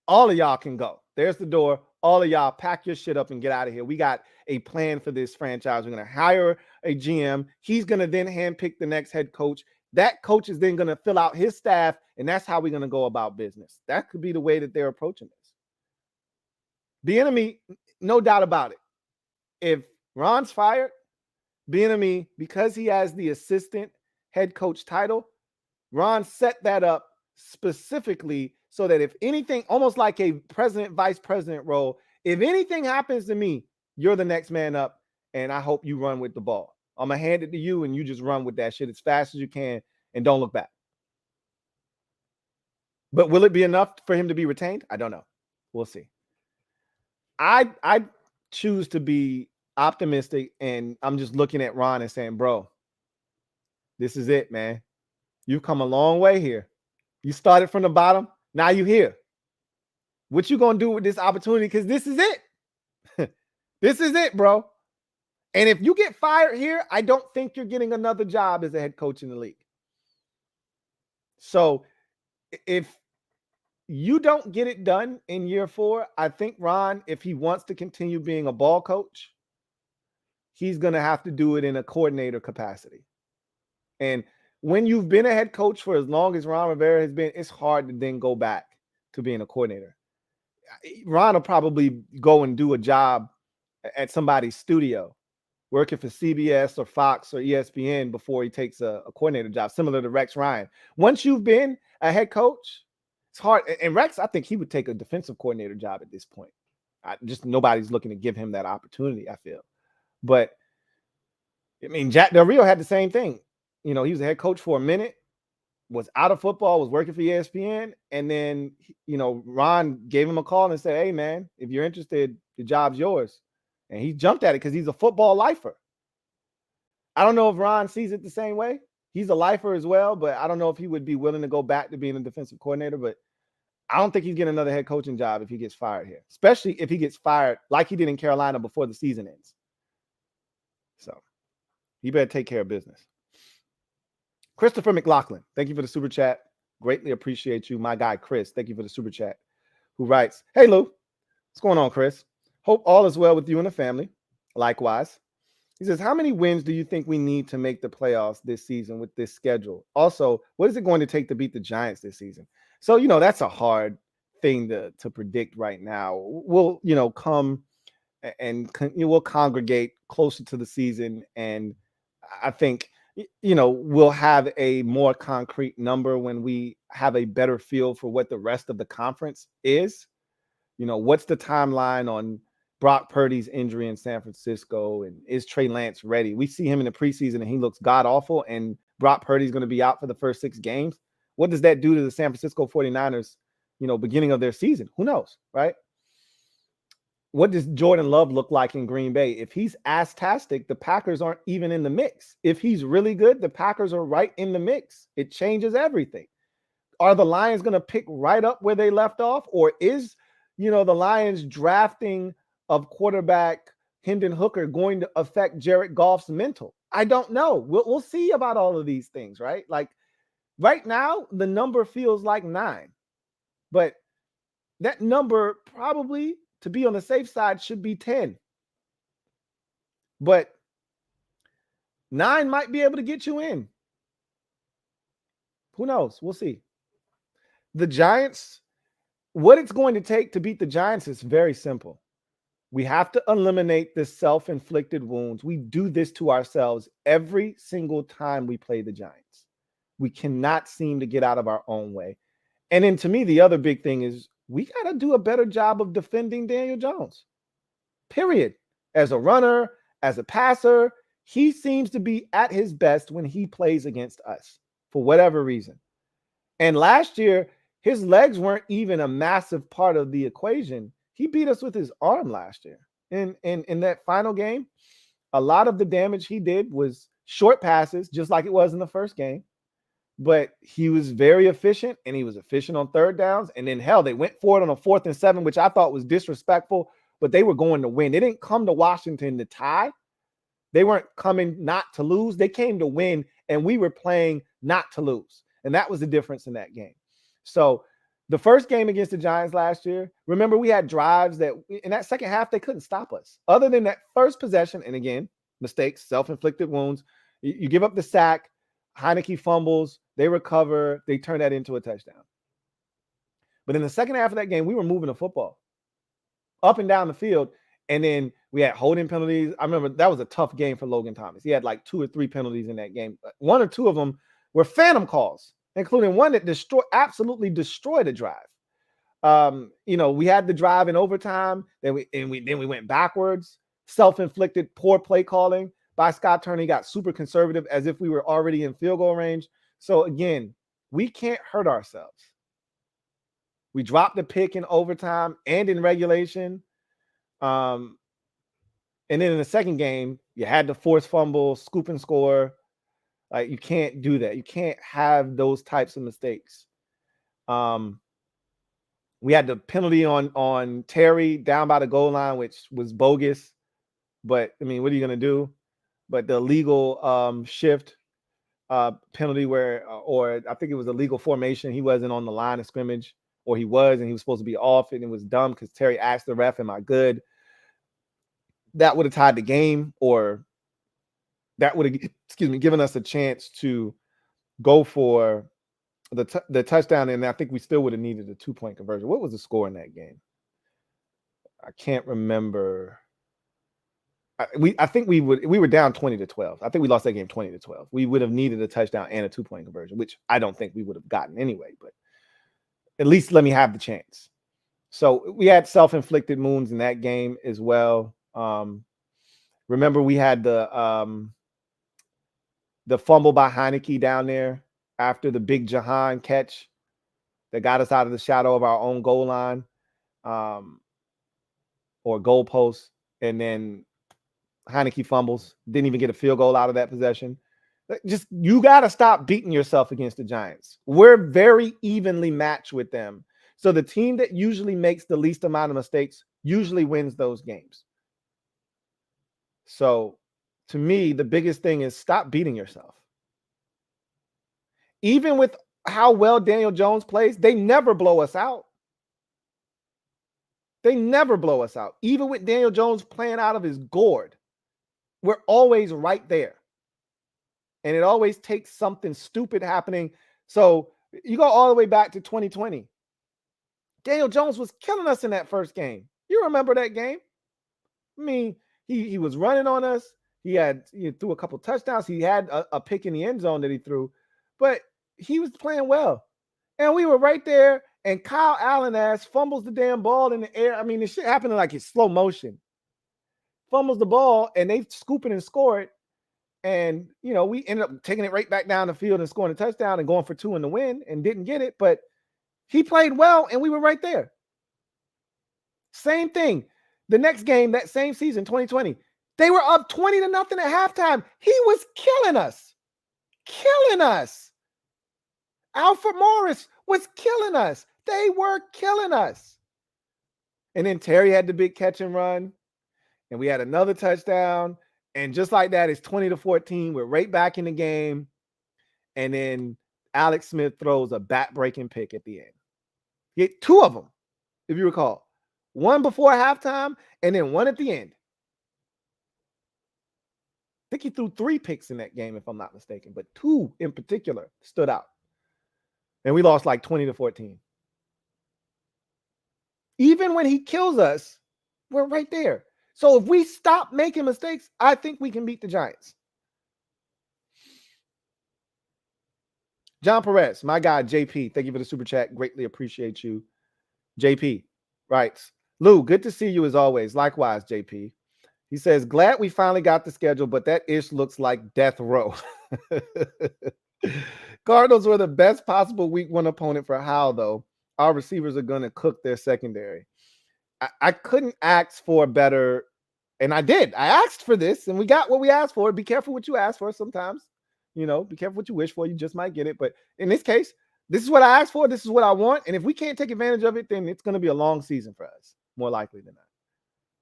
Speaker 1: all of y'all can go. There's the door. All of y'all pack your shit up and get out of here. We got a plan for this franchise. We're going to hire a GM. He's going to then handpick the next head coach. That coach is then going to fill out his staff, and that's how we're going to go about business. That could be the way that they're approaching this. Bieniemy, no doubt about it. If Ron's fired, Bieniemy, because he has the assistant head coach title, Ron set that up specifically so that if anything, almost like a president, vice president role, if anything happens to me, you're the next man up, and I hope you run with the ball. I'm going to hand it to you, and you just run with that shit as fast as you can, and don't look back. But will it be enough for him to be retained? I don't know. We'll see. I choose to be optimistic, and I'm just looking at Ron and saying, bro, this is it, man. You've come a long way here. You started from the bottom. Now you're here. What you going to do with this opportunity? Because this is it. This is it, bro. And if you get fired here, I don't think you're getting another job as a head coach in the league. So if you don't get it done in year 4, I think Ron, if he wants to continue being a ball coach, he's going to have to do it in a coordinator capacity. And when you've been a head coach for as long as Ron Rivera has been, it's hard to then go back to being a coordinator. Ron will probably go and do a job at somebody's studio, working for CBS or Fox or ESPN before he takes a coordinator job, similar to Rex Ryan. Once you've been a head coach, it's hard. And Rex, I think he would take a defensive coordinator job at this point. Nobody's looking to give him that opportunity, I feel. But, I mean, Jack Del Rio had the same thing. He was a head coach for a minute, was out of football, was working for ESPN, and then Ron gave him a call and said, "Hey man, if you're interested, the job's yours." And he jumped at it because he's a football lifer. I don't know if Ron sees it the same way. He's a lifer as well, but I don't know if he would be willing to go back to being a defensive coordinator. But I don't think he's getting another head coaching job if he gets fired here, especially if he gets fired like he did in Carolina before the season ends. So he better take care of business. Christopher McLaughlin, thank you for the super chat. Greatly appreciate you. My guy, Chris, thank you for the super chat, who writes, "Hey, Lou, what's going on, Chris? Hope all is well with you and the family. Likewise." He says, "How many wins do you think we need to make the playoffs this season with this schedule? Also, what is it going to take to beat the Giants this season?" So, that's a hard thing to predict right now. We'll, come and we'll congregate closer to the season. And I think, we'll have a more concrete number when we have a better feel for what the rest of the conference is. What's the timeline on Brock Purdy's injury in San Francisco, and is Trey Lance ready? We see him in the preseason and he looks god awful, and Brock Purdy's going to be out for the first 6 games. What does that do to the San Francisco 49ers, beginning of their season? Who knows, right? What does Jordan Love look like in Green Bay? If he's ass-tastic, the Packers aren't even in the mix. If he's really good, the Packers are right in the mix. It changes everything. Are the Lions going to pick right up where they left off? Or is, the Lions drafting of quarterback Hendon Hooker going to affect Jared Goff's mental? I don't know. We'll see about all of these things, right? Like right now, the number feels like 9. But that number probably, to be on the safe side, should be 10. But 9 might be able to get you in. Who knows? We'll see. The Giants, what it's going to take to beat the Giants is very simple. We have to eliminate the self-inflicted wounds. We do this to ourselves every single time we play the Giants. We cannot seem to get out of our own way. And then to me, the other big thing is we got to do a better job of defending Daniel Jones. Period. As a runner, as a passer, he seems to be at his best when he plays against us for whatever reason. And last year, his legs weren't even a massive part of the equation. He beat us with his arm last year. In that final game, a lot of the damage he did was short passes, just like it was in the first game. But he was very efficient, and he was efficient on third downs. And then, hell, they went for it on a 4th and 7, which I thought was disrespectful, but they were going to win. They didn't come to Washington to tie. They weren't coming not to lose. They came to win, and we were playing not to lose. And that was the difference in that game. So the first game against the Giants last year, remember we had drives that in that second half, they couldn't stop us. Other than that first possession, and again, mistakes, self-inflicted wounds. You give up the sack, Heineke fumbles, they recover, they turn that into a touchdown. But in the second half of that game, we were moving the football up and down the field. And then we had holding penalties. I remember that was a tough game for Logan Thomas. He had like 2 or 3 penalties in that game. 1 or 2 of them were phantom calls, including one that absolutely destroyed a drive. We had the drive in overtime, then we went backwards. Self-inflicted poor play calling by Scott Turner. He got super conservative as if we were already in field goal range. So again, we can't hurt ourselves. We dropped the pick in overtime and in regulation. And then in the second game, you had to force fumble, scoop and score. Like, you can't do that. You can't have those types of mistakes. We had the penalty on Terry down by the goal line, which was bogus. But I mean, what are you going to do? But the illegal shift penalty or I think it was a legal formation. He wasn't on the line of scrimmage, or he was, and he was supposed to be off, and it was dumb because Terry asked the ref, "Am I good?" That would have tied the game, or that would have, given us a chance to go for the touchdown, and I think we still would have needed a 2-point conversion. What was the score in that game? I can't remember. I think we were down 20-12. I think we lost that game 20-12. We would have needed a touchdown and a 2-point conversion, which I don't think we would have gotten anyway, but at least let me have the chance. So we had self-inflicted wounds in that game as well. Remember, we had the The fumble by Heineke down there after the big Jahan catch that got us out of the shadow of our own goal line, or goal post, and then Heineke fumbles, didn't even get a field goal out of that possession. Just, you got to stop beating yourself against the Giants. We're very evenly matched with them. So the team that usually makes the least amount of mistakes usually wins those games. So to me, the biggest thing is stop beating yourself. Even with how well Daniel Jones plays, they never blow us out. They never blow us out. Even with Daniel Jones playing out of his gourd, we're always right there. And it always takes something stupid happening. So you go all the way back to 2020. Daniel Jones was killing us in that first game. You remember that game? I mean, he was running on us. He threw a couple touchdowns. He had a pick in the end zone that he threw, but he was playing well. And we were right there, and Kyle Allen fumbles the damn ball in the air. I mean, this shit happened like in slow motion. Fumbles the ball, and they scoop it and score it. And, we ended up taking it right back down the field and scoring a touchdown and going for 2 in the win and didn't get it. But he played well, and we were right there. Same thing. The next game, that same season, 2020, they were up 20-0 at halftime. He was killing us. Killing us. Alfred Morris was killing us. They were killing us. And then Terry had the big catch and run, and we had another touchdown. And just like that, it's 20-14. We're right back in the game. And then Alex Smith throws a bat-breaking pick at the end. He hit 2 of them, if you recall. One before halftime, and then one at the end. I think he threw 3 picks in that game, if I'm not mistaken, but 2 in particular stood out. And we lost like 20-14. Even when he kills us, we're right there. So if we stop making mistakes, I think we can beat the Giants. John Perez, my guy, JP, thank you for the super chat. Greatly appreciate you. JP writes, Lou, good to see you as always. Likewise, JP. He says, glad we finally got the schedule, but that ish looks like death row. Cardinals were the best possible week 1 opponent for Hal, though. Our receivers are going to cook their secondary. I couldn't ask for better, and I did. I asked for this, and we got what we asked for. Be careful what you ask for sometimes. Be careful what you wish for. You just might get it. But in this case, this is what I asked for. This is what I want. And if we can't take advantage of it, then it's going to be a long season for us, more likely than not.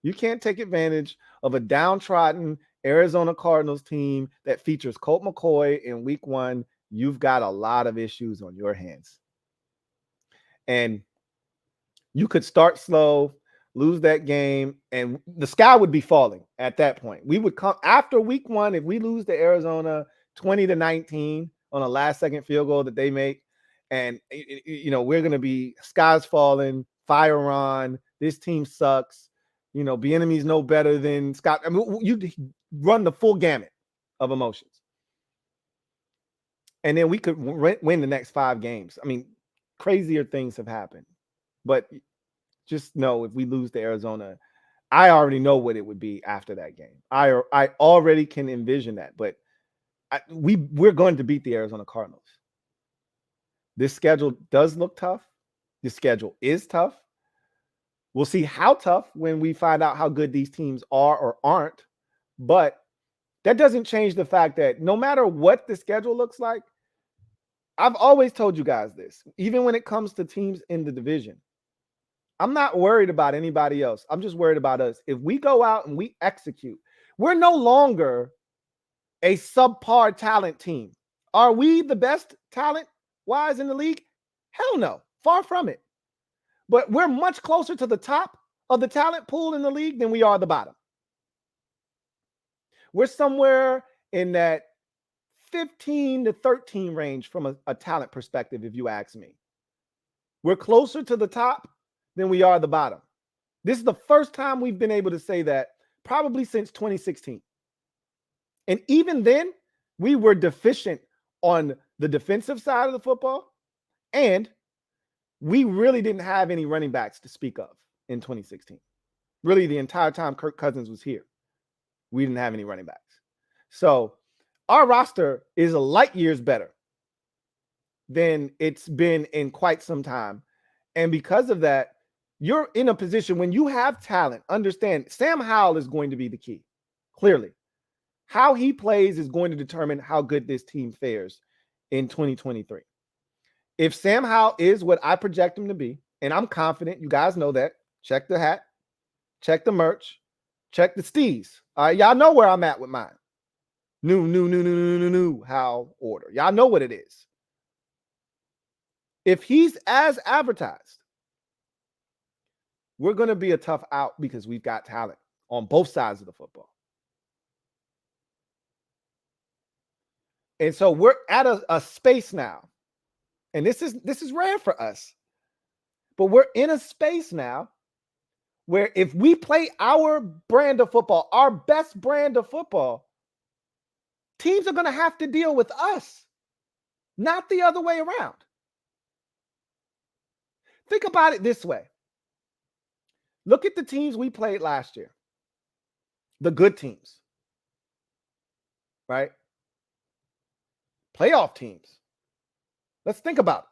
Speaker 1: You can't take advantage of a downtrodden Arizona Cardinals team that features Colt McCoy in week 1. You've got a lot of issues on your hands. And you could start slow, lose that game, and the sky would be falling at that point. We would come after week 1, if we lose to Arizona 20-19 on a last-second field goal that they make, and we're going to be skies falling, fire on, this team sucks. Bieniemy's no better than Scott. I mean, you run the full gamut of emotions. And then we could win the next 5 games. I mean, crazier things have happened. But just know, if we lose to Arizona, I already know what it would be after that game. I already can envision that. But we're going to beat the Arizona Cardinals. This schedule does look tough. This schedule is tough. We'll see how tough when we find out how good these teams are or aren't. But that doesn't change the fact that no matter what the schedule looks like, I've always told you guys this, even when it comes to teams in the division, I'm not worried about anybody else. I'm just worried about us. If we go out and we execute, we're no longer a subpar talent team. Are we the best talent-wise in the league? Hell no. Far from it. But we're much closer to the top of the talent pool in the league than we are the bottom. We're somewhere in that 15-13 range from a talent perspective, if you ask me. We're closer to the top than we are the bottom. This is the first time we've been able to say that probably since 2016. And even then, we were deficient on the defensive side of the football, and we really didn't have any running backs to speak of in 2016. Really, the entire time Kirk Cousins was here, we didn't have any running backs. So our roster is a light years better than it's been in quite some time. And because of that, you're in a position when you have talent. Understand, Sam Howell is going to be the key. Clearly, how he plays is going to determine how good this team fares in 2023. If Sam Howell is what I project him to be, and I'm confident, you guys know that. Check the hat, check the merch, check the steez. All right, y'all know where I'm at with mine. New Howell order. Y'all know what it is. If he's as advertised, we're going to be a tough out because we've got talent on both sides of the football. And so we're at a space now. And this is rare for us. But we're in a space now where if we play our brand of football, our best brand of football, teams are going to have to deal with us, not the other way around. Think about it this way. Look at the teams we played last year, the good teams, right? Playoff teams. Let's think about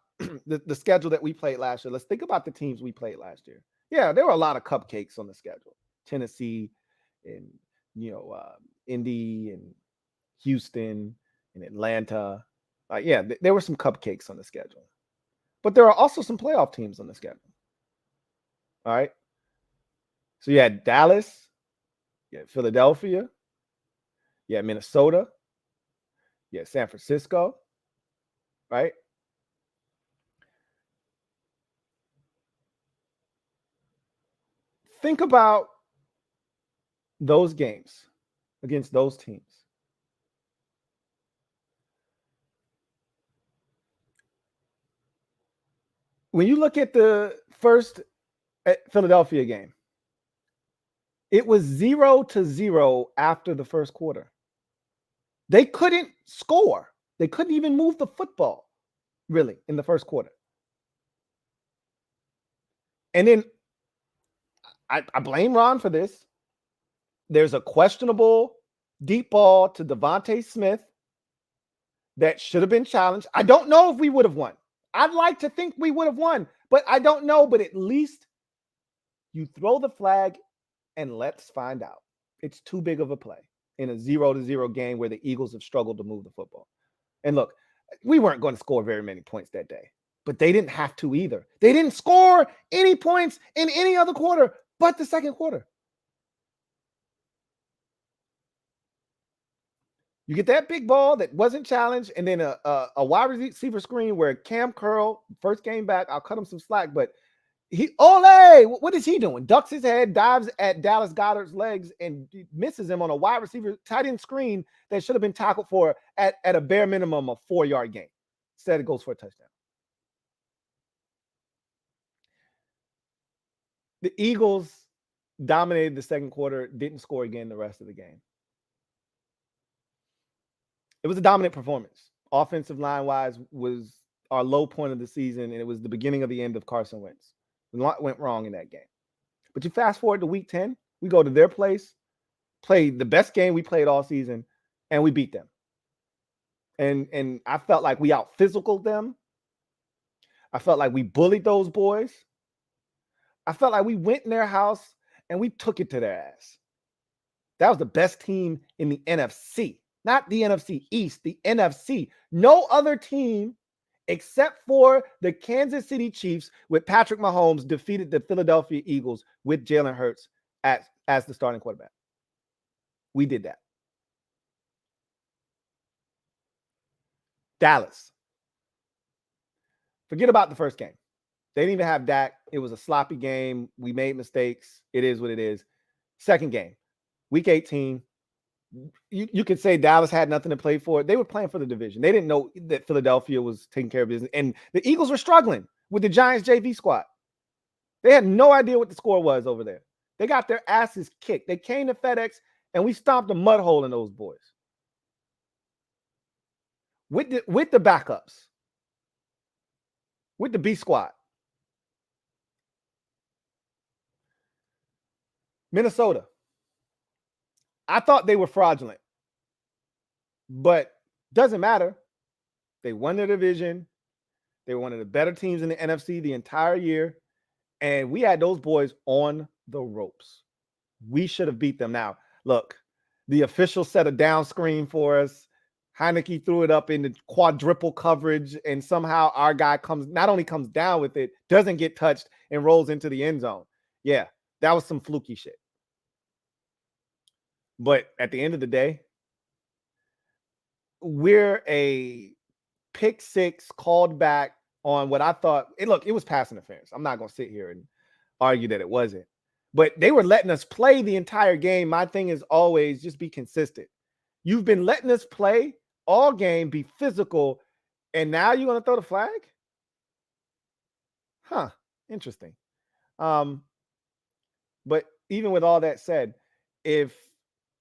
Speaker 1: the schedule that we played last year. Let's think about the teams we played last year. Yeah, there were a lot of cupcakes on the schedule. Tennessee and, Indy and Houston and Atlanta. There were some cupcakes on the schedule. But there are also some playoff teams on the schedule. All right. So you had Dallas, you had Philadelphia, you had Minnesota, you had San Francisco, right? Think about those games against those teams. When you look at the first Philadelphia game, it was 0-0 after the first quarter. They couldn't score. They couldn't even move the football, really, in the first quarter. And then I blame Ron for this. There's a questionable deep ball to Devontae Smith that should have been challenged. I don't know if we would have won. I'd like to think we would have won, but I don't know. But at least you throw the flag and let's find out. It's too big of a play in a 0-0 game where the Eagles have struggled to move the football. And look, we weren't going to score very many points that day, but they didn't have to either. They didn't score any points in any other quarter but the second quarter. You get that big ball that wasn't challenged, and then a wide receiver screen where Cam Curl, first game back, I'll cut him some slack, but what is he doing? Ducks his head, dives at Dallas Goedert's legs, and misses him on a wide receiver tight end screen that should have been tackled for at a bare minimum a 4-yard gain. Instead, it goes for a touchdown. The Eagles dominated the second quarter, didn't score again the rest of the game. It was a dominant performance. Offensive line-wise was our low point of the season, and it was the beginning of the end of Carson Wentz. A lot went wrong in that game. But you fast forward to week 10, we go to their place, play the best game we played all season, and we beat them. And I felt like we out-physicaled them. I felt like we bullied those boys. I felt like we went in their house and we took it to their ass. That was the best team in the NFC. Not the NFC East, the NFC. No other team except for the Kansas City Chiefs with Patrick Mahomes defeated the Philadelphia Eagles with Jalen Hurts as the starting quarterback. We did that. Dallas. Forget about the first game. They didn't even have Dak. It was a sloppy game. We made mistakes. It is what it is. Second game, week 18. You could say Dallas had nothing to play for. They were playing for the division. They didn't know that Philadelphia was taking care of business. And the Eagles were struggling with the Giants JV squad. They had no idea what the score was over there. They got their asses kicked. They came to FedEx, and we stomped a mud hole in those boys. With the backups. With the B squad. Minnesota. I thought they were fraudulent. But doesn't matter. They won the division. They were one of the better teams in the NFC the entire year. And we had those boys on the ropes. We should have beat them. Now, look, the official set a down screen for us. Heineke threw it up in the quadruple coverage, and somehow our guy not only comes down with it, doesn't get touched, and rolls into the end zone. Yeah, that was some fluky shit. But at the end of the day, we're a pick six called back on what I thought. Look, it was pass interference. I'm not going to sit here and argue that it wasn't. But they were letting us play the entire game. My thing is always just be consistent. You've been letting us play all game, be physical, and now you're going to throw the flag? Huh. Interesting. But even with all that said, if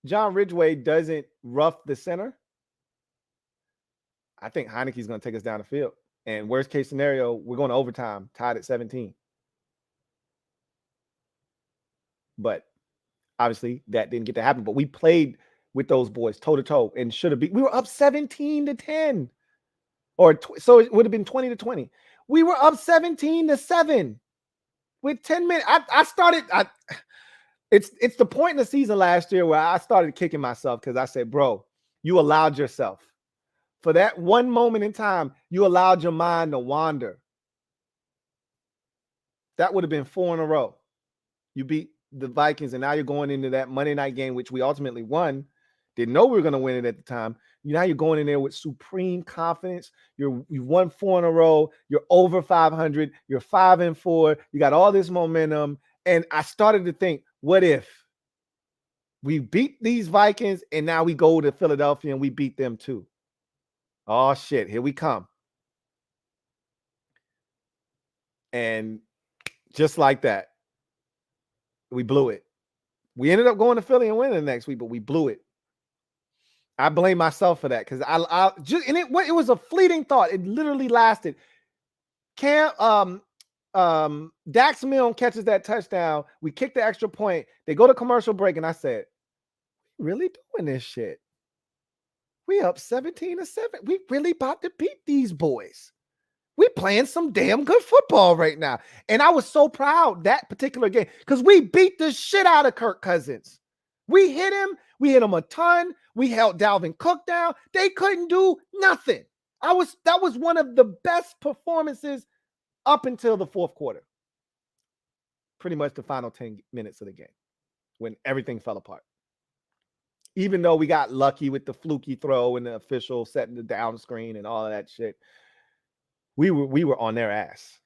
Speaker 1: John Ridgway doesn't rough the center, I think Heineke's going to take us down the field. And worst case scenario, we're going to overtime, tied at 17. But obviously that didn't get to happen. But we played with those boys toe to toe and should have been. We were up 17-10, so it would have been 20-20. We were up 17-7 with 10 minutes. It's the point in the season last year where I started kicking myself because I said, bro, you allowed yourself. For that one moment in time, you allowed your mind to wander. That would have been 4 in a row. You beat the Vikings, and now you're going into that Monday night game, which we ultimately won. Didn't know we were going to win it at the time. Now you're going in there with supreme confidence. You won 4 in a row. You're over 500. You're 5-4. You got all this momentum. And I started to think, what if we beat these Vikings and now we go to Philadelphia and we beat them too? Oh, shit. Here we come. And just like that, we blew it. We ended up going to Philly and winning the next week, but we blew it. I blame myself for that because it was a fleeting thought. It literally lasted. Dax Milne catches that touchdown. We kick the extra point. They go to commercial break, and I said, "Really doing this shit? We up 17-7. We really about to beat these boys. We playing some damn good football right now." And I was so proud that particular game because we beat the shit out of Kirk Cousins. We hit him. We hit him a ton. We held Dalvin Cook down. They couldn't do nothing. That was one of the best performances up until the fourth quarter. Pretty much the final 10 minutes of the game when everything fell apart. Even though we got lucky with the fluky throw and the official setting the down screen and all of that shit, we were on their ass.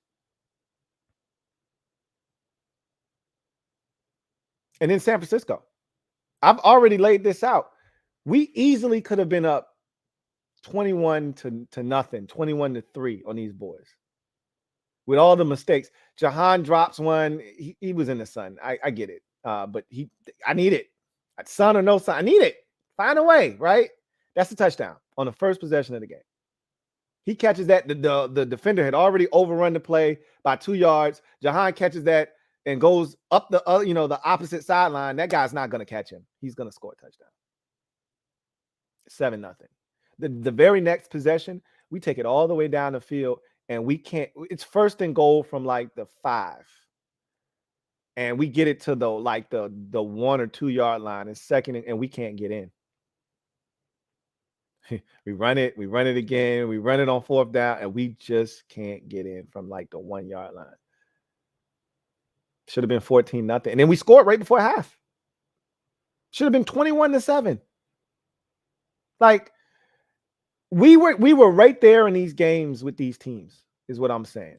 Speaker 1: And then San Francisco. I've already laid this out. We easily could have been up 21-0, 21-3 on these boys. With all the mistakes. Jahan drops one. He was in the sun. I get it. But I need it. Sun or no sun. I need it. Find a way, right? That's the touchdown on the first possession of the game. He catches that. The defender had already overrun the play by 2 yards. Jahan catches that and goes up the opposite sideline. That guy's not going to catch him. He's going to score a touchdown. 7-0. The very next possession, we take it all the way down the field, and we can't. It's 1st and goal from like the 5, and we get it to the 1 or 2 yard line. It's 2nd, and we can't get in. We run it again. We run it on 4th down, and we just can't get in from like the 1 yard line. Should have been 14-0. And then we scored right before half. Should have been 21-7. Like we were right there in these games with these teams, is what I'm saying.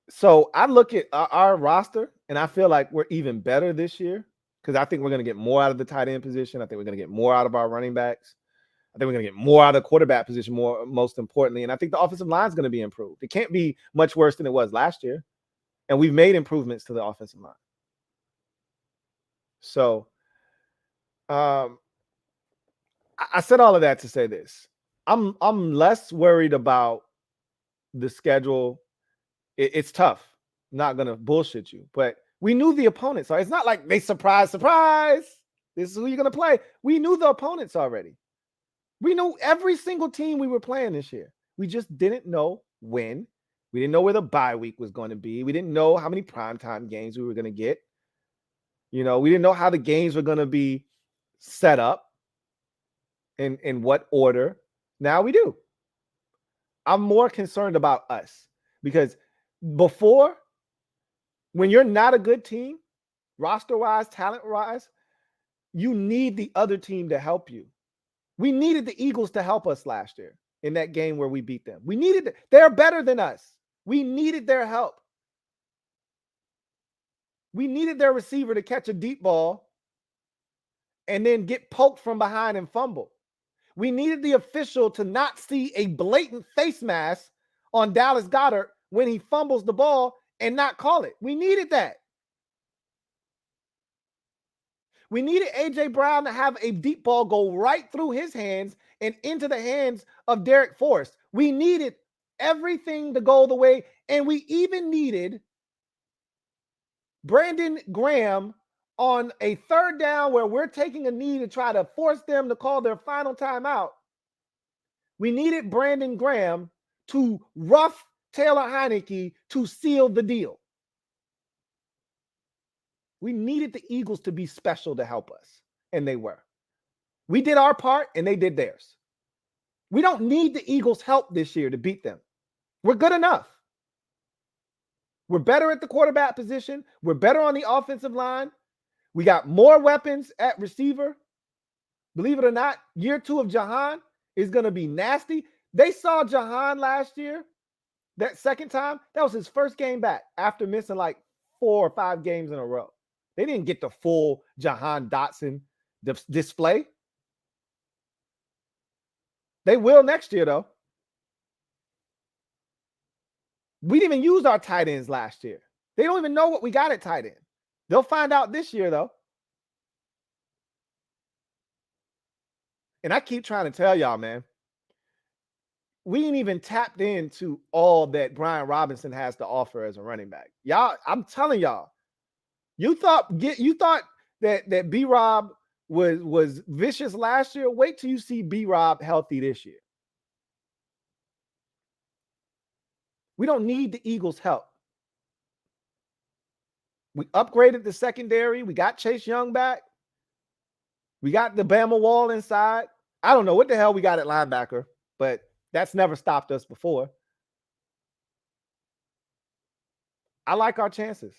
Speaker 1: So I look at our roster, and I feel like we're even better this year because I think we're going to get more out of the tight end position. I think we're going to get more out of our running backs. I think we're going to get more out of the quarterback position, most importantly. And I think the offensive line is going to be improved. It can't be much worse than it was last year. And we've made improvements to the offensive line. So I said all of that to say this. I'm less worried about the schedule. It's tough. I'm not going to bullshit you. But we knew the opponent. So it's not like they surprise. This is who you're going to play. We knew the opponents already. We knew every single team we were playing this year. We just didn't know when. We didn't know where the bye week was going to be. We didn't know how many primetime games we were going to get. We didn't know how the games were going to be set up in what order. Now we do. I'm more concerned about us because before, when you're not a good team, roster-wise, talent-wise, you need the other team to help you. We needed the Eagles to help us last year in that game where we beat them. They're better than us. We needed their help. We needed their receiver to catch a deep ball and then get poked from behind and fumble. We needed the official to not see a blatant face mask on Dallas Goedert when he fumbles the ball and not call it. We needed that. We needed A.J. Brown to have a deep ball go right through his hands and into the hands of Derek Forrest. We needed everything to go the way, and we even needed Brandon Graham on a third down where we're taking a knee to try to force them to call their final timeout. We needed Brandon Graham to rough Taylor Heineke to seal the deal. We needed the Eagles to be special to help us, and they were. We did our part, and they did theirs. We don't need the Eagles' help this year to beat them. We're good enough. We're better at the quarterback position. We're better on the offensive line. We got more weapons at receiver. Believe it or not, year 2 of Jahan is going to be nasty. They saw Jahan last year, that second time. That was his first game back after missing like 4 or 5 games in a row. They didn't get the full Jahan Dotson display. They will next year, though. We didn't even use our tight ends last year. They don't even know what we got at tight end. They'll find out this year, though. And I keep trying to tell y'all, man, we ain't even tapped into all that Brian Robinson has to offer as a running back. Y'all, I'm telling y'all, you thought that B-Rob was vicious last year. Wait till you see B-Rob healthy this year. We don't need the Eagles' help. We upgraded the secondary. We got Chase Young back. We got the Bama Wall inside. I don't know what the hell we got at linebacker, but that's never stopped us before. I like our chances.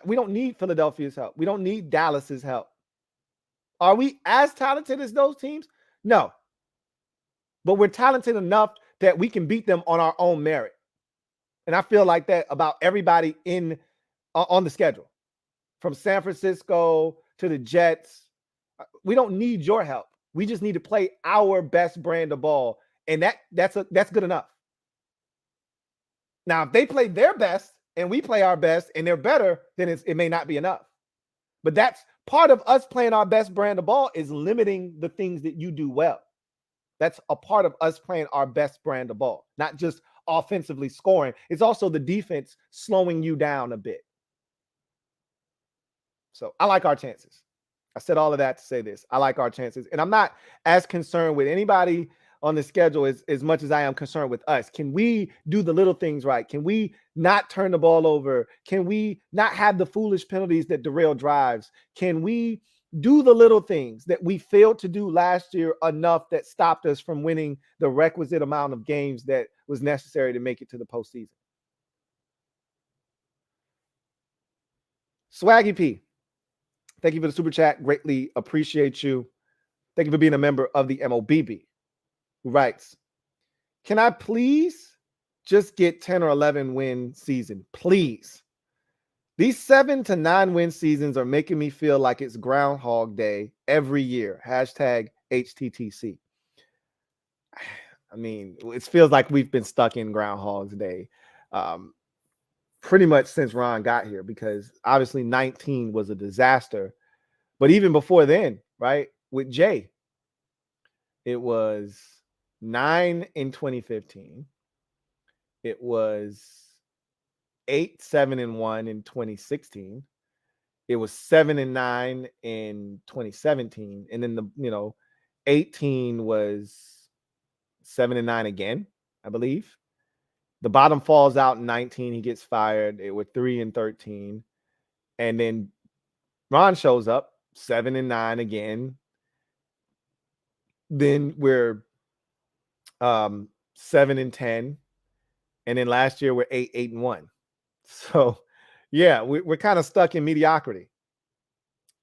Speaker 1: We don't need Philadelphia's help. We don't need Dallas's help. Are we as talented as those teams? No. But we're talented enough that we can beat them on our own merit. And I feel like that about everybody on the schedule, from San Francisco to the Jets. We don't need your help. We just need to play our best brand of ball, and that's good enough. Now, if they play their best and we play our best and they're better, then it may not be enough. But that's part of us playing our best brand of ball, is limiting the things that you do well. That's a part of us playing our best brand of ball, not just offensively scoring. It's also the defense slowing you down a bit. So I like our chances. I said all of that to say this. I like our chances. And I'm not as concerned with anybody on the schedule as much as I am concerned with us. Can we do the little things right? Can we not turn the ball over? Can we not have the foolish penalties that derail drives? Can we do the little things that we failed to do last year enough that stopped us from winning the requisite amount of games that was necessary to make it to the postseason? Swaggy P, thank you for the super chat. Greatly appreciate you. Thank you for being a member of the MOBB. Who writes, can I please just get 10 or 11 win season? Please. These 7 to 9 win seasons are making me feel like it's Groundhog Day every year. Hashtag HTTC. I mean, it feels like we've been stuck in Groundhog's Day pretty much since Ron got here, because obviously 19 was a disaster. But even before then, right, with Jay, it was 9 in 2015. It was 8-7-1 in 2016. It was 7-9 in 2017, and then 18 was 7-9 again, I believe. The bottom falls out in 19. He gets fired. It was 3-13, and then Ron shows up 7-9 again. Then we're 7-10, and then last year we're 8-1. So, yeah, we're kind of stuck in mediocrity,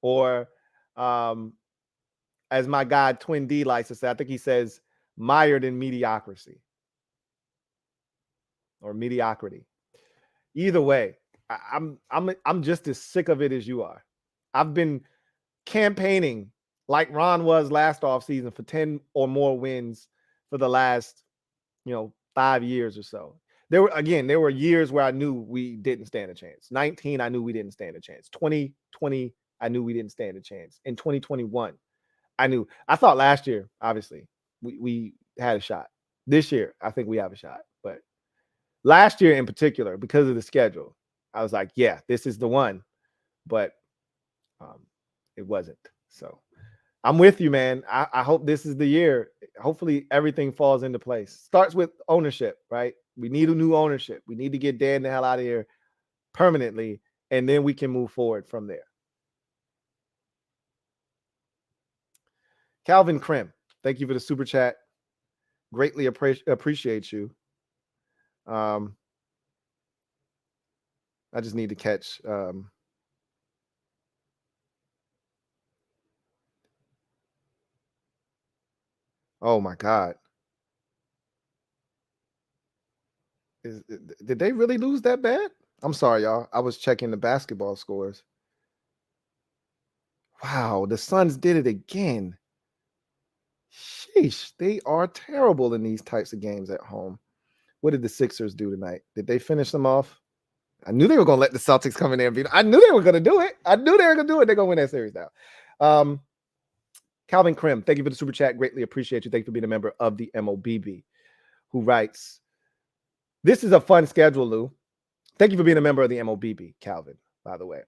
Speaker 1: or as my guy Twin D likes to say, I think he says mired in mediocrity or mediocrity. Either way, I'm just as sick of it as you are. I've been campaigning like Ron was last offseason for 10 or more wins for the last 5 years or so. There were years where I knew we didn't stand a chance. 19, I knew we didn't stand a chance. 2020, I knew we didn't stand a chance. In 2021, I thought last year, obviously, we had a shot. This year, I think we have a shot. But last year in particular, because of the schedule, I was like, yeah, this is the one. But it wasn't. So I'm with you, man. I hope this is the year. Hopefully everything falls into place. Starts with ownership, right? We need a new ownership. We need to get Dan the hell out of here permanently, and then we can move forward from there. Calvin Krim, thank you for the super chat. Greatly appreciate you. I just need to catch oh my God. Did they really lose that bad? I'm sorry, y'all. I was checking the basketball scores. Wow, the Suns did it again. Sheesh, they are terrible in these types of games at home. What did the Sixers do tonight? Did they finish them off? I knew they were going to let the Celtics come in there and beat them. I knew they were going to do it. They're going to win that series now. Calvin Krim, thank you for the super chat. Greatly appreciate you. Thank you for being a member of the MOBB, who writes, this is a fun schedule, Lou. Thank you for being a member of the MOBB, Calvin, by the way.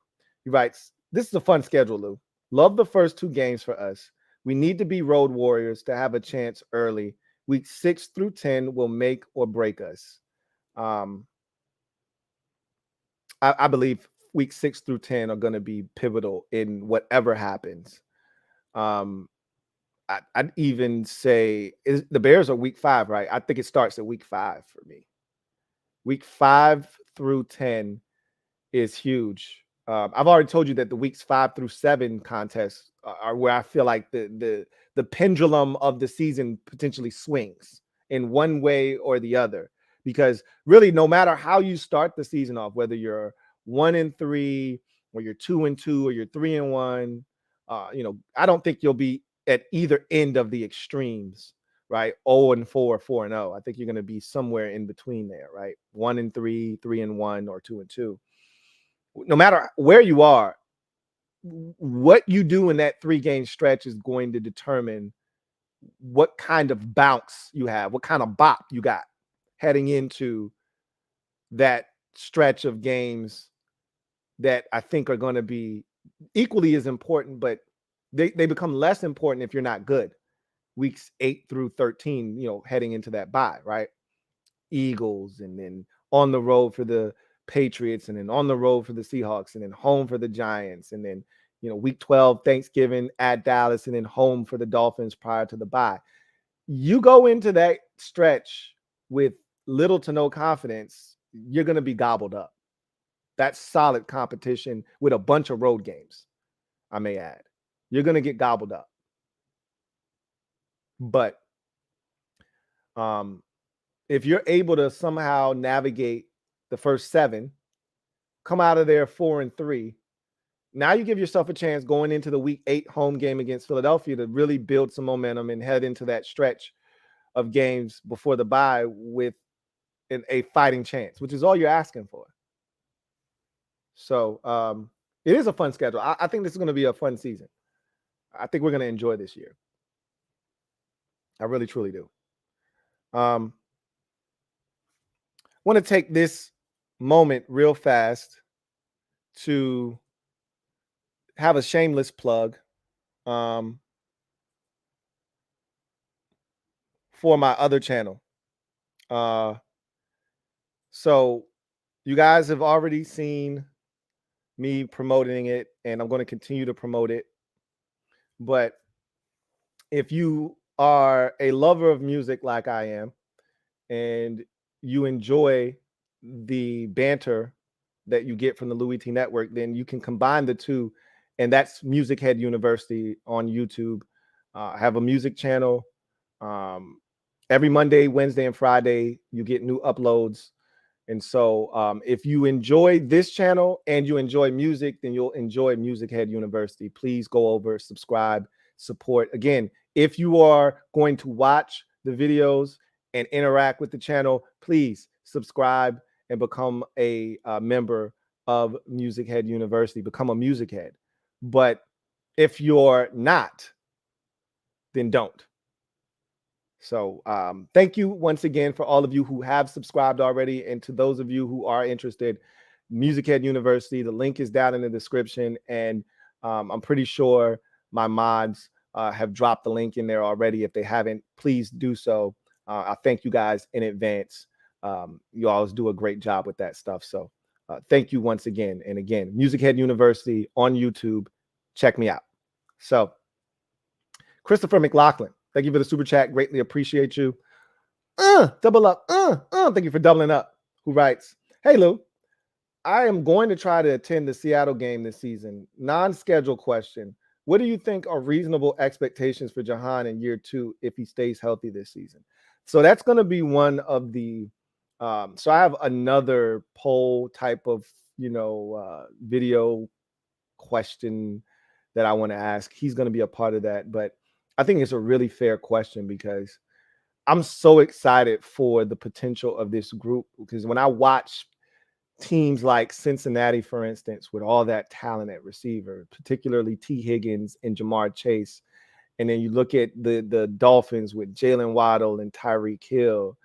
Speaker 1: He writes, this is a fun schedule, Lou. Love the first 2 games for us. We need to be road warriors to have a chance early. Week 6 through 10 will make or break us. I believe week 6 through 10 are going to be pivotal in whatever happens. I'd even say the Bears are week 5, right? I think it starts at week 5 for me. Week 5 through 10 is huge. I've already told you that the weeks 5 through 7 contests are where I feel like the pendulum of the season potentially swings in one way or the other. Because really, no matter how you start the season off, whether you're 1-3 or you're 2-2 or you're 3-1, I don't think you'll be at either end of the extremes, right? 0-4, 4-0. I think you're going to be somewhere in between there, right? 1-3, 3-1, or 2-2. No matter where you are, what you do in that 3-game stretch is going to determine what kind of bounce you have, what kind of bop you got heading into that stretch of games that I think are going to be equally as important, but they become less important if you're not good. Weeks 8 through 13, heading into that bye, right? Eagles, and then on the road for the Patriots, and then on the road for the Seahawks, and then home for the Giants, and then week 12 Thanksgiving at Dallas, and then home for the Dolphins prior to the bye. You go into that stretch with little to no confidence, you're going to be gobbled up. That's solid competition with a bunch of road games, I may add. You're going to get gobbled up. But if you're able to somehow navigate the first 7, come out of there 4-3, now you give yourself a chance going into the week 8 home game against Philadelphia to really build some momentum and head into that stretch of games before the bye with a fighting chance, which is all you're asking for. So it is a fun schedule. I think this is going to be a fun season. I think we're going to enjoy this year. I really, truly do. Want to take this moment real fast to have a shameless plug for my other channel. So you guys have already seen me promoting it, and I'm going to continue to promote it. But if you are a lover of music like I am, and you enjoy the banter that you get from the Louie T Network, then you can combine the two, and that's Music Head University on YouTube. I have a music channel. Every Monday, Wednesday, and Friday, you get new uploads. And so if you enjoy this channel and you enjoy music, then you'll enjoy Music Head University. Please go over, subscribe, support. Again, if you are going to watch the videos and interact with the channel, please subscribe and become a member of Music Head University. Become a music head. But if you're not, then don't. So thank you once again for all of you who have subscribed already. And to those of you who are interested, Music Head University, the link is down in the description. And I'm pretty sure my mods have dropped the link in there already. If they haven't, please do so. I thank you guys in advance. You always do a great job with that stuff. So thank you once again. And again, Music Head University on YouTube. Check me out. So Christopher McLaughlin, thank you for the super chat. Greatly appreciate you. Double up. Thank you for doubling up. Who writes, hey, Lou, I am going to try to attend the Seattle game this season. Non-schedule question. What do you think are reasonable expectations for Jahan in year 2 if he stays healthy this season? So that's going to be one of the so I have another poll type of, video question that I want to ask. He's going to be a part of that, but I think it's a really fair question because I'm so excited for the potential of this group. Because when I watch teams like Cincinnati, for instance, with all that talent at receiver, particularly T. Higgins and Jamar Chase, and then you look at the Dolphins with Jalen Waddle and Tyreek Hill,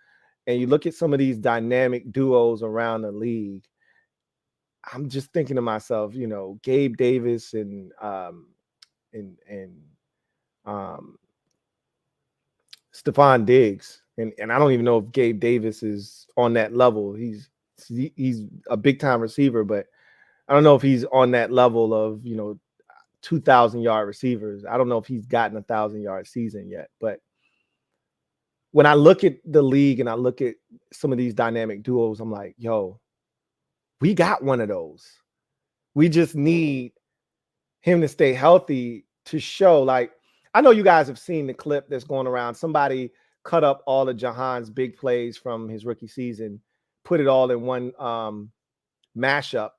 Speaker 1: and you look at some of these dynamic duos around the league, I'm just thinking to myself, Gabe Davis and Stephon Diggs, and I don't even know if Gabe Davis is on that level. He's a big time receiver, but I don't know if he's on that level of 2,000-yard receivers. I don't know if he's gotten 1,000-yard season yet. But when I look at the league and I look at some of these dynamic duos, I'm like, yo, we got one of those. We just need him to stay healthy to show. Like, I know you guys have seen the clip that's going around. Somebody cut up all of Jahan's big plays from his rookie season, put it all in one mashup,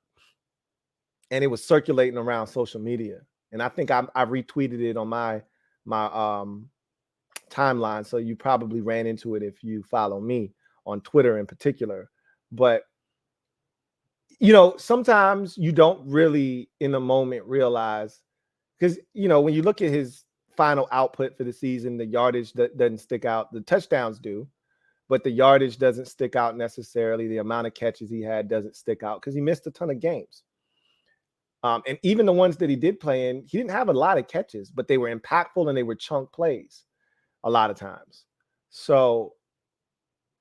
Speaker 1: and it was circulating around social media. And I think I retweeted it on my timeline. So you probably ran into it if you follow me on Twitter in particular. But sometimes you don't really in the moment realize, because when you look at his final output for the season, the yardage doesn't stick out. The touchdowns do, but the yardage doesn't stick out necessarily. The amount of catches he had doesn't stick out because he missed a ton of games. And even the ones that he did play in, he didn't have a lot of catches, but they were impactful and they were chunk plays a lot of times. So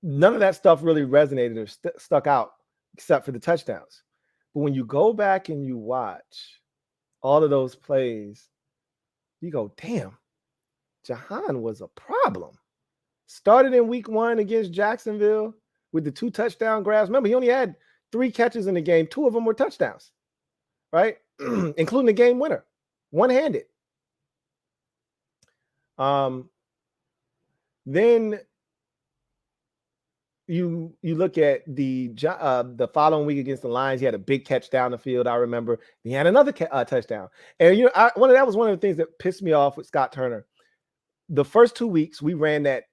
Speaker 1: none of that stuff really resonated or stuck out except for the touchdowns. But when you go back and you watch all of those plays, you go, damn, Jahan was a problem. Started in week 1 against Jacksonville with the 2 touchdown grabs. Remember, he only had 3 catches in the game. 2 of them were touchdowns, right? Including the game winner, one-handed. Then you look at the following week against the Lions. He had a big catch down the field. I remember he had another touchdown. And that was one of the things that pissed me off with Scott Turner. The first 2 weeks we ran that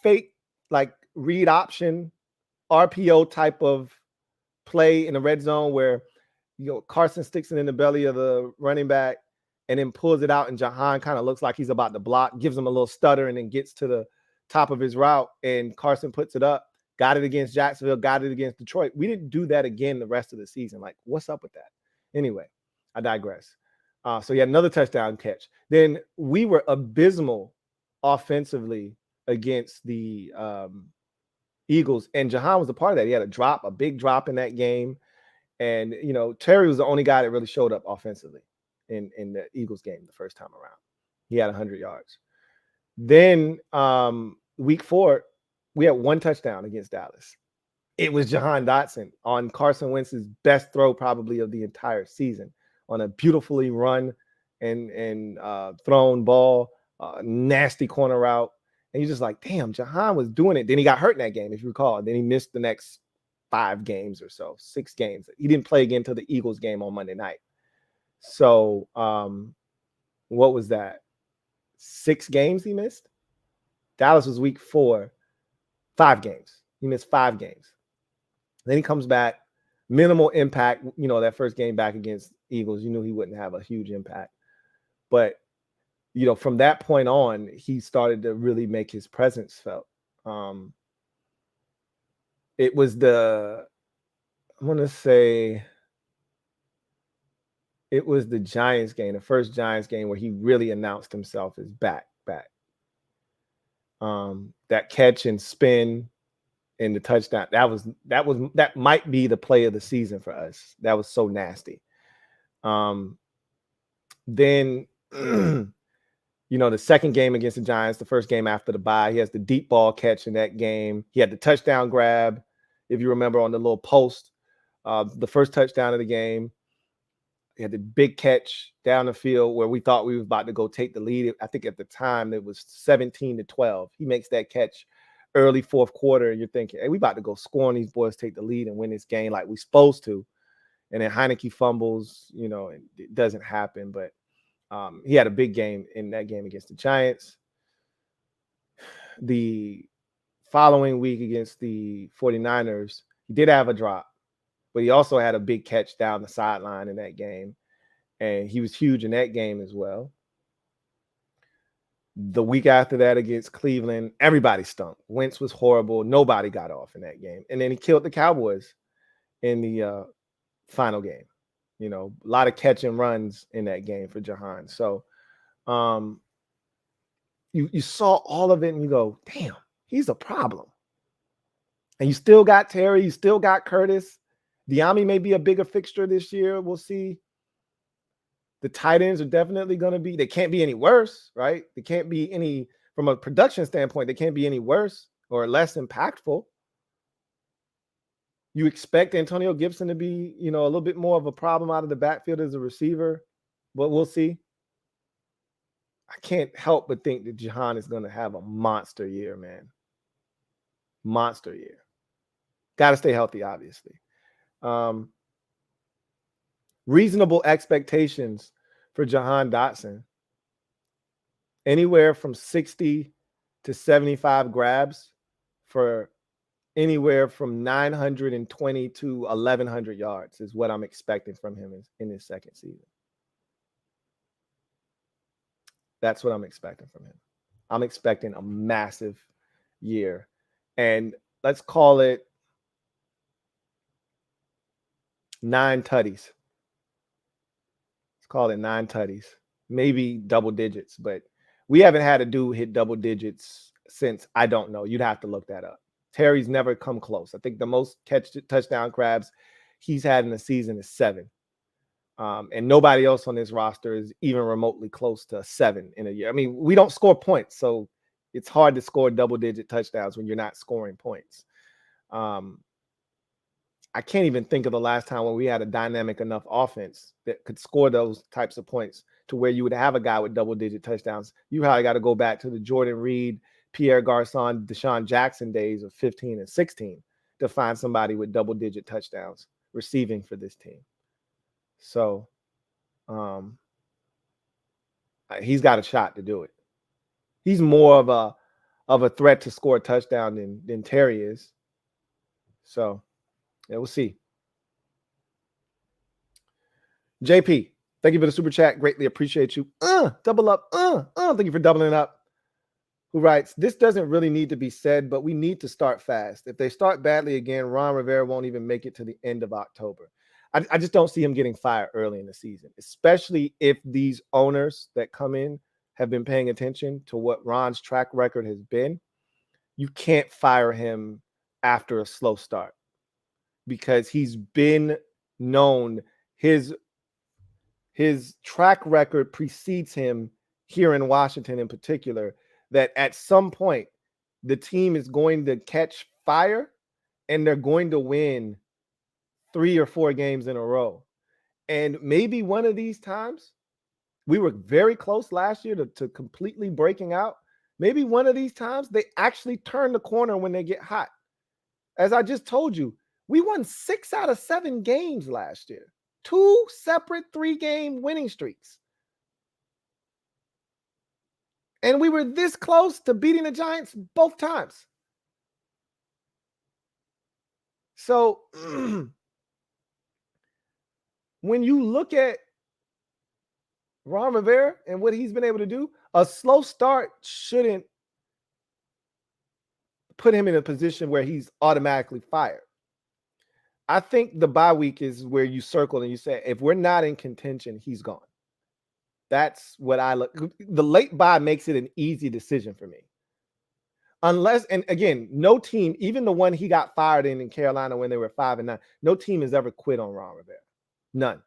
Speaker 1: fake like read option RPO type of play in the red zone where Carson sticks it in the belly of the running back and then pulls it out, and Jahan kind of looks like he's about to block, gives him a little stutter, and then gets to the top of his route, and Carson puts it up. Got it against Jacksonville, got it against Detroit. We didn't do that again the rest of the season. Like, what's up with that? Anyway, I digress. So he had another touchdown catch. Then we were abysmal offensively against the Eagles, and Jahan was a part of that. He had a big drop in that game. And, Terry was the only guy that really showed up offensively in the Eagles game the first time around. He had 100 yards. Then week 4, we had one touchdown against Dallas. It was Jahan Dotson on Carson Wentz's best throw probably of the entire season, on a beautifully run and thrown ball, nasty corner route. And you're just like, damn, Jahan was doing it. Then he got hurt in that game, if you recall. Then he missed the next 5 games or so, 6 games. He didn't play again until the Eagles game on Monday night. So what was that? 6 games he missed? Dallas was week 4, 5 games. He missed 5 games. Then he comes back, minimal impact. That first game back against Eagles, you knew he wouldn't have a huge impact. But, from that point on, he started to really make his presence felt. It was the Giants game, the first Giants game where he really announced himself as back. That catch and spin and the touchdown, that might be the play of the season for us. That was so nasty. Then the second game against the Giants, the first game after the bye, he has the deep ball catch in that game. He had the touchdown grab, if you remember, on the little post, the first touchdown of the game. He had the big catch down the field where we thought we was about to go take the lead. I think at the time it was 17-12. He makes that catch early fourth quarter, and you're thinking, hey, we about to go score on these boys, take the lead, and win this game like we supposed to. And then Heineke fumbles, and it doesn't happen. But he had a big game in that game against the Giants. The following week against the 49ers, he did have a drop, but he also had a big catch down the sideline in that game. And he was huge in that game as well. The week after that against Cleveland, everybody stunk. Wentz was horrible. Nobody got off in that game. And then he killed the Cowboys in the final game. A lot of catch and runs in that game for Jahan. So you saw all of it and you go, damn, he's a problem. And you still got Terry. You still got Curtis. Diami may be a bigger fixture this year. We'll see. The tight ends are definitely going to be, they can't be any worse, right? They can't be any, from a production standpoint, they can't be any worse or less impactful. You expect Antonio Gibson to be, a little bit more of a problem out of the backfield as a receiver, but we'll see. I can't help but think that Jahan is going to have a monster year, man. Monster year. Got to stay healthy, obviously. Reasonable expectations for Jahan Dotson. Anywhere from 60 to 75 grabs for anywhere from 920 to 1,100 yards is what I'm expecting from him in his second season. That's what I'm expecting from him. I'm expecting a massive year. And let's call it 9 tutties. Let's call it 9 tutties. Maybe double digits, but we haven't had a dude hit double digits since, I don't know. You'd have to look that up. Terry's never come close. I think the most touchdown grabs he's had in a season is 7. And nobody else on this roster is even remotely close to 7 in a year. I mean, we don't score points, so it's hard to score double-digit touchdowns when you're not scoring points. I can't even think of the last time when we had a dynamic enough offense that could score those types of points to where you would have a guy with double-digit touchdowns. You probably got to go back to the Jordan Reed, Pierre Garçon, Deshaun Jackson days of 15 and 16 to find somebody with double-digit touchdowns receiving for this team. So he's got a shot to do it. He's more of a threat to score a touchdown than Terry is. So yeah, we'll see. JP, thank you for the super chat. Greatly appreciate you. Double up. Thank you for doubling up. Who writes, this doesn't really need to be said, but we need to start fast. If they start badly again, Ron Rivera won't even make it to the end of October. I just don't see him getting fired early in the season, especially if these owners that come in have been paying attention to what Ron's track record has been. You can't fire him after a slow start because he's been known, his track record precedes him here in Washington in particular, that at some point the team is going to catch fire and they're going to win 3 or 4 games in a row. And maybe one of these times, we were very close last year to completely breaking out. Maybe one of these times they actually turn the corner when they get hot. As I just told you, we won 6 out of 7 games last year. 2 separate 3-game winning streaks. And we were this close to beating the Giants both times. So when you look at Ron Rivera and what he's been able to do, a slow start shouldn't put him in a position where he's automatically fired. I think the bye week is where you circle and you say, if we're not in contention, he's gone. That's what I look. The late bye makes it an easy decision for me. Unless, and again, no team, even the one he got fired in Carolina when they were 5-9, no team has ever quit on Ron Rivera. None.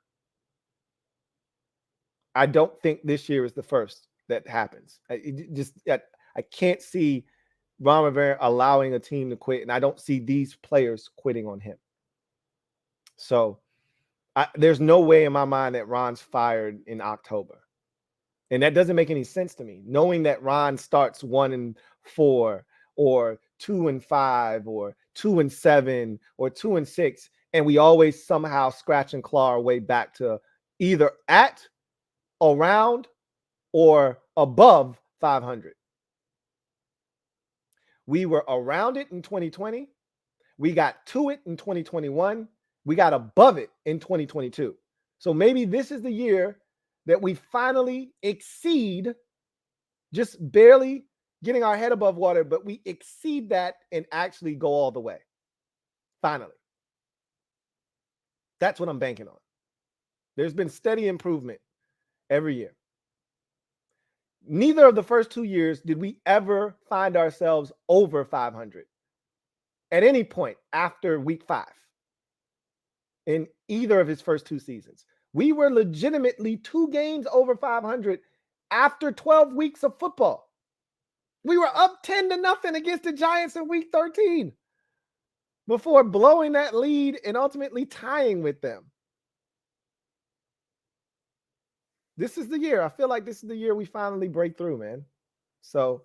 Speaker 1: I don't think this year is the first that happens. I can't see Ron Rivera allowing a team to quit, and I don't see these players quitting on him. So there's no way in my mind that Ron's fired in October. And that doesn't make any sense to me. Knowing that Ron starts 1-4 or 2-5 or 2-7 or 2-6, and we always somehow scratch and claw our way back to either at, around, or above 500. We were around it in 2020. We got to it in 2021. We got above it in 2022. So maybe this is the year that we finally exceed, just barely getting our head above water, but we exceed that and actually go all the way. Finally. That's what I'm banking on. There's been steady improvement every year. Neither of the first 2 years did we ever find ourselves over 500 at any point after week 5 in either of his first 2 seasons. We were legitimately 2 games over 500 after 12 weeks of football. We were up 10-0 against the Giants in week 13 before blowing that lead and ultimately tying with them. This is the year. I feel like this is the year we finally break through, man. So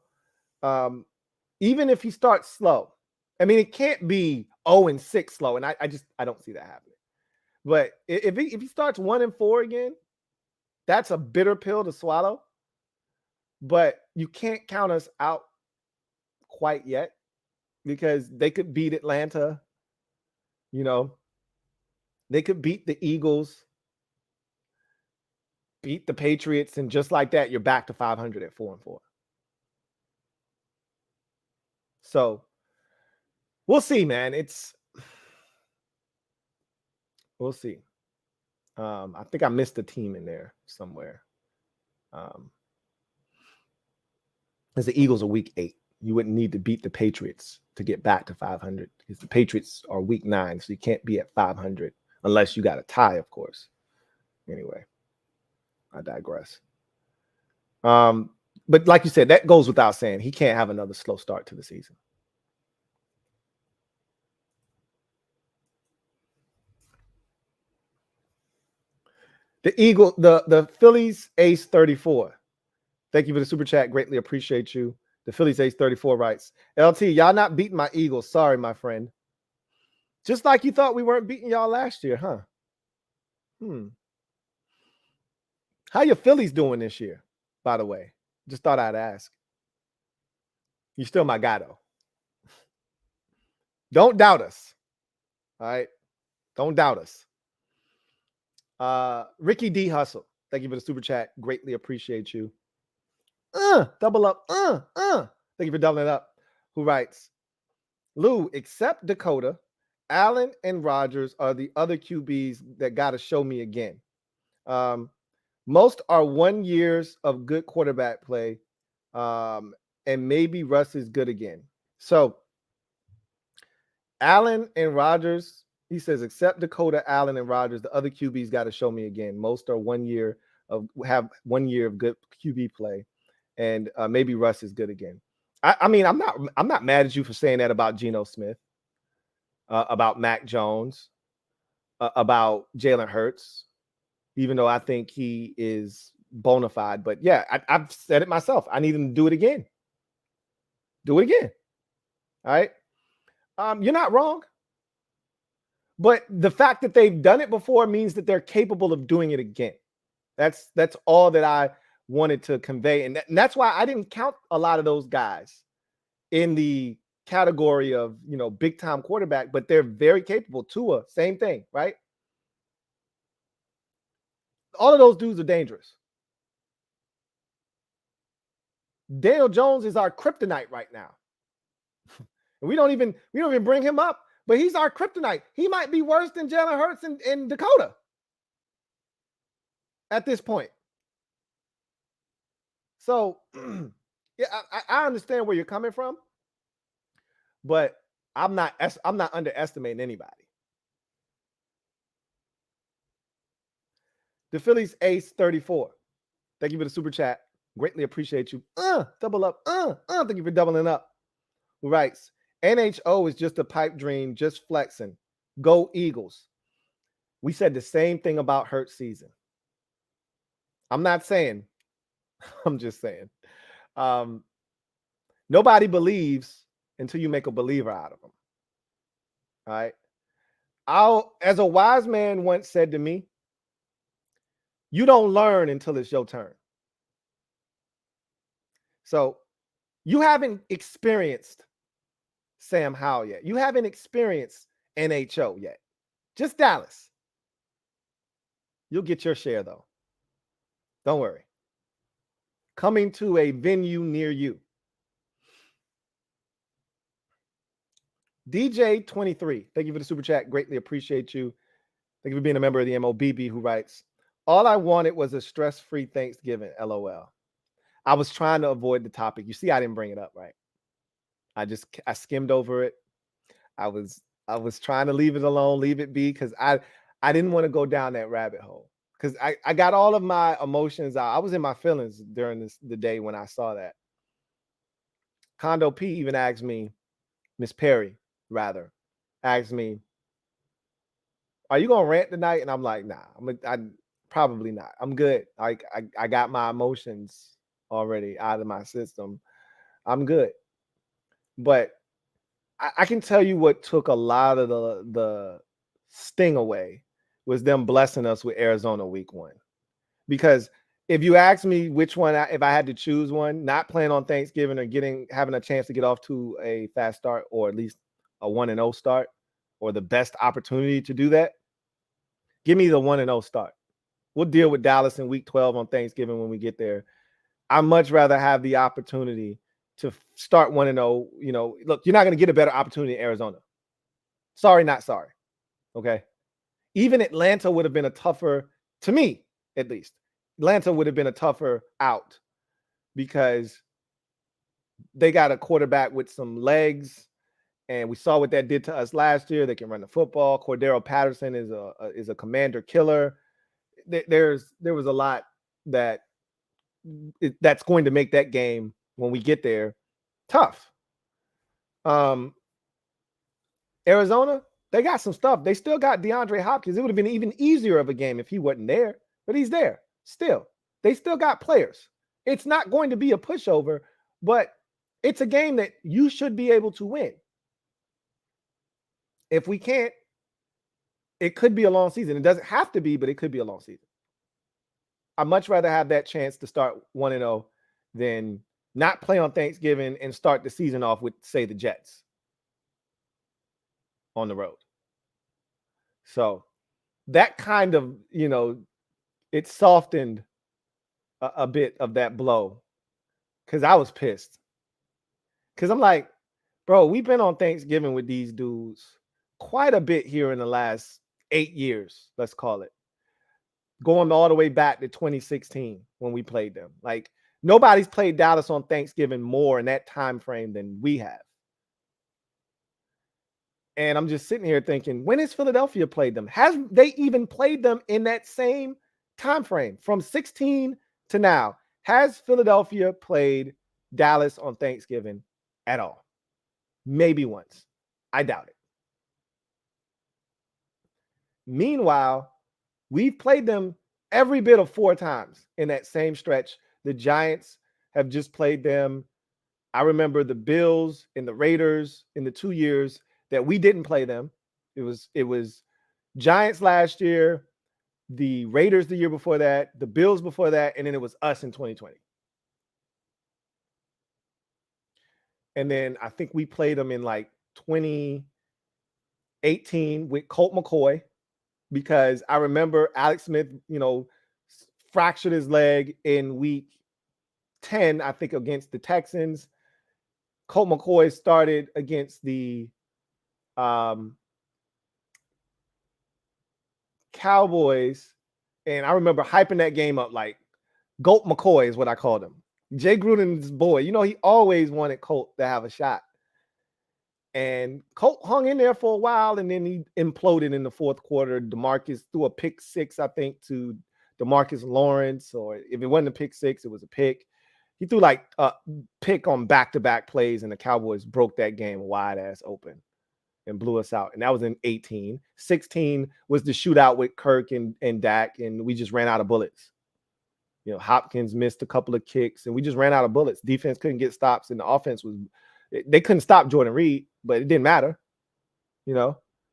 Speaker 1: even if he starts slow, I mean, it can't be 0-6 slow, and I don't see that happening. But if he starts 1-4 again, that's a bitter pill to swallow. But you can't count us out quite yet because they could beat Atlanta. You know, they could beat the Eagles, beat the Patriots, and just like that, you're back to 500 at 4-4. So we'll see, man. We'll see. I think I missed a team in there somewhere. As the Eagles are week 8. You wouldn't need to beat the Patriots to get back to 500 because the Patriots are week 9, so you can't be at 500 unless you got a tie, of course. Anyway, I digress. But like you said, that goes without saying. He can't have another slow start to the season. The Phillies ace 34. Thank you for the super chat. Greatly appreciate you. The Phillies ace 34 writes, LT, y'all not beating my Eagles. Sorry, my friend. Just like you thought we weren't beating y'all last year, huh? How your Phillies doing this year, by the way? Just thought I'd ask. You're still my guy, though. Don't doubt us. All right? Don't doubt us. Ricky D. Hustle. Thank you for the super chat. Greatly appreciate you. Double up. Thank you for doubling it up. Who writes, Lou, accept Dakota Allen and Rodgers are the other QBs that got to show me again. Most are 1 years of good quarterback play, and maybe Russ is good again. So Allen and Rodgers, he says, except Dakota, Allen, and Rodgers, the other QBs got to show me again. Most are 1 year have 1 year of good QB play, and maybe Russ is good again. I mean, I'm not mad at you for saying that about Geno Smith, about Mac Jones, about Jalen Hurts, even though I think he is bona fide. But yeah, I've said it myself. I need him to do it again. Do it again. All right. You're not wrong. But the fact that they've done it before means that they're capable of doing it again. That's all that I wanted to convey. And that's why I didn't count a lot of those guys in the category of, big time quarterback, but they're very capable. Tua, same thing, right? All of those dudes are dangerous. Daniel Jones is our kryptonite right now. we don't even bring him up, but he's our kryptonite. He might be worse than Jalen Hurts and Dakota at this point. So, yeah, I understand where you're coming from, but I'm not underestimating anybody. The Phillies ace 34. Thank you for the super chat. Greatly appreciate you. Double up. Thank you for doubling up. Who writes, NHO is just a pipe dream, just flexing. Go Eagles. We said the same thing about Hurts season. I'm not saying, I'm just saying. Nobody believes until you make a believer out of them. All right. As a wise man once said to me, you don't learn until it's your turn. So you haven't experienced Sam Howell yet. You haven't experienced NHO yet. Just Dallas. You'll get your share, though. Don't worry. Coming to a venue near you. DJ23, thank you for the super chat. Greatly appreciate you. Thank you for being a member of the MOBB, who writes, all I wanted was a stress-free Thanksgiving, LOL. I was trying to avoid the topic. You see, I didn't bring it up, right? I skimmed over it. I was trying to leave it alone, leave it be, because I didn't want to go down that rabbit hole. Because I got all of my emotions out. I was in my feelings during the day when I saw that. Condo P even asked me, Miss Perry, rather, asked me, are you gonna rant tonight? And I'm like, nah, I'm probably not. I'm good. I got my emotions already out of my system. I'm good. But I can tell you what took a lot of the sting away was them blessing us with Arizona week 1. Because if you ask me which one, if I had to choose one, not playing on Thanksgiving or having a chance to get off to a fast start, or at least a 1-0 start, or the best opportunity to do that, give me the 1-0 start. We'll deal with Dallas in week 12 on Thanksgiving when we get there. I'd much rather have the opportunity to start 1-0. Look, you're not going to get a better opportunity in Arizona. Sorry, not sorry. Okay. Even Atlanta would have been a tougher, to me at least, Atlanta would have been a tougher out because they got a quarterback with some legs, and we saw what that did to us last year. They can run the football. Cordero Patterson is a commander killer. There was a lot that's going to make that game when we get there tough. Arizona, they got some stuff. They still got DeAndre Hopkins. It would have been even easier of a game if he wasn't there, but he's there still. They still got players. It's not going to be a pushover, but it's a game that you should be able to win. If we can't, it could be a long season. It doesn't have to be, but it could be a long season. I'd much rather have that chance to start 1-0 than not play on Thanksgiving and start the season off with, say, the Jets on the road. So that kind of, it softened a bit of that blow, because I was pissed. Because I'm like, bro, we've been on Thanksgiving with these dudes quite a bit here in the last 8 years, let's call it. Going all the way back to 2016 when we played them. Like, nobody's played Dallas on Thanksgiving more in that time frame than we have. And I'm just sitting here thinking, when has Philadelphia played them? Has they even played them in that same time frame from 16 to now? Has Philadelphia played Dallas on Thanksgiving at all? Maybe once. I doubt it. Meanwhile, we've played them every bit of 4 times in that same stretch. The Giants have just played them. I remember the Bills and the Raiders in the 2 years that we didn't play them. It was Giants last year, the Raiders the year before that, the Bills before that, and then it was us in 2020. And then I think we played them in like 2018 with Colt McCoy, because I remember Alex Smith, fractured his leg in week 10, I think, against the Texans. Colt McCoy started against the Cowboys, and I remember hyping that game up like Colt McCoy is what I called him. Jay Gruden's boy. He always wanted Colt to have a shot. And Colt hung in there for a while, and then he imploded in the fourth quarter. DeMarcus threw a pick 6, I think, to DeMarcus Lawrence, or if it wasn't a pick 6, it was a pick. He threw like a pick on back-to-back plays, and the Cowboys broke that game wide ass open and blew us out. And that was in 18. 16 was the shootout with Kirk and Dak, and we just ran out of bullets. Hopkins missed a couple of kicks, and we just ran out of bullets. Defense couldn't get stops, and the offense they couldn't stop Jordan Reed, but it didn't matter.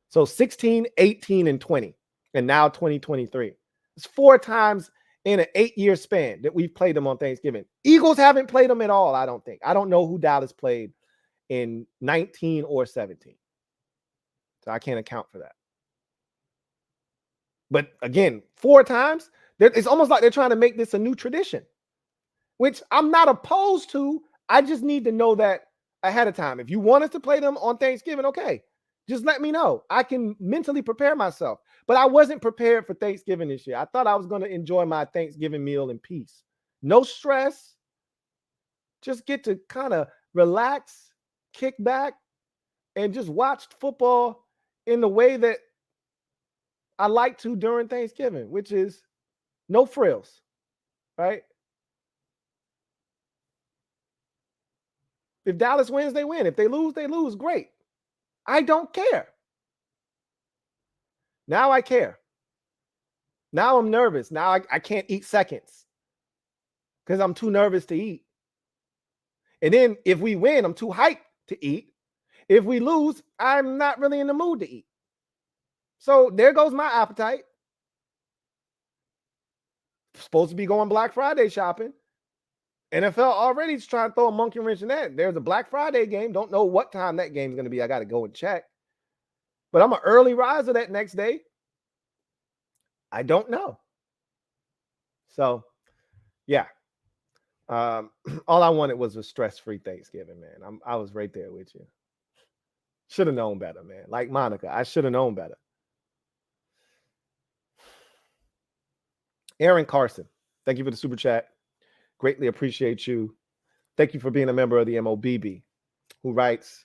Speaker 1: So 16, 18, and 20, and now 2023. It's 4 times in an 8-year span that we've played them on Thanksgiving. Eagles haven't played them at all, I don't think. I don't know who Dallas played in 19 or 17. So I can't account for that. But again, 4 times, it's almost like they're trying to make this a new tradition, which I'm not opposed to. I just need to know that ahead of time. If you want us to play them on Thanksgiving, okay, just let me know. I can mentally prepare myself. But I wasn't prepared for Thanksgiving this year. I thought I was going to enjoy my Thanksgiving meal in peace. No stress. Just get to kind of relax, kick back, and just watch football in the way that I like to during Thanksgiving, which is no frills, right? If Dallas wins, they win. If they lose, they lose. Great. I don't care. Now I care. Now I'm nervous. Now I can't eat seconds because I'm too nervous to eat. And then if we win, I'm too hyped to eat. If we lose, I'm not really in the mood to eat. So there goes my appetite. Supposed to be going Black Friday shopping. NFL already is trying to throw a monkey wrench in that. There's a Black Friday game. Don't know what time that game is going to be. I got to go and check. But I'm an early riser that next day. I don't know. So, yeah. All I wanted was a stress-free Thanksgiving, man. I was right there with you. Should have known better, man. Like Monica, I should have known better. Aaron Carson, thank you for the super chat. Greatly appreciate you. Thank you for being a member of the MOBB, who writes,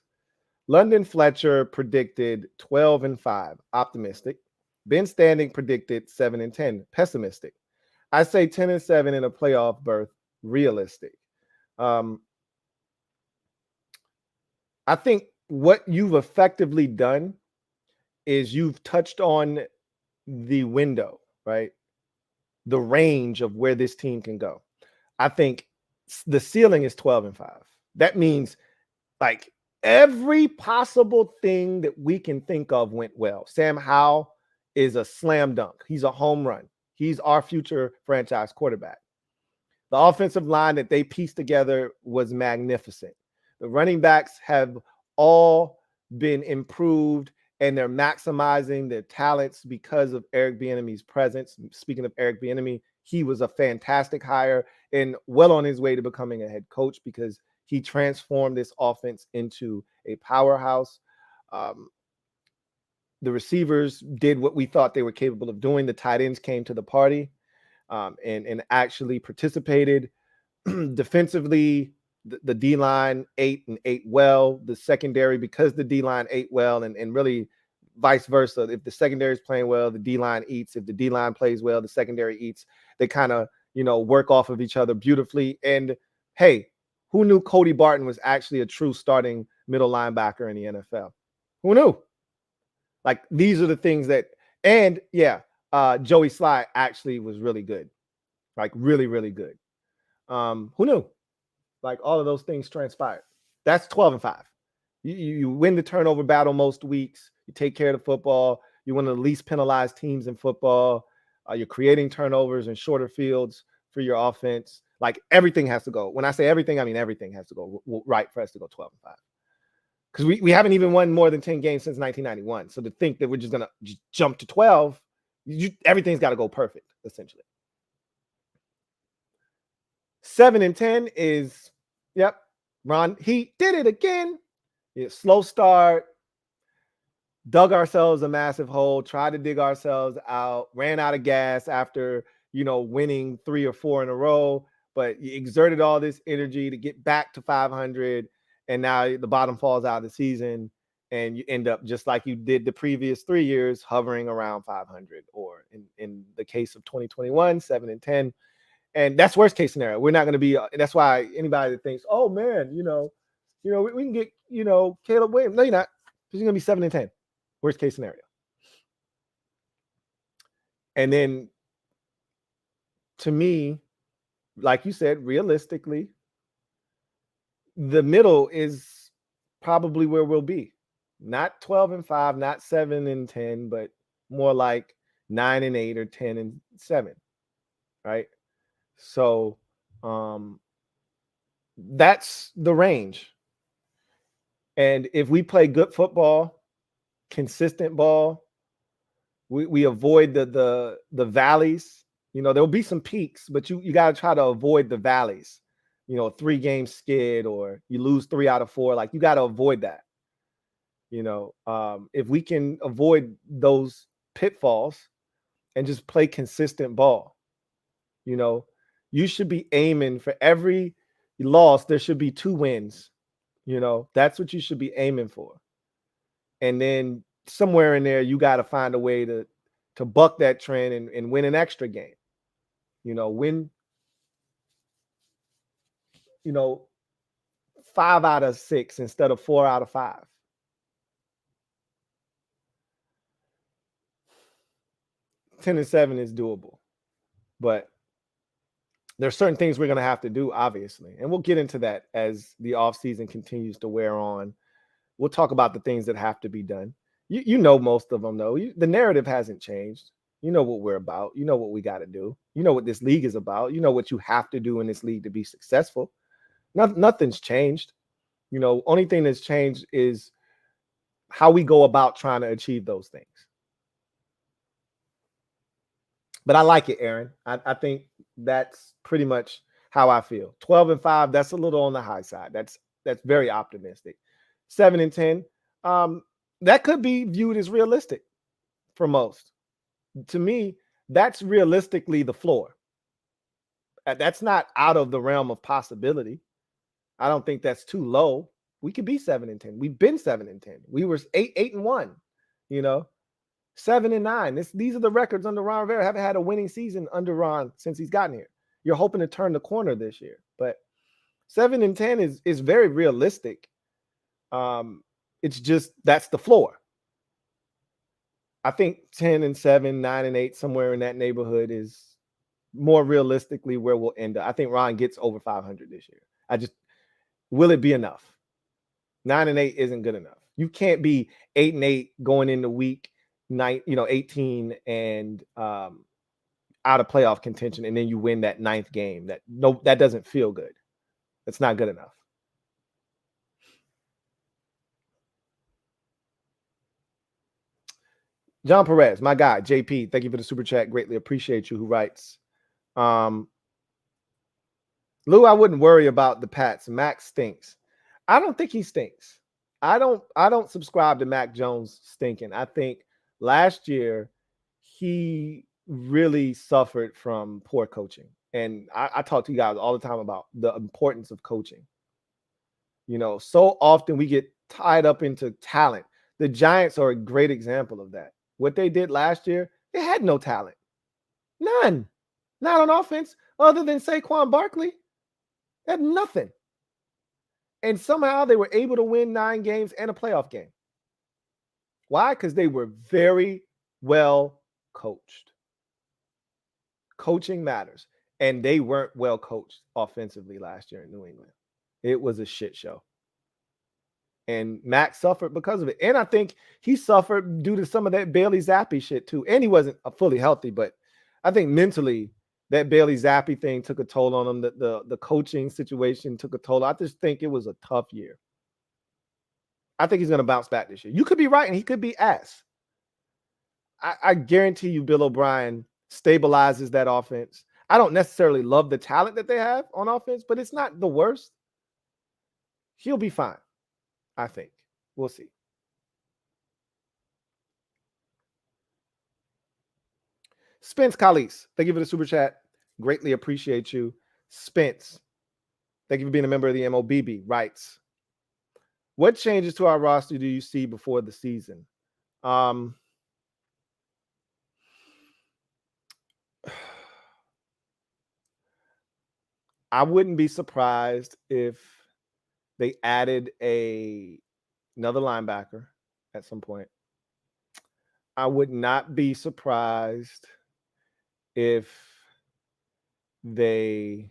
Speaker 1: London Fletcher predicted 12-5, optimistic. Ben Standing predicted 7-10, pessimistic. I say 10-7 in a playoff berth, realistic. I think what you've effectively done is you've touched on the window, right? The range of where this team can go. I think the ceiling is 12-5. That means like every possible thing that we can think of went well. Sam Howell is a slam dunk. He's a home run. He's our future franchise quarterback. The offensive line that they pieced together was magnificent. The running backs have all been improved, and they're maximizing their talents because of Eric Bieniemy's presence. Speaking of Eric Bieniemy, he was a fantastic hire and well on his way to becoming a head coach because he transformed this offense into a powerhouse. The receivers did what we thought they were capable of doing. The tight ends came to the party and actually participated. Defensively, the D-line ate well. The secondary, because the D-line ate well, and really vice versa. If the secondary is playing well, the D-line eats. If the D-line plays well, the secondary eats. They kind of, work off of each other beautifully. And hey, who knew Cody Barton was actually a true starting middle linebacker in the NFL? Who knew? Like, these are the things that, and yeah, Joey Sly actually was really good. Like, really, really good. Who knew? Like, all of those things transpired. That's 12-5. You win the turnover battle most weeks. You take care of the football. You're one of the least penalized teams in football. You're creating turnovers and shorter fields for your offense. Like, everything has to go. When I say everything, I mean everything has to go right for us to go 12-5. Because we haven't even won more than 10 games since 1991. So to think that we're just going to jump to 12, everything's got to go perfect, essentially. 7-10 is, yep, Ron, he did it again. Slow start, dug ourselves a massive hole, tried to dig ourselves out, ran out of gas after, winning 3 or 4 in a row, but you exerted all this energy to get back to 500, and now the bottom falls out of the season, and you end up just like you did the previous 3 years, hovering around 500, or in the case of 2021, 7-10. And that's worst case scenario. We're not going to be. That's why anybody that thinks, oh man, we can get Caleb Williams. No, you're not. Because you're going to be 7-10. Worst case scenario. And then, to me, like you said, realistically, the middle is probably where we'll be. Not 12-5, not 7-10, but more like 9-8 or 10-7, right? So that's the range. And if we play good football, consistent ball, we avoid the valleys. There'll be some peaks, but you got to try to avoid the valleys. 3-game skid, or you lose 3 out of 4. Like, you got to avoid that. If we can avoid those pitfalls and just play consistent ball, you should be aiming for every loss. There should be 2 wins. That's what you should be aiming for. And then somewhere in there, you got to find a way to buck that trend and win an extra game. Win, 5 out of 6 instead of 4 out of 5. Ten and 7 is doable, but there's certain things we're going to have to do, obviously. And we'll get into that as the offseason continues to wear on. We'll talk about the things that have to be done. You know most of them, though. The narrative hasn't changed. You know what we're about. You know what we got to do. You know what this league is about. You know what you have to do in this league to be successful. Nothing's changed. Only thing that's changed is how we go about trying to achieve those things. But I like it, Aaron. I think that's pretty much how I feel. 12-5, that's a little on the high side. That's very optimistic. 7-10, that could be viewed as realistic for most. To me, that's realistically the floor. That's not out of the realm of possibility. I don't think that's too low. We could be 7-10. We've been 7-10. We were 8-1, 7-9. These are the records under Ron Rivera. Haven't had a winning season under Ron since he's gotten here. You're hoping to turn the corner this year, but 7-10 is very realistic. It's just that's the floor. I think 10-7, 9-8, somewhere in that neighborhood is more realistically where we'll end up. I think Ron gets over 500 this year. Will it be enough? 9-8 isn't good enough. You can't be 8-8 going into week 18 and out of playoff contention, and then you win that 9th game. That doesn't feel good. That's not good enough. John Perez, my guy, JP, thank you for the super chat. Greatly appreciate you. Who writes, Lou, I wouldn't worry about the Pats. Mac stinks. I don't think he stinks. I don't subscribe to Mac Jones stinking. I think last year, he really suffered from poor coaching. And I talk to you guys all the time about the importance of coaching. So often we get tied up into talent. The Giants are a great example of that. What they did last year, they had no talent. None. Not on offense, other than Saquon Barkley. They had nothing. And somehow they were able to win 9 games and a playoff game. Why? Because they were very well coached. Coaching matters. And they weren't well coached offensively last year in New England. It was a shit show. And Max suffered because of it. And I think he suffered due to some of that Bailey Zappi shit too. And he wasn't fully healthy, but I think mentally that Bailey Zappi thing took a toll on him. The coaching situation took a toll. I just think it was a tough year. I think he's going to bounce back this year. You could be right, and he could be ass. I guarantee you Bill O'Brien stabilizes that offense. I don't necessarily love the talent that they have on offense, but it's not the worst. He'll be fine, I think. We'll see. Spence Kalis, thank you for the super chat. Greatly appreciate you. Spence, thank you for being a member of the MOBB. Writes, what changes to our roster do you see before the season? I wouldn't be surprised if they added another linebacker at some point. I would not be surprised if they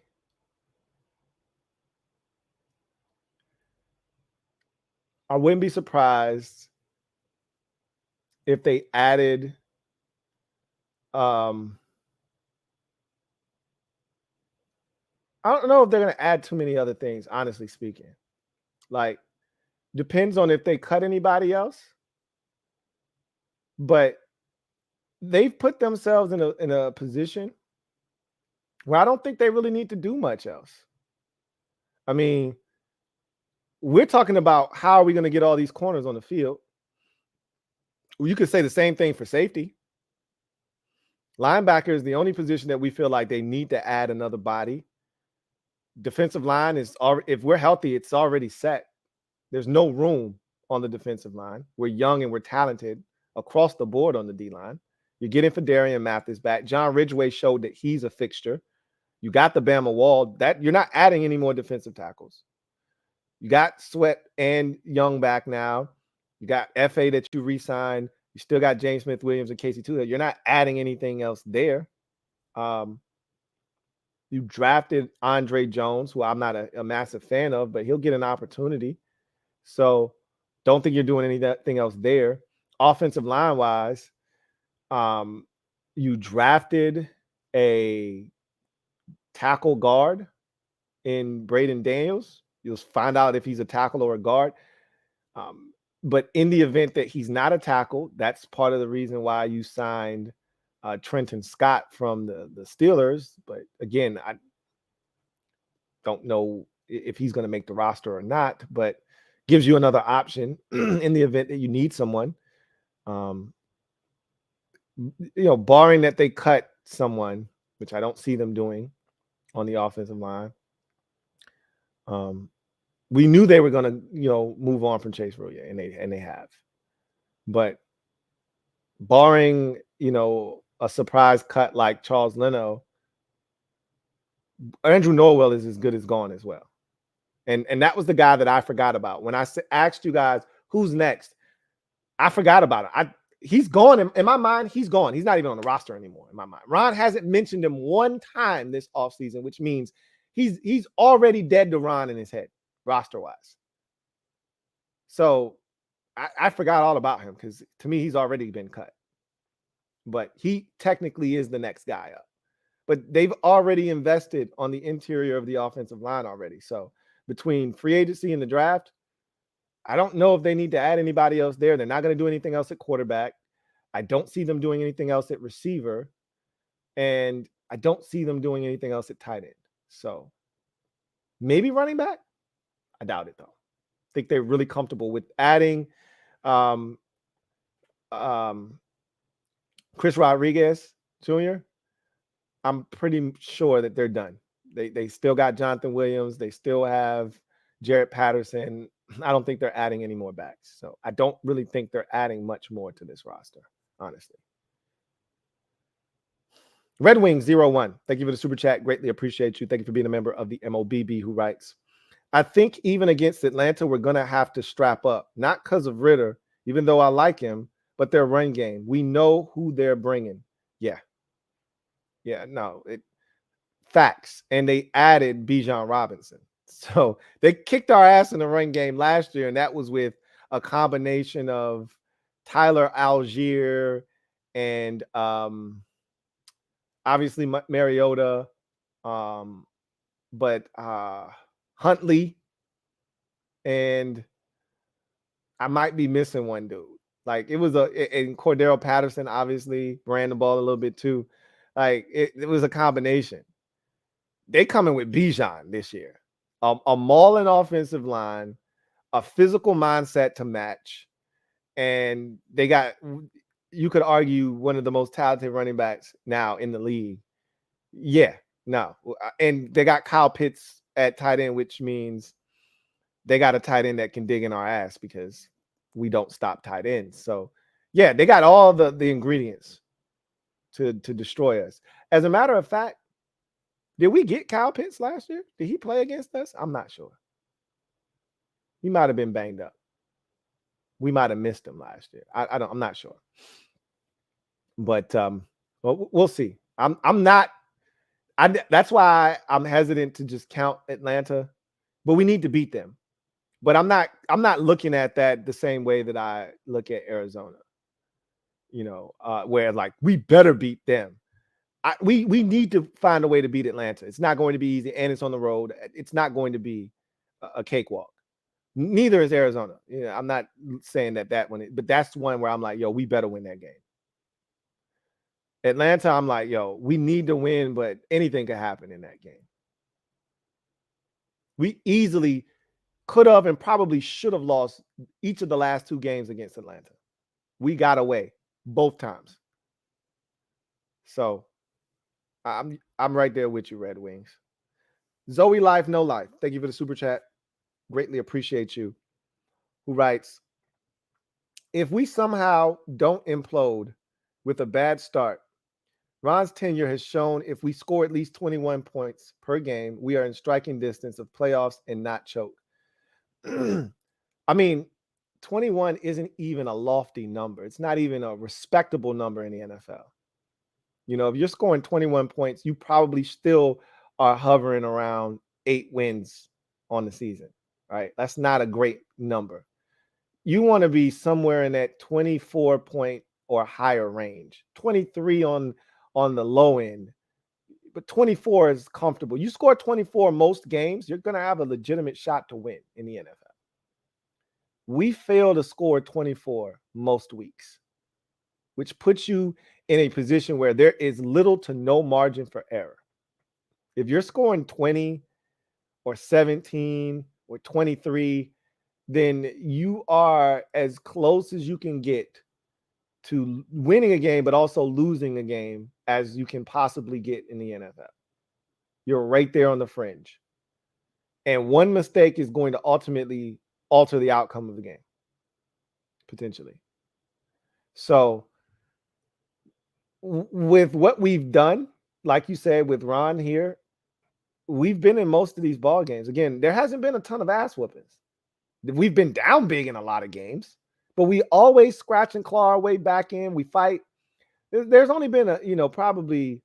Speaker 1: I wouldn't be surprised if they added I don't know if they're going to add too many other things, honestly speaking. Like, depends on if they cut anybody else. But they've put themselves in a position where I don't think they really need to do much else. I mean, we're talking about how are we going to get all these corners on the field. Well, you could say the same thing for safety. Linebacker is the only position that we feel like they need to add another body. Defensive line is already, if we're healthy, it's already set. There's no room on the defensive line. We're young and we're talented across the board on the D line. You're getting Fedarian Mathis back. John Ridgeway showed that he's a fixture. You got the Bama Wall. That you're not adding any more defensive tackles. You got Sweat and Young back now. You got FA that you re-signed. You still got James Smith-Williams and Casey Toohill. You're not adding anything else there. You drafted Andre Jones, who I'm not a massive fan of, but he'll get an opportunity. So don't think you're doing anything else there. Offensive line-wise, you drafted a tackle guard in Braden Daniels. You'll find out if he's a tackle or a guard. But in the event that he's not a tackle, that's part of the reason why you signed Trenton Scott from the Steelers. But again, I don't know if he's going to make the roster or not, but gives you another option in the event that you need someone. Barring that they cut someone, which I don't see them doing on the offensive line. We knew they were going to, move on from Chase Roullier, and they have. But barring, a surprise cut like Charles Leno, Andrew Norwell is as good as gone as well. And that was the guy that I forgot about. When I asked you guys, who's next? I forgot about it. He's gone. In my mind, he's gone. He's not even on the roster anymore in my mind. Ron hasn't mentioned him one time this offseason, which means he's already dead to Ron in his head, roster-wise. So I forgot all about him because to me, he's already been cut. But he technically is the next guy up. But they've already invested on the interior of the offensive line already. So between free agency and the draft, I don't know if they need to add anybody else there. They're not going to do anything else at quarterback. I don't see them doing anything else at receiver. And I don't see them doing anything else at tight end. So maybe running back. I doubt it, though. I think they're really comfortable with adding Chris Rodriguez Jr., I'm pretty sure that they're done. They still got Jonathan Williams. They still have Jarrett Patterson. I don't think they're adding any more backs. So I don't really think they're adding much more to this roster, honestly. Red Wing 01. Thank you for the super chat. Greatly appreciate you. Thank you for being a member of the MOBB, who writes, I think even against Atlanta, we're going to have to strap up. Not because of Ritter, even though I like him, but their run game. We know who they're bringing. Yeah. Yeah, no. Facts. And they added Bijan Robinson. So they kicked our ass in the run game last year, and that was with a combination of Tyler Algier and obviously Mariota, but Huntley, and I might be missing one dude. Like it was and Cordero Patterson obviously ran the ball a little bit too. Like it was a combination. They coming with Bijan this year. A mauling offensive line, a physical mindset to match, and they got, you could argue, one of the most talented running backs now in the league. Yeah, no. And they got Kyle Pitts at tight end, which means they got a tight end that can dig in our ass because we don't stop tight ends. So, yeah, they got all the ingredients to destroy us. As a matter of fact, did we get Kyle Pitts last year? Did he play against us? I'm not sure. He might have been banged up. We might have missed him last year. I'm not sure. But well, we'll see. I'm not. That's why I'm hesitant to just count Atlanta, but we need to beat them. But I'm not looking at that the same way that I look at Arizona. You know, where like we better beat them. We need to find a way to beat Atlanta. It's not going to be easy, and it's on the road. It's not going to be a cakewalk. Neither is Arizona. Yeah, I'm not saying that one, but that's one where I'm like, yo, we better win that game. Atlanta, I'm like, yo, we need to win, but anything could happen in that game. We easily could have and probably should have lost each of the last two games against Atlanta. We got away both times. So I'm right there with you, Red Wings. Zoe Life, No Life. Thank you for the super chat. Greatly appreciate you. Who writes, if we somehow don't implode with a bad start, Ron's tenure has shown if we score at least 21 points per game, we are in striking distance of playoffs and not choke. I mean, 21 isn't even a lofty number. It's not even a respectable number in the NFL. You know, if you're scoring 21 points, you probably still are hovering around 8 wins on the season, right? That's not a great number. You want to be somewhere in that 24 point or higher range. 23 on the low end, but 24 is comfortable. You score 24 most games, you're going to have a legitimate shot to win in the NFL. We fail to score 24 most weeks, which puts you in a position where there is little to no margin for error. If you're scoring 20 or 17 or 23, then you are as close as you can get to winning a game, but also losing a game as you can possibly get in the NFL. You're right there on the fringe. And one mistake is going to ultimately alter the outcome of the game, potentially. So with what we've done, like you said, with Ron here, we've been in most of these ball games. Again, there hasn't been a ton of ass whoopings. We've been down big in a lot of games, but we always scratch and claw our way back in. We fight. There's only been probably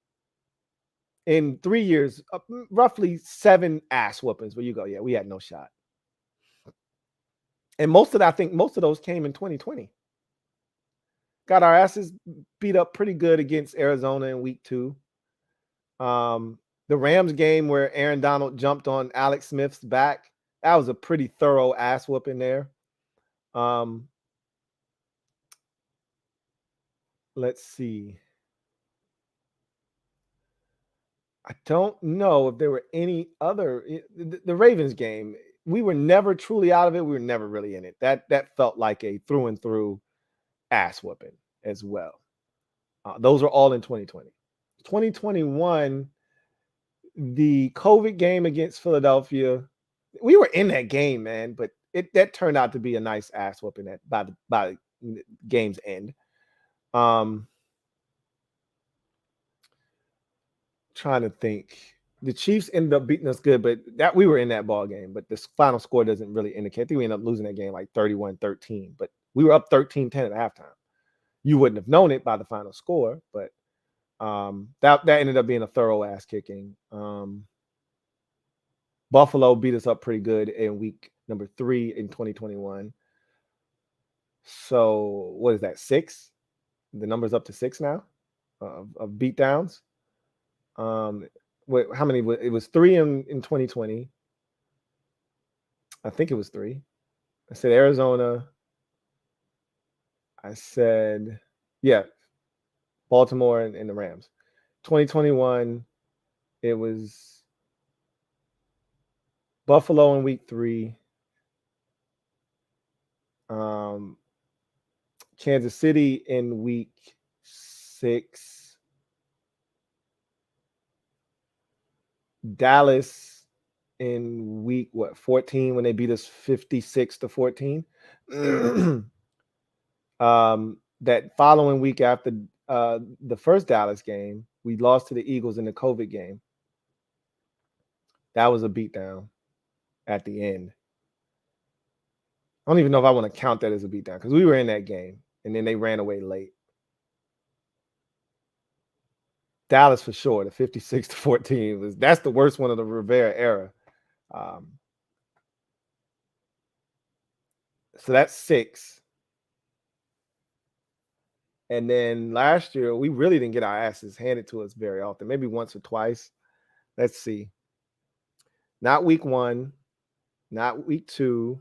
Speaker 1: in 3 years, roughly 7 ass whoopings where you go, yeah, we had no shot. And I think most of those came in 2020. Got our asses beat up pretty good against Arizona in week 2. The Rams game where Aaron Donald jumped on Alex Smith's back, that was a pretty thorough ass whooping there. Let's see. I don't know if there were any other. The Ravens game, we were never truly out of it. We were never really in it. That felt like a through and through ass whooping as well. Those are all in 2020. 2021, the COVID game against Philadelphia, we were in that game, man, but that turned out to be a nice ass whooping by game's end. Trying to think. The Chiefs ended up beating us good, but that we were in that ball game. But this final score doesn't really indicate. I think we ended up losing that game like 31-13, but we were up 13-10 at halftime. You wouldn't have known it by the final score, but that ended up being a thorough ass kicking. Buffalo beat us up pretty good in week number 3 in 2021. So what is that, 6? The number's up to 6 now of beatdowns. How many? It was 3 in 2020. I think it was 3. I said Arizona. I said, yeah, Baltimore and the Rams. 2021, it was Buffalo in week 3. Kansas City in week 6. Dallas in week 14 when they beat us 56-14. That following week after the first Dallas game, we lost to the Eagles in the COVID game. That was a beatdown at the end. I don't even know if I want to count that as a beatdown because we were in that game and then they ran away late. Dallas for sure, the 56-14 that's the worst one of the Rivera era. So that's 6. And then last year, we really didn't get our asses handed to us very often, maybe once or twice. Let's see. Not week 1, not week 2.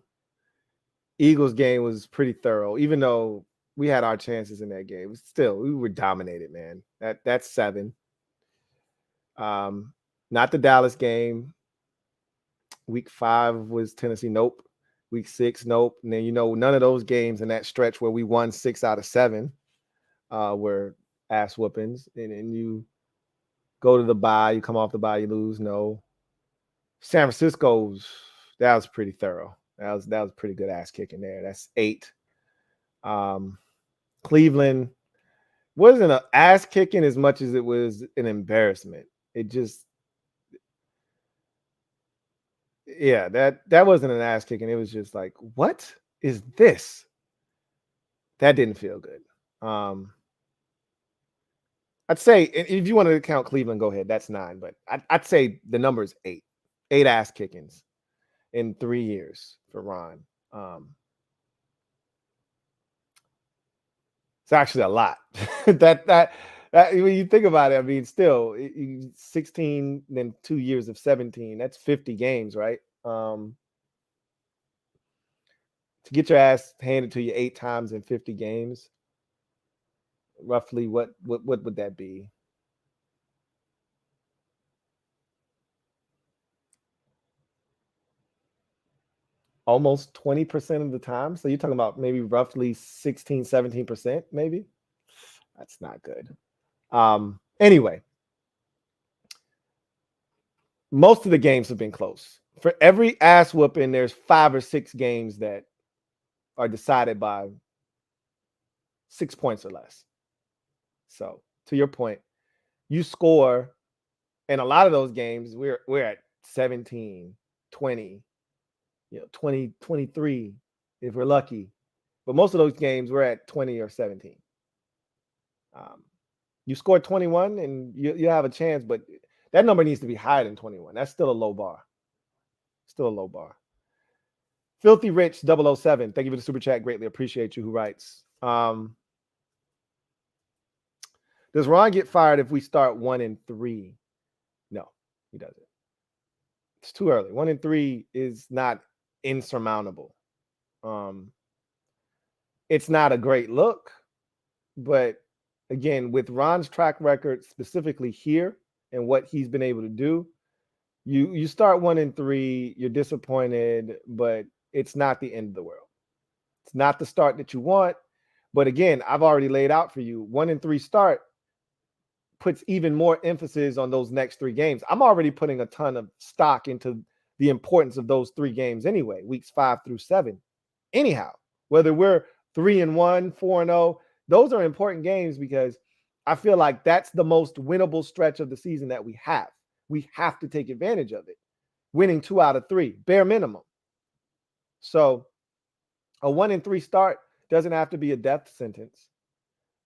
Speaker 1: Eagles game was pretty thorough, even though we had our chances in that game. Still, we were dominated, man. That's 7. Not the Dallas game. Week 5 was Tennessee. Nope. Week 6, nope. And then, none of those games in that stretch where we won 6 out of 7 were ass whoopings. And you go to the bye, you come off the bye, you lose. No. San Francisco's, that was pretty thorough. That was pretty good ass kicking there. That's 8. Cleveland wasn't an ass kicking as much as it was an embarrassment. It just, yeah, that wasn't an ass kicking. It was just like, what is this? That didn't feel good. I'd say if you want to count Cleveland, go ahead. That's 9, but I'd say the number is 8. 8 ass kickings in 3 years for Ron. It's actually a lot. that when you think about it, I mean, still 16, then 2 years of 17. That's 50 games, right? To get your ass handed to you 8 times in 50 games, roughly what would that be? Almost 20% of the time. So you're talking about maybe roughly 16, 17%, maybe. That's not good. Anyway, most of the games have been close. For every ass whooping, there's 5 or 6 games that are decided by 6 points or less. So to your point, you score, and a lot of those games we're at 17, 20, 20, 23 if we're lucky. But most of those games we're at 20 or 17. You score 21 and you have a chance, but that number needs to be higher than 21. That's still a low bar. Still a low bar. Filthy Rich 007. Thank you for the super chat. Greatly appreciate you. Who writes? Does Ron get fired if we start 1-3? No, he doesn't. It's too early. 1-3 is not insurmountable. It's not a great look, but again, with Ron's track record specifically here and what he's been able to do, you start 1-3, you're disappointed, but it's not the end of the world. It's not the start that you want. But again, I've already laid out for you 1-3 start. puts even more emphasis on those next 3 games. I'm already putting a ton of stock into the importance of those 3 games anyway, weeks 5 through 7. Anyhow, whether we're 3-1, 4-0, those are important games because I feel like that's the most winnable stretch of the season that we have. We have to take advantage of it. Winning 2 out of 3, bare minimum. So a 1-3 start doesn't have to be a death sentence,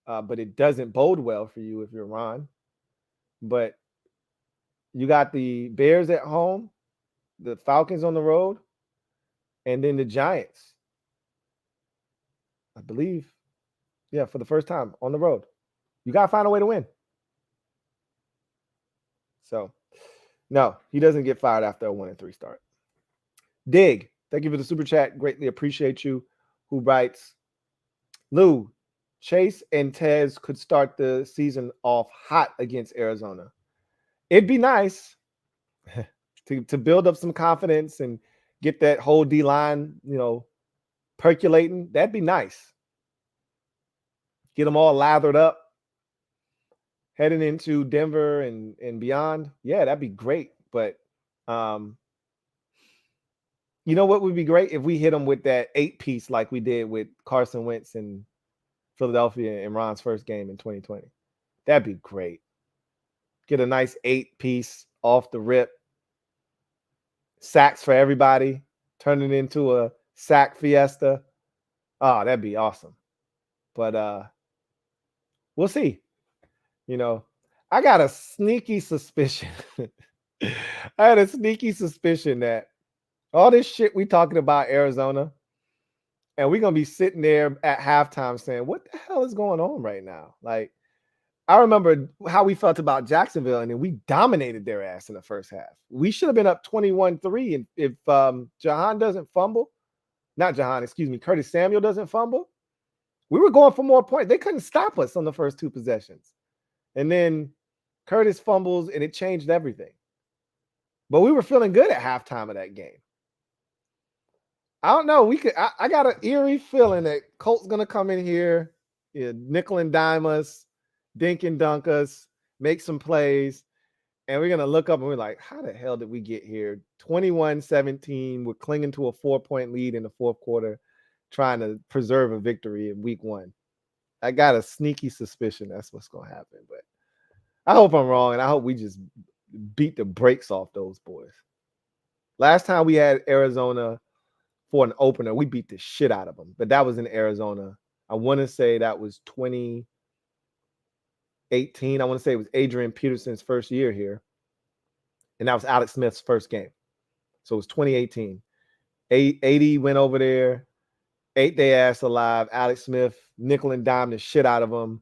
Speaker 1: but it doesn't bode well for you if you're Ron. But you got the Bears at home, the Falcons on the road, and then the Giants, I believe. Yeah, for the first time on the road. You got to find a way to win. So, no, he doesn't get fired after a 1-3 start. Dig, thank you for the super chat. Greatly appreciate you. Who writes, Lou, Chase and Tez could start the season off hot against Arizona. It'd be nice to build up some confidence and get that whole D-line, percolating. That'd be nice. Get them all lathered up, heading into Denver and beyond. Yeah, that'd be great. But you know what would be great? If we hit them with that 8-piece like we did with Carson Wentz in Philadelphia in Ron's first game in 2020. That'd be great. Get a nice 8-piece off the rip. Sacks for everybody. Turn it into a sack fiesta. Oh, that'd be awesome. But we'll see. I got a sneaky suspicion. I had a sneaky suspicion that all this shit we talking about Arizona, and we're going to be sitting there at halftime saying, what the hell is going on right now? Like, I remember how we felt about Jacksonville, and then we dominated their ass in the first half. We should have been up 21-3, and if Jahan doesn't fumble, Curtis Samuel doesn't fumble, we were going for more points. They couldn't stop us on the first 2 possessions. And then Curtis fumbles, and it changed everything. But we were feeling good at halftime of that game. I don't know. I got an eerie feeling that Colt's going to come in here, nickel and dime us, dink and dunk us, make some plays, and we're going to look up and we're like, how the hell did we get here? 21-17, we're clinging to a 4-point lead in the fourth quarter, trying to preserve a victory in week 1. I got a sneaky suspicion that's what's going to happen, but I hope I'm wrong, and I hope we just beat the brakes off those boys. Last time we had Arizona for an opener, we beat the shit out of them, but that was in Arizona. I want to say that was 2018. I want to say it was Adrian Peterson's first year here, and that was Alex Smith's first game. So it was 2018. 80 went over there, ate their ass alive. Alex Smith nickel and dime the shit out of them.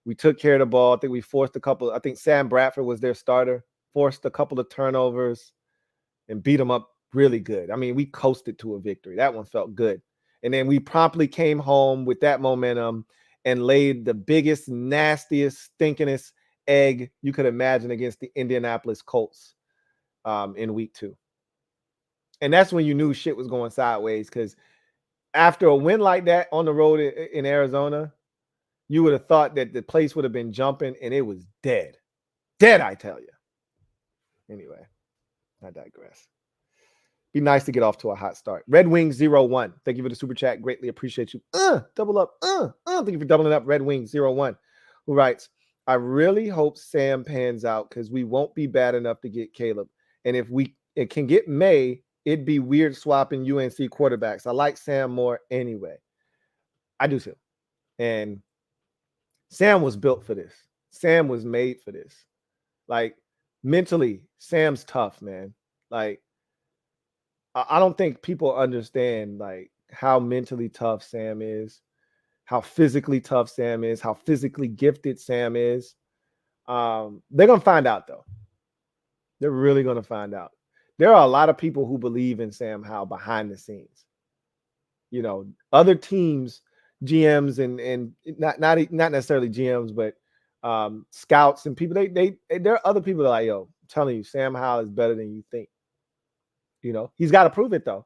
Speaker 1: We took care of the ball. I think we forced a couple. I think Sam Bradford was their starter. Forced a couple of turnovers and beat them up really good. I mean, we coasted to a victory. That one felt good. And then we promptly came home with that momentum and laid the biggest, nastiest, stinkingest egg you could imagine against the Indianapolis Colts in week 2. And that's when you knew shit was going sideways, because after a win like that on the road in Arizona, you would have thought that the place would have been jumping, and it was dead. Dead, I tell you. Anyway, I digress. Be nice to get off to a hot start. Red Wings 01. Thank you for the super chat. Greatly appreciate you. Double up. Thank you for doubling up. Red Wings 01, who writes, I really hope Sam pans out, because we won't be bad enough to get Caleb. And if it can get May, it'd be weird swapping UNC quarterbacks. I like Sam more anyway. I do too. And Sam was built for this. Sam was made for this. Like, mentally, Sam's tough, man. Like, I don't think people understand like how mentally tough Sam is, how physically tough Sam is, how physically gifted Sam is. They're going to find out, though. They're really going to find out. There are a lot of people who believe in Sam Howell behind the scenes. Other teams, GMs and not necessarily GMs, but scouts and people, there are other people that are like, yo, I'm telling you, Sam Howell is better than you think. He's got to prove it, though.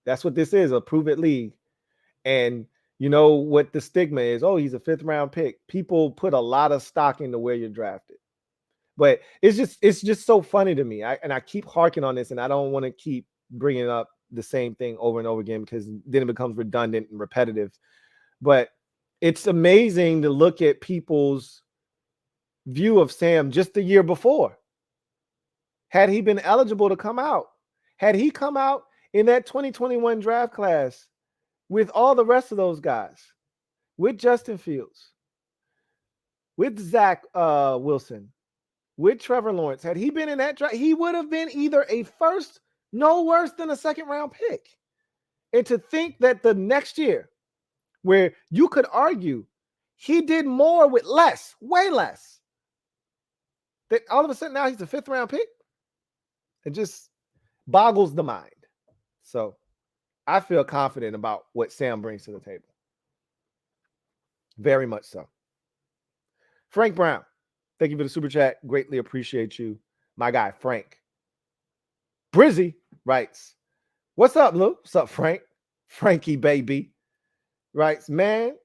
Speaker 1: That's what this is, a prove it league. And You know what the stigma is? Oh, he's a 5th round pick. People put a lot of stock into where you're drafted. But it's just so funny to me. I keep harking on this, and I don't want to keep bringing up the same thing over and over again because then it becomes redundant and repetitive. But it's amazing to look at people's view of Sam just the year before. Had he been eligible to come out, had he come out in that 2021 draft class with all the rest of those guys, with Justin Fields, with Zach Wilson, with Trevor Lawrence, had he been in that draft, he would have been either a first, no worse than a 2nd round pick. And to think that the next year, where you could argue he did more with less, way less, that all of a sudden now he's a 5th round pick, it just boggles the mind. So I feel confident about what Sam brings to the table. Very much so. Frank Brown, thank you for the super chat. Greatly appreciate you. My guy, Frank. Brizzy writes, what's up, Lou? What's up, Frank? Frankie, baby. Writes, man,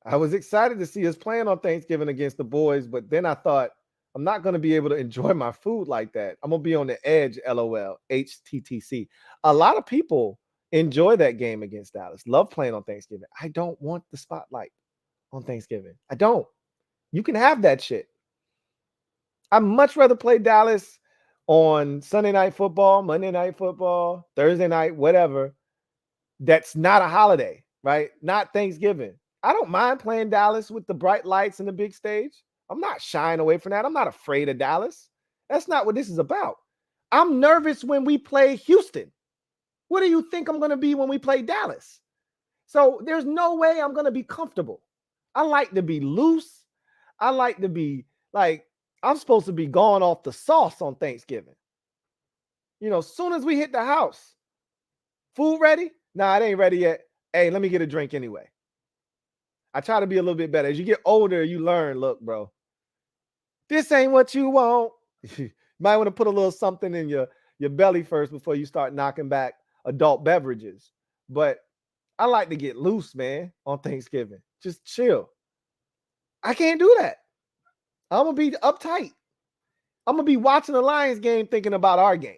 Speaker 1: I was excited to see us playing on Thanksgiving against the boys, but then I thought, I'm not going to be able to enjoy my food like that. I'm going to be on the edge, LOL, HTTC. A lot of people enjoy that game against Dallas, love playing on Thanksgiving. I don't want the spotlight on Thanksgiving. I don't. You can have that shit. I'd much rather play Dallas on Sunday Night Football, Monday Night Football, Thursday night, whatever. That's not a holiday, right? Not Thanksgiving. I don't mind playing Dallas with the bright lights and the big stage. I'm not shying away from that. I'm not afraid of Dallas. That's not what this is about. I'm nervous when we play Houston. What do you think I'm going to be when we play Dallas? So there's no way I'm going to be comfortable. I like to be loose. I like to be like, I'm supposed to be gone off the sauce on Thanksgiving. You know, as soon as we hit the house, food ready? Nah, it ain't ready yet. Hey, let me get a drink anyway. I try to be a little bit better. As you get older, you learn, look, bro, this ain't what you want. You might want to put a little something in your belly first before you start knocking back adult beverages. But I like to get loose, man, on Thanksgiving. Just chill. I can't do that. I'm going to be uptight. I'm going to be watching the Lions game thinking about our game.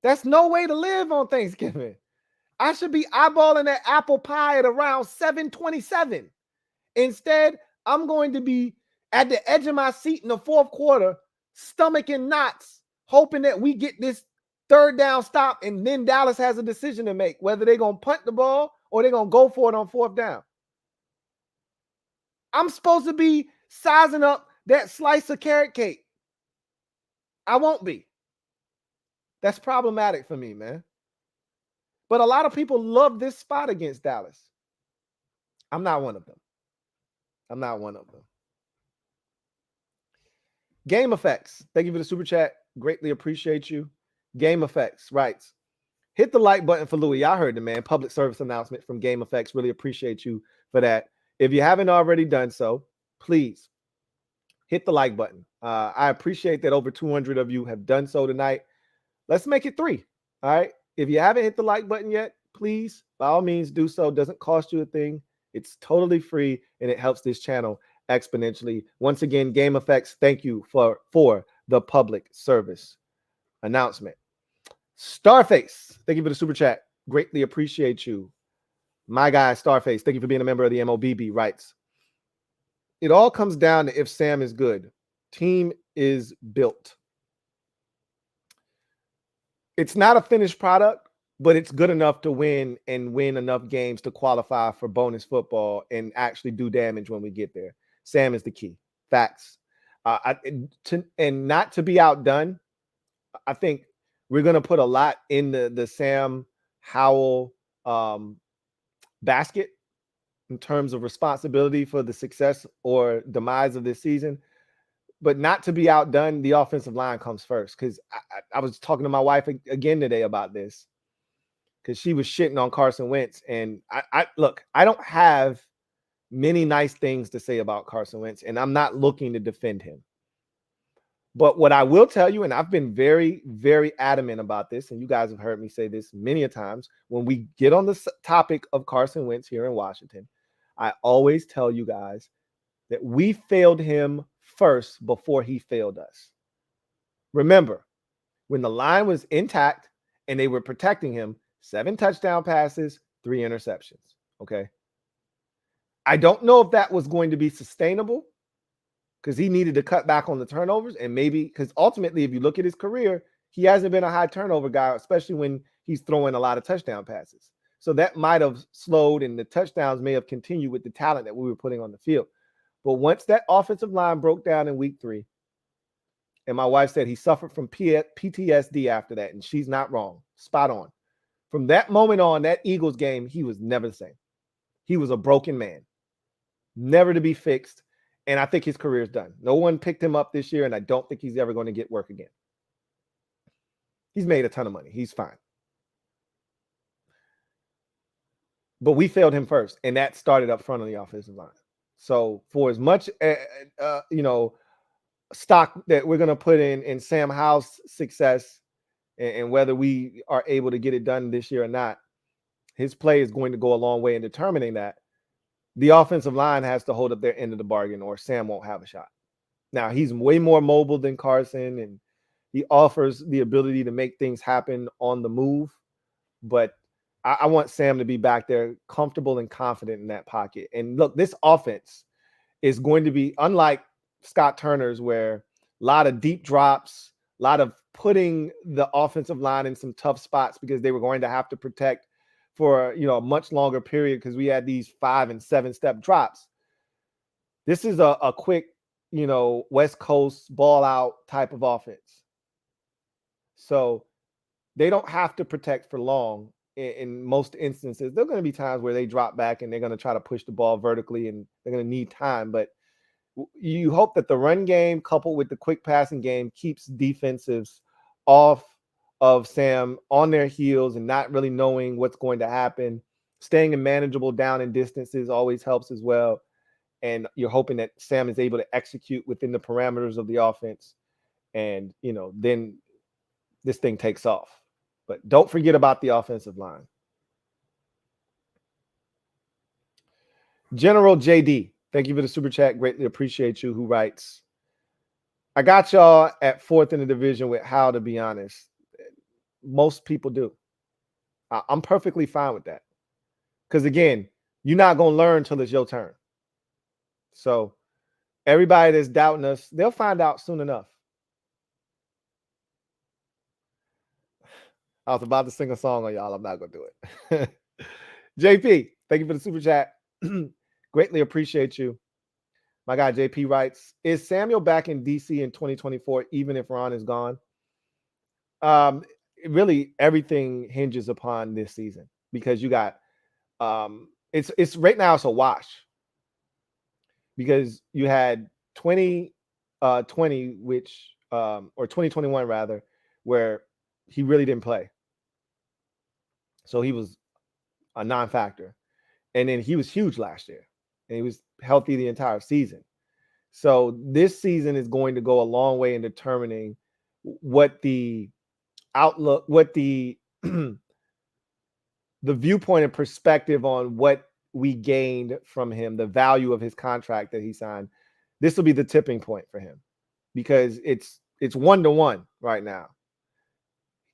Speaker 1: That's no way to live on Thanksgiving. I should be eyeballing that apple pie at around 7:27. Instead, I'm going to be at the edge of my seat in the 4th quarter, stomach in knots, hoping that we get this 3rd down stop, and then Dallas has a decision to make, whether they're going to punt the ball or they're going to go for it on 4th down. I'm supposed to be sizing up that slice of carrot cake. I won't be. That's problematic for me, man. But a lot of people love this spot against Dallas. I'm not one of them. I'm not one of them. Game Effects, thank you for the super chat. Greatly appreciate you. Game Effects writes, hit the like button for Louie. I heard the man. Public service announcement from Game Effects. Really appreciate you for that. If you haven't already done so, please hit the like button. I appreciate that over 200 of you have done so tonight. Let's make it 3. All right. If you haven't hit the like button yet, please, by all means, do so. It doesn't cost you a thing. It's totally free, and it helps this channel exponentially. Once again, Game Effects, thank you for the public service announcement. Starface, thank you for the super chat. Greatly appreciate you. My guy, Starface, thank you for being a member of the MOBB, writes, it all comes down to if Sam is good. Team is built. It's not a finished product, but it's good enough to win and win enough games to qualify for bonus football and actually do damage when we get there. Sam is the key. Facts. And not to be outdone, I think we're going to put a lot in the Sam Howell basket in terms of responsibility for the success or demise of this season. But not to be outdone, the offensive line comes first. Because I was talking to my wife again today about this, because she was shitting on Carson Wentz. And look, I don't have many nice things to say about Carson Wentz, and I'm not looking to defend him. But what I will tell you, and I've been very, very adamant about this, and you guys have heard me say this many a times, when we get on the topic of Carson Wentz here in Washington, I always tell you guys that we failed him first before he failed us. Remember, when the line was intact and they were protecting him, 7 touchdown passes, 3 interceptions. Okay. I don't know if that was going to be sustainable because he needed to cut back on the turnovers, and maybe because ultimately, if you look at his career, he hasn't been a high turnover guy, especially when he's throwing a lot of touchdown passes. So that might have slowed, and the touchdowns may have continued with the talent that we were putting on the field. But once that offensive line broke down in week 3, and my wife said he suffered from PTSD after that, and she's not wrong. Spot on. From that moment on, that Eagles game, he was never the same. He was a broken man, never to be fixed. And I think his career is done. No one picked him up this year, and I don't think he's ever going to get work again. He's made a ton of money. He's fine. But we failed him first, and that started up front of the offensive line. So for as much, stock that we're going to put in Sam Howell's success and whether we are able to get it done this year or not, his play is going to go a long way in determining that. The offensive line has to hold up their end of the bargain, or Sam won't have a shot. Now, he's way more mobile than Carson, and he offers the ability to make things happen on the move. But I want Sam to be back there comfortable and confident in that pocket. And look, this offense is going to be unlike Scott Turner's, where a lot of deep drops, a lot of putting the offensive line in some tough spots because they were going to have to protect for a much longer period because we had these 5 and 7 step drops. This is a quick, West Coast ball out type of offense. So they don't have to protect for long in most instances. There are going to be times where they drop back and they're going to try to push the ball vertically and they're going to need time. But you hope that the run game coupled with the quick passing game keeps defensives off of Sam, on their heels and not really knowing what's going to happen. Staying in manageable down and distances always helps as well. And you're hoping that Sam is able to execute within the parameters of the offense. And, then this thing takes off. But don't forget about the offensive line. General JD, thank you for the super chat. Greatly appreciate you. Who writes, I got y'all at 4th in the division with How, to be honest. Most people do. I'm perfectly fine with that. Because again, you're not going to learn until it's your turn. So everybody that's doubting us, they'll find out soon enough. I was about to sing a song on y'all. I'm not going to do it. JP, thank you for the super chat. Greatly appreciate you. My guy JP writes, is Samuel back in DC in 2024, even if Ron is gone? Really everything hinges upon this season because you got it's right now it's a wash because you had 2020 which or 2021 rather, where he really didn't play, so he was a non-factor, and then he was huge last year and he was healthy the entire season. So this season is going to go a long way in determining what the outlook, what the the viewpoint and perspective on what we gained from him, the value of his contract that he signed. This will be the tipping point for him because it's 1-to-1 right now.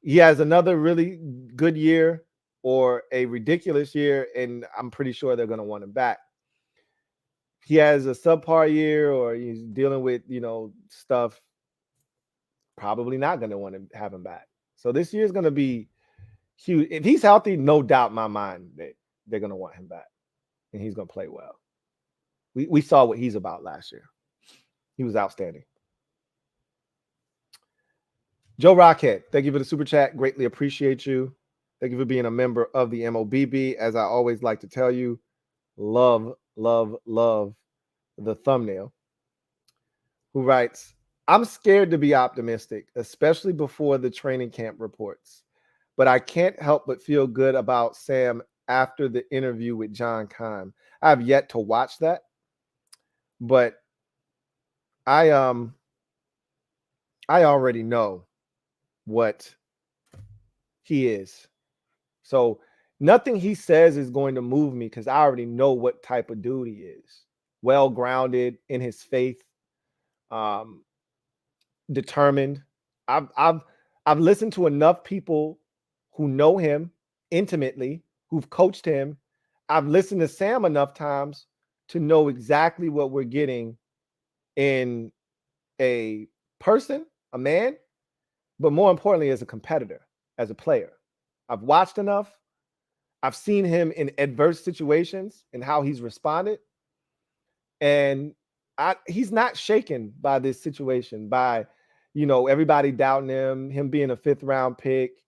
Speaker 1: He has another really good year or a ridiculous year, and I'm pretty sure they're going to want him back. He has a subpar year or he's dealing with, stuff, probably not going to want to have him back. So this year is going to be huge. If he's healthy, no doubt in my mind that they're going to want him back and he's going to play well. We saw what he's about last year. He was outstanding. Joe Rockhead, thank you for the super chat. Greatly appreciate you. Thank you for being a member of the MOBB. As I always like to tell you, love, love, love the thumbnail. Who writes, I'm scared to be optimistic, especially before the training camp reports. But I can't help but feel good about Sam after the interview with John Keim. I have yet to watch that, but I I already know what he is. So nothing he says is going to move me because I already know what type of dude he is. Well grounded in his faith, um, determined. I've I've I've listened to enough people who know him intimately, who've coached him. I've listened to Sam enough times to know exactly what we're getting in a person, a man, but more importantly, as a competitor, as a player. I've watched enough. I've seen him in adverse situations and how he's responded. And he's not shaken by this situation, by, everybody doubting him being a fifth round pick.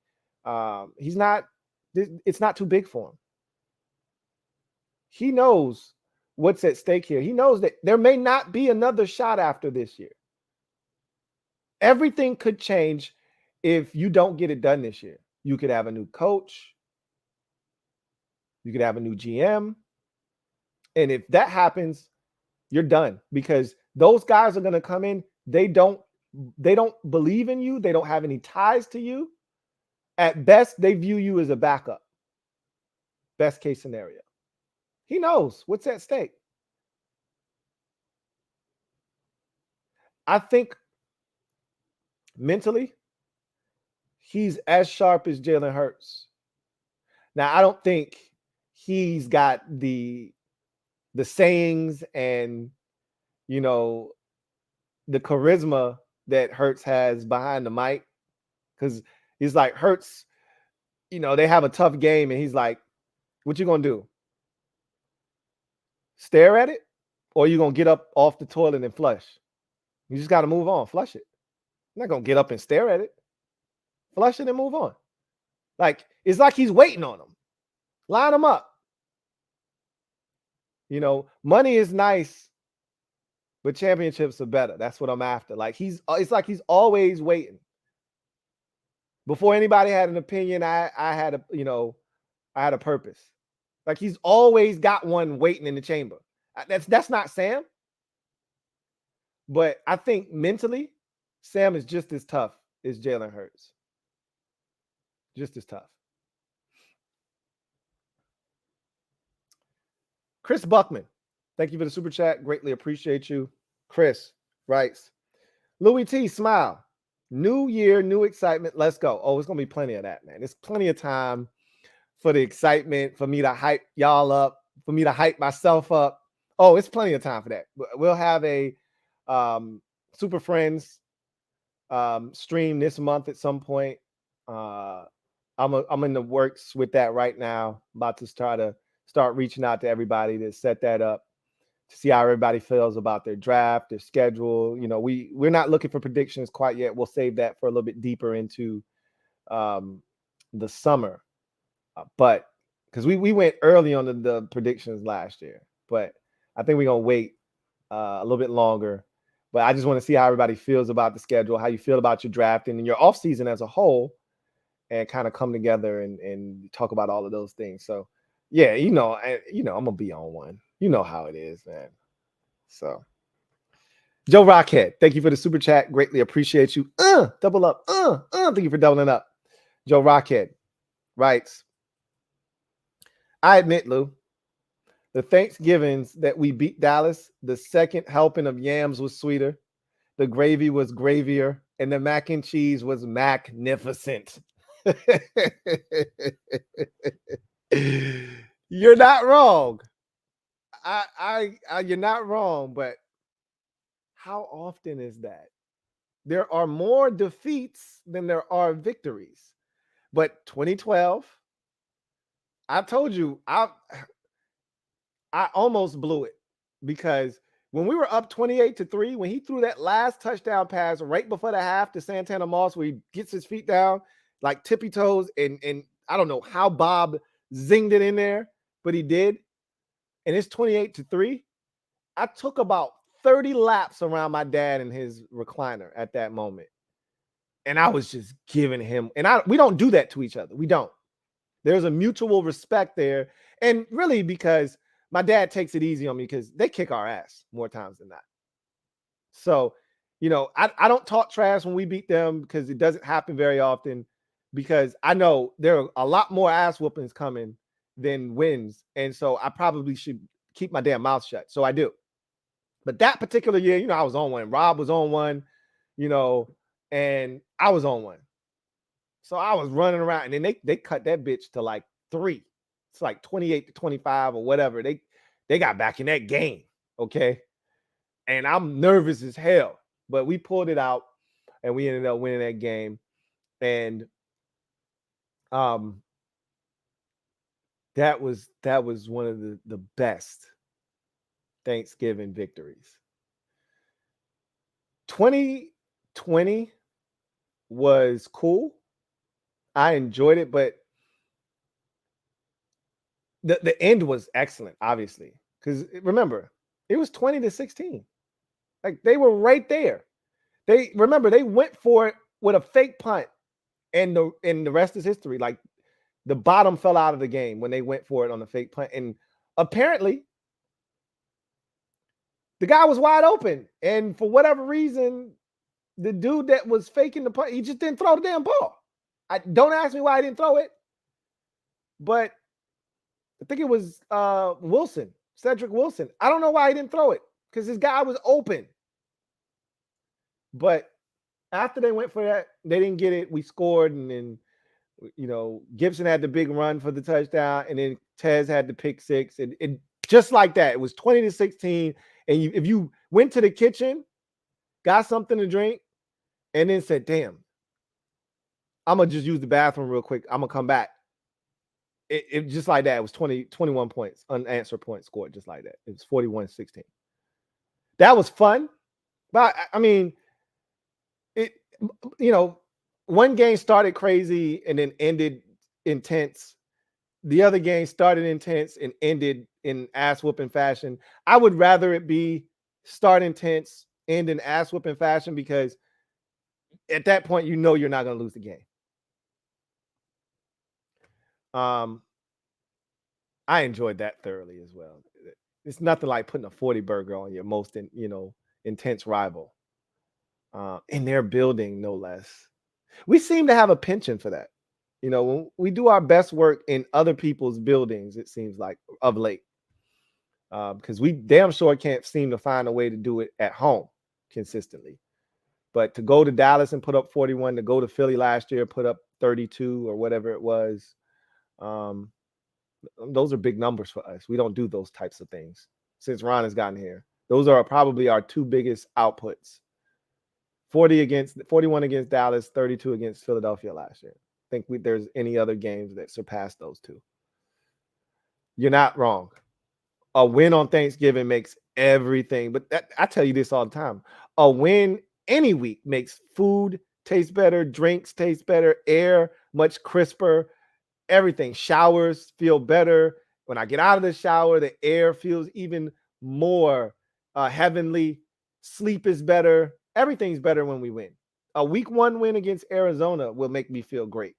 Speaker 1: He's not, it's not too big for him. He knows what's at stake here. He knows that there may not be another shot after this year. Everything could change if you don't get it done this year. You could have a new coach. You could have a new GM. And if that happens, you're done, because those guys are going to come in. They don't believe in you. They don't have any ties to you. At best, they view you as a backup. Best case scenario. He knows what's at stake. I think mentally, he's as sharp as Jalen Hurts. Now, I don't think he's got the sayings and, the charisma that Hurts has behind the mic, because he's like, Hurts, they have a tough game and he's like, what you gonna do? Stare at it? Or you gonna get up off the toilet and flush? You just got to move on, flush it. You're not gonna get up and stare at it. Flush it and move on. Like, it's like he's waiting on them. Line them up. Money is nice, but championships are better. That's what I'm after. Like, it's like he's always waiting. Before anybody had an opinion, I had a purpose. Like, he's always got one waiting in the chamber. That's not Sam. But I think mentally, Sam is just as tough as Jalen Hurts. Just as tough. Chris Buckman, thank you for the super chat. Greatly appreciate you. Chris writes, Louie T, smile. New year, new excitement. Let's go. Oh, it's going to be plenty of that, man. There's plenty of time for the excitement, for me to hype y'all up, for me to hype myself up. Oh, it's plenty of time for that. We'll have a Super Friends stream this month at some point. I'm in the works with that right now. I'm about to start reaching out to everybody to set that up, to see how everybody feels about their draft, their schedule. We're not looking for predictions quite yet. We'll save that for a little bit deeper into the summer. But because we went early on the predictions last year, but I think we're going to wait a little bit longer. But I just want to see how everybody feels about the schedule, how you feel about your drafting and your offseason as a whole, and kind of come together and talk about all of those things. So, yeah, I'm going to be on one. You know how it is, man. So, Joe Rockhead, thank you for the super chat. Greatly appreciate you. Double up. Thank you for doubling up. Joe Rockhead writes, I admit, Lou, the Thanksgivings that we beat Dallas, the second helping of yams was sweeter, the gravy was gravier, and the mac and cheese was magnificent. You're not wrong. You're not wrong, but how often is that? There are more defeats than there are victories. But 2012, I told you, I almost blew it, because when we were up 28-3, when he threw that last touchdown pass right before the half to Santana Moss, where he gets his feet down like tippy toes, and I don't know how Bob zinged it in there, but he did. And it's 28-3. I took about 30 laps around my dad in his recliner at that moment. And I was just giving him, and we don't do that to each other. We don't. There's a mutual respect there. And really, because my dad takes it easy on me, because they kick our ass more times than not. So I don't talk trash when we beat them because it doesn't happen very often, because I know there are a lot more ass whoopings coming than wins. And so I probably should keep my damn mouth shut. So I do. But that particular year, I was on one. Rob was on one, and I was on one. So I was running around, and then they cut that bitch to like 3. It's like 28-25 or whatever. They got back in that game. Okay. And I'm nervous as hell. But we pulled it out and we ended up winning that game. And that was one of the best Thanksgiving victories. 2020 was cool. I enjoyed it, but the end was excellent, obviously. Because remember, it was 20-16. Like, they were right there. They went for it with a fake punt, and the rest is history. Like, the bottom fell out of the game when they went for it on the fake punt. And apparently the guy was wide open. And for whatever reason, the dude that was faking the punt, he just didn't throw the damn ball. Don't ask me why I didn't throw it. But I think it was Wilson, Cedric Wilson. I don't know why he didn't throw it, because this guy was open. But after they went for that, they didn't get it. We scored, and then Gibson had the big run for the touchdown, and then Tez had the pick six, and just like that, it was 20-16. And if you went to the kitchen, got something to drink, and then said, "Damn, I'm gonna just use the bathroom real quick. I'm gonna come back." It just like that. It was 21 points, unanswered points scored, just like that. It was 41-16. That was fun, but I mean, one game started crazy and then ended intense. The other game started intense and ended in ass whooping fashion. I would rather it be start intense, end in ass whooping fashion, because at that point, you're not going to lose the game. I enjoyed that thoroughly as well. It's nothing like putting a 40 burger on your most intense rival in their building, no less. We seem to have a penchant for that. When we do our best work in other people's buildings, it seems like, of late, because we damn sure can't seem to find a way to do it at home consistently. But to go to Dallas and put up 41, to go to Philly last year, put up 32 or whatever it was, those are big numbers for us. We don't do those types of things since Ron has gotten here. Those are probably our two biggest outputs. 41 against Dallas, 32 against Philadelphia last year. I think there's any other games that surpass those two. You're not wrong. A win on Thanksgiving makes everything. But I tell you this all the time. A win any week makes food taste better, drinks taste better, air much crisper, everything. Showers feel better. When I get out of the shower, the air feels even more heavenly. Sleep is better. Everything's better when we win. A week 1 win against Arizona will make me feel great.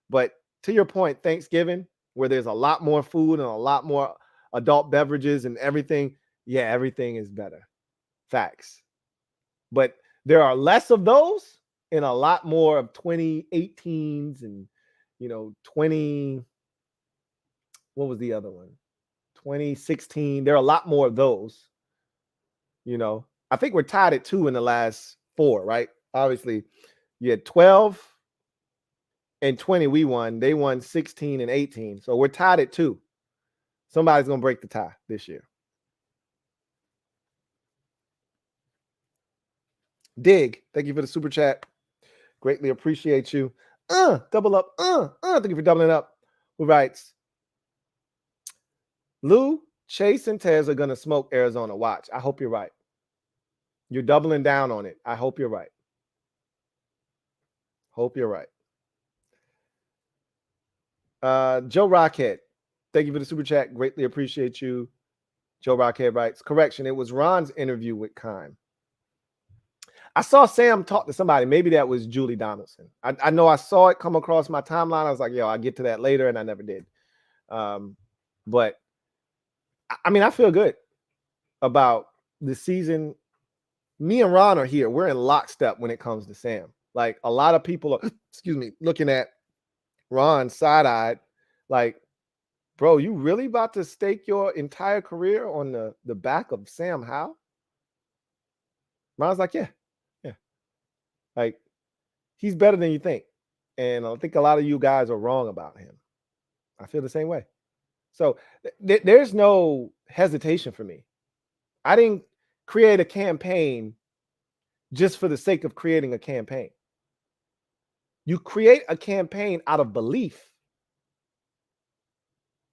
Speaker 1: But to your point, Thanksgiving, where there's a lot more food and a lot more adult beverages and everything, yeah, everything is better. Facts. But there are less of those and a lot more of 2018s and 20, what was the other one? 2016. There are a lot more of those. I think we're tied at 2 in the last 4, right? Obviously, you had 12 and 20 we won. They won 16 and 18. So we're tied at 2. Somebody's going to break the tie this year. Dig, thank you for the super chat. Greatly appreciate you. Double up. Thank you for doubling up. Who writes, Lou, Chase, and Tez are going to smoke Arizona. Watch. I hope you're right. You're doubling down on it. I hope you're right. Hope you're right. Joe Rockhead, thank you for the super chat. Greatly appreciate you. Joe Rockhead writes, correction, it was Ron's interview with Kime. I saw Sam talk to somebody. Maybe that was Julie Donaldson. I know I saw it come across my timeline. I was like, I'll get to that later, and I never did. But, I mean, I feel good about the season me and Ron are here. We're in lockstep when it comes to Sam. Like a lot of people are, excuse me, looking at Ron side-eyed, like, bro, you really about to stake your entire career on the back of Sam Howell? Ron's like, yeah, yeah. Like, he's better than you think. And I think a lot of you guys are wrong about him. I feel the same way. So there's no hesitation for me. I didn't create a campaign just for the sake of creating a campaign. You create a campaign out of belief.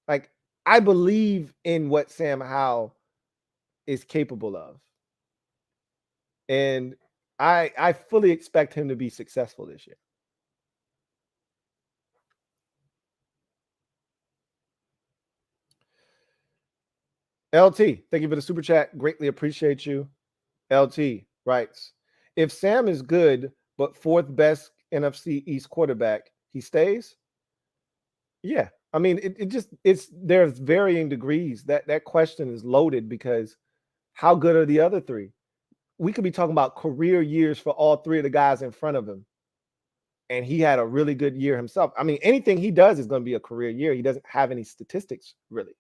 Speaker 1: Like, I believe in what Sam Howell is capable of. And I fully expect him to be successful this year. LT, thank you for the super chat. Greatly appreciate you. LT writes, if Sam is good, but fourth best NFC East quarterback, he stays? Yeah. I mean, it's there's varying degrees. That question is loaded because how good are the other three? We could be talking about career years for all three of the guys in front of him. And he had a really good year himself. I mean, anything he does is going to be a career year. He doesn't have any statistics, really.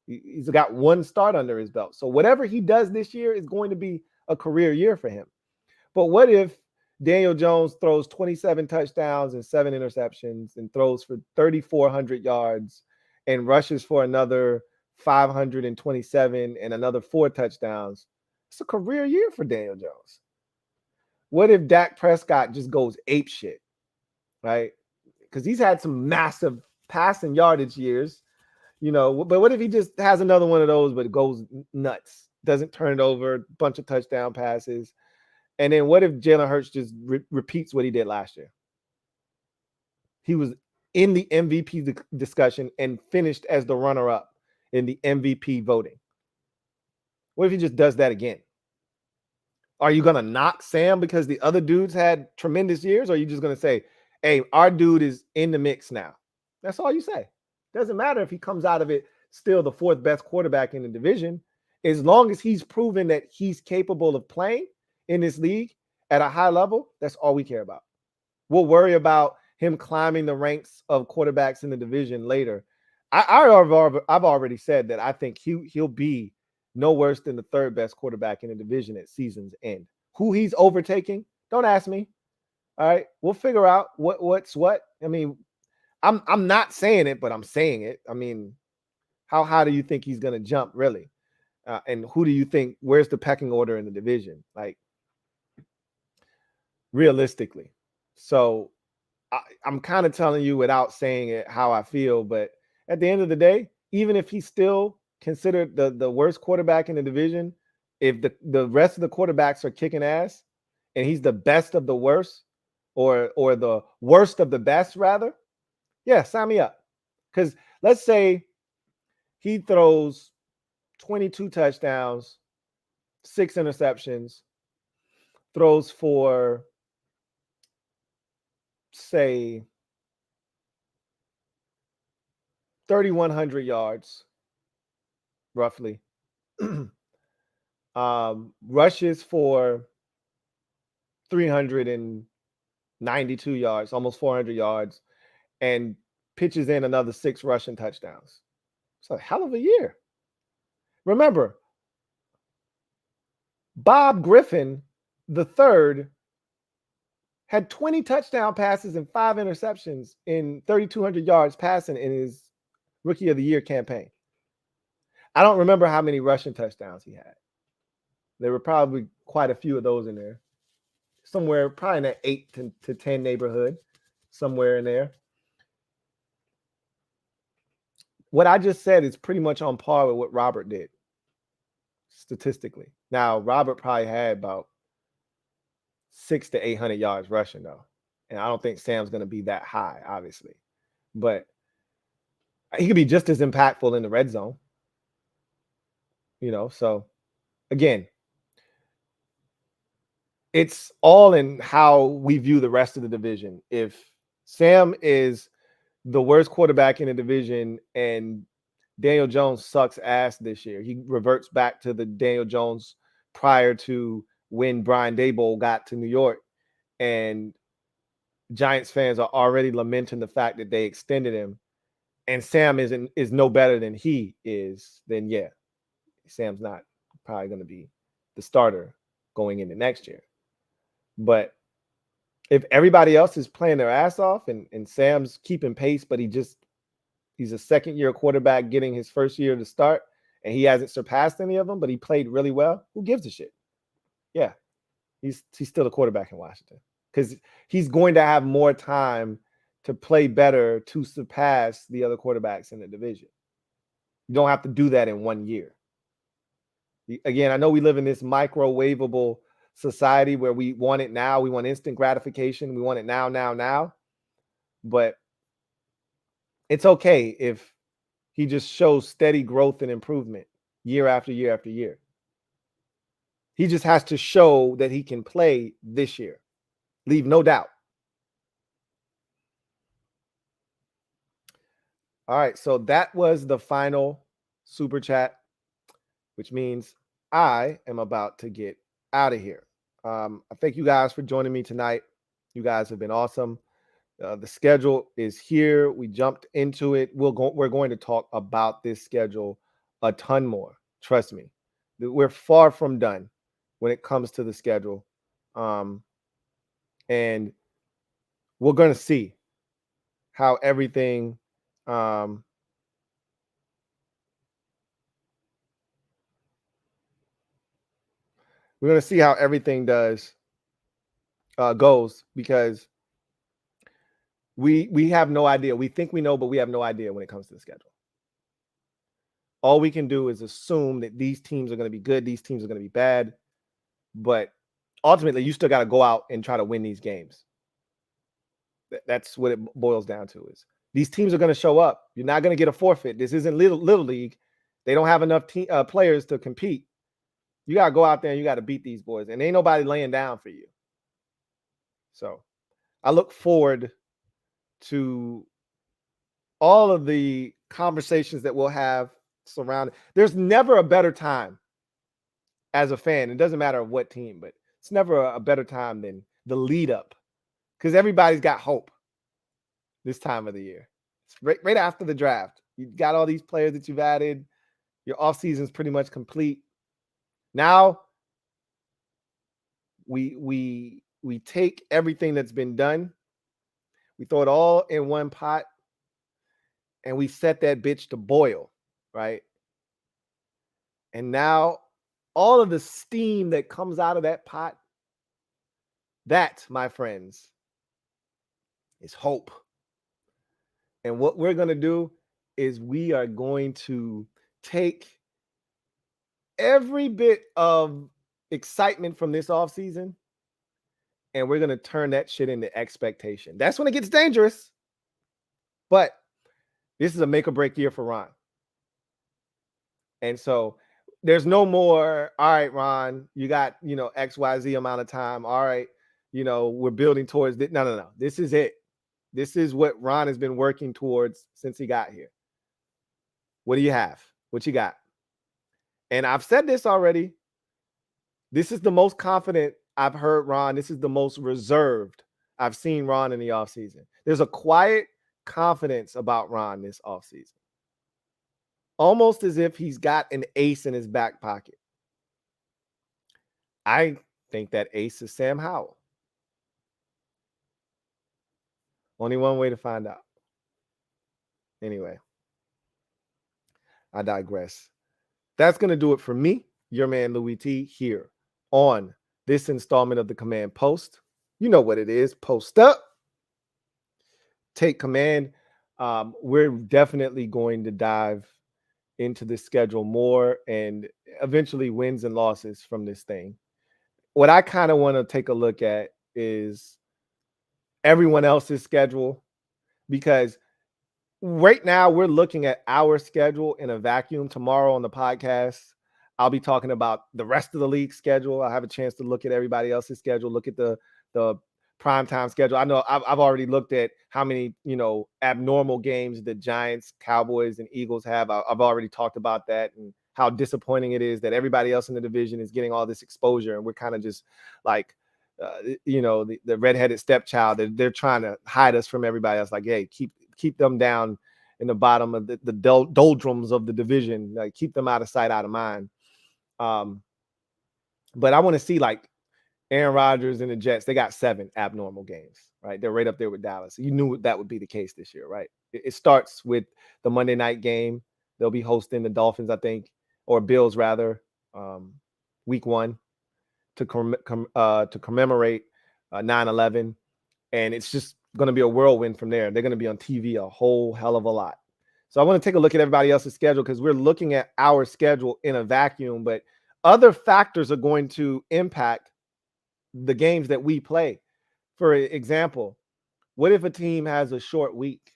Speaker 1: He's got one start under his belt. So whatever he does this year is going to be a career year for him. But what if Daniel Jones throws 27 touchdowns and 7 interceptions and throws for 3,400 yards and rushes for another 527 and another 4 touchdowns? It's a career year for Daniel Jones. What if Dak Prescott just goes ape shit, right? Because he's had some massive passing yardage years, you know, but what if he just has another one of those, but it goes nuts, doesn't turn it over, bunch of touchdown passes? And then what if Jalen Hurts just repeats what he did last year? He was in the MVP discussion and finished as the runner-up in the MVP voting. What if he just does that again? Are you going to knock Sam because the other dudes had tremendous years? Or are you just going to say, hey, our dude is in the mix now? That's all you say. Doesn't matter if he comes out of it still the fourth best quarterback in the division. As long as he's proven that he's capable of playing in this league at a high level, that's all we care about. We'll worry about him climbing the ranks of quarterbacks in the division later. I've already said that I think he'll be no worse than the third best quarterback in the division at season's end. Who he's overtaking, don't ask me. All right, we'll figure out what's what. I mean, I'm not saying it, but I'm saying it. I mean, how high do you think he's going to jump, really? And who do you think? Where's the pecking order in the division? Like, realistically. So I'm kind of telling you without saying it how I feel, but at the end of the day, even if he's still considered the worst quarterback in the division, if the rest of the quarterbacks are kicking ass and he's the best of the worst or the worst of the best, rather, yeah, sign me up. Because let's say he throws 22 touchdowns, 6 interceptions, throws for, say, 3,100 yards, roughly. Rushes for 392 yards, almost 400 yards, and pitches in another 6 rushing touchdowns. It's a hell of a year. Remember, Bob Griffin III had 20 touchdown passes and 5 interceptions in 3,200 yards passing in his Rookie of the Year campaign. I don't remember how many rushing touchdowns he had. There were probably quite a few of those in there. Somewhere probably in that 8 to 10 neighborhood, somewhere in there. What I just said is pretty much on par with what Robert did, statistically. Now, Robert probably had about 600 to 800 yards rushing, though. And I don't think Sam's going to be that high, obviously. But he could be just as impactful in the red zone. You know, so again, it's all in how we view the rest of the division. If Sam is the worst quarterback in the division and Daniel Jones sucks ass this year, he reverts back to the Daniel Jones prior to when Brian Daboll got to New York, and Giants fans are already lamenting the fact that they extended him, and Sam is no better than he is, then yeah, Sam's not probably going to be the starter going into next year. But if everybody else is playing their ass off and Sam's keeping pace, but he's a second-year quarterback getting his first year to start, and he hasn't surpassed any of them, but he played really well, who gives a shit? Yeah, he's still a quarterback in Washington because he's going to have more time to play better to surpass the other quarterbacks in the division. You don't have to do that in 1 year. Again, I know we live in this microwavable society where we want it now. We want instant gratification. We want it now. But it's okay if he just shows steady growth and improvement year after year after year. He just has to show that he can play this year. Leave no doubt. All right, so that was the final super chat, which means I am about to get out of here. I thank you guys for joining me tonight. You guys have been awesome. The schedule is here. We jumped into it. We're going to talk about this schedule a ton more. Trust me. We're far from done when it comes to the schedule. And we're going to see how everything we're going to see how everything goes, because we have no idea. We think we know, but we have no idea when it comes to the schedule. All we can do is assume that these teams are going to be good, these teams are going to be bad, but ultimately you still got to go out and try to win these games. That's what it boils down to. Is these teams are going to show up. You're not going to get a forfeit. This isn't little league. They don't have enough players to compete. You got to go out there and you got to beat these boys, and ain't nobody laying down for you. So I look forward to all of the conversations that we'll have surrounding. There's never a better time as a fan. It doesn't matter what team, but it's never a better time than the lead up, because everybody's got hope this time of the year. It's right after the draft. You've got all these players that you've added. Your offseason is pretty much complete. Now we take everything that's been done, we throw it all in one pot, and we set that bitch to boil, right? And now all of the steam that comes out of that pot, that, my friends, is hope. And what we're going to do is we are going to take every bit of excitement from this offseason, and we're going to turn that shit into expectation. That's when it gets dangerous. But this is a make or break year for Ron. And so there's no more, all right, Ron, you got, XYZ amount of time. All right, we're building towards this. No. This is it. This is what Ron has been working towards since he got here. What do you have? What you got? And I've said this already. This is the most confident I've heard Ron. This is the most reserved I've seen Ron in the offseason. There's a quiet confidence about Ron this offseason. Almost as if he's got an ace in his back pocket. I think that ace is Sam Howell. Only one way to find out. Anyway, I digress. That's going to do it for me, your man Louie T, here on this installment of the Command Post. You know what it is. Post up. Take command. We're definitely going to dive into this schedule more and eventually wins and losses from this thing. What I kind of want to take a look at is everyone else's schedule, because right now we're looking at our schedule in a vacuum. Tomorrow on the podcast, I'll be talking about the rest of the league schedule. I'll have a chance to look at everybody else's schedule, look at the primetime schedule. I know I've already looked at how many, abnormal games the Giants, Cowboys, and Eagles have. I've already talked about that and how disappointing it is that everybody else in the division is getting all this exposure, and we're kind of just like, the redheaded stepchild. They're trying to hide us from everybody else. Like, hey, keep them down in the bottom of the doldrums of the division. Like, keep them out of sight, out of mind. But I want to see, like, Aaron Rodgers and the Jets. They got 7 abnormal games, right? They're right up there with Dallas. You knew that would be the case this year, right? It starts with the Monday night game. They'll be hosting the Dolphins, I think, or Bills rather, week 1 to commemorate 9/11, and it's just going to be a whirlwind from there. They're going to be on TV a whole hell of a lot. So I want to take a look at everybody else's schedule, because we're looking at our schedule in a vacuum, but other factors are going to impact the games that we play. For example, what if a team has a short week,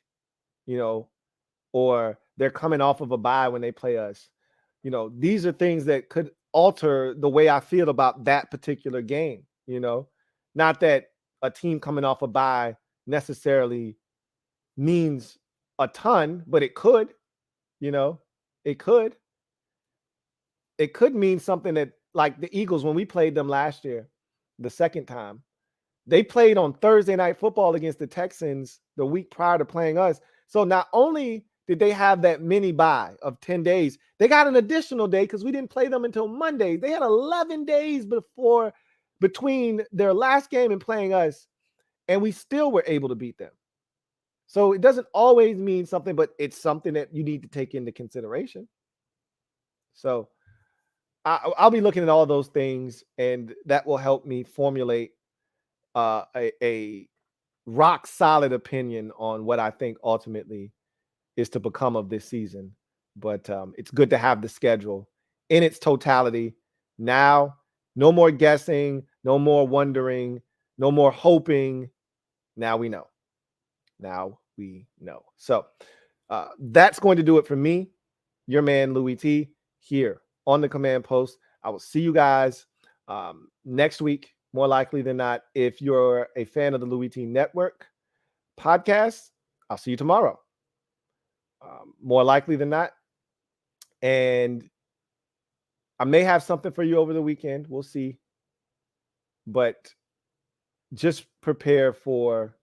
Speaker 1: or they're coming off of a bye when they play us? These are things that could alter the way I feel about that particular game. Not that a team coming off a bye necessarily means a ton, but it could. It could. It could mean something that, like the Eagles, when we played them last year, the second time, they played on Thursday Night Football against the Texans the week prior to playing us. So not only did they have that mini bye of 10 days, they got an additional day because we didn't play them until Monday. They had 11 days between their last game and playing us, and we still were able to beat them. So it doesn't always mean something, but it's something that you need to take into consideration. So I'll be looking at all those things, and that will help me formulate a rock solid opinion on what I think ultimately is to become of this season. But it's good to have the schedule in its totality. Now, no more guessing, no more wondering, no more hoping. Now we know. So that's going to do it for me, your man Louie T, here on the command post. I will see you guys next week, more likely than not. If you're a fan of the Louie T Network podcast, I'll see you tomorrow, more likely than not. And I may have something for you over the weekend. We'll see. But just prepare for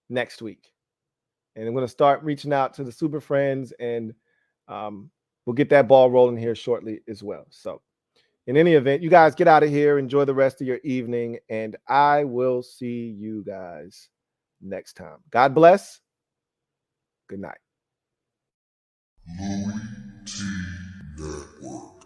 Speaker 1: next week. And I'm going to start reaching out to the super friends, and we'll get that ball rolling here shortly as well. So in any event, you guys get out of here. Enjoy the rest of your evening, and I will see you guys next time. God bless. Good night. Louie T Network.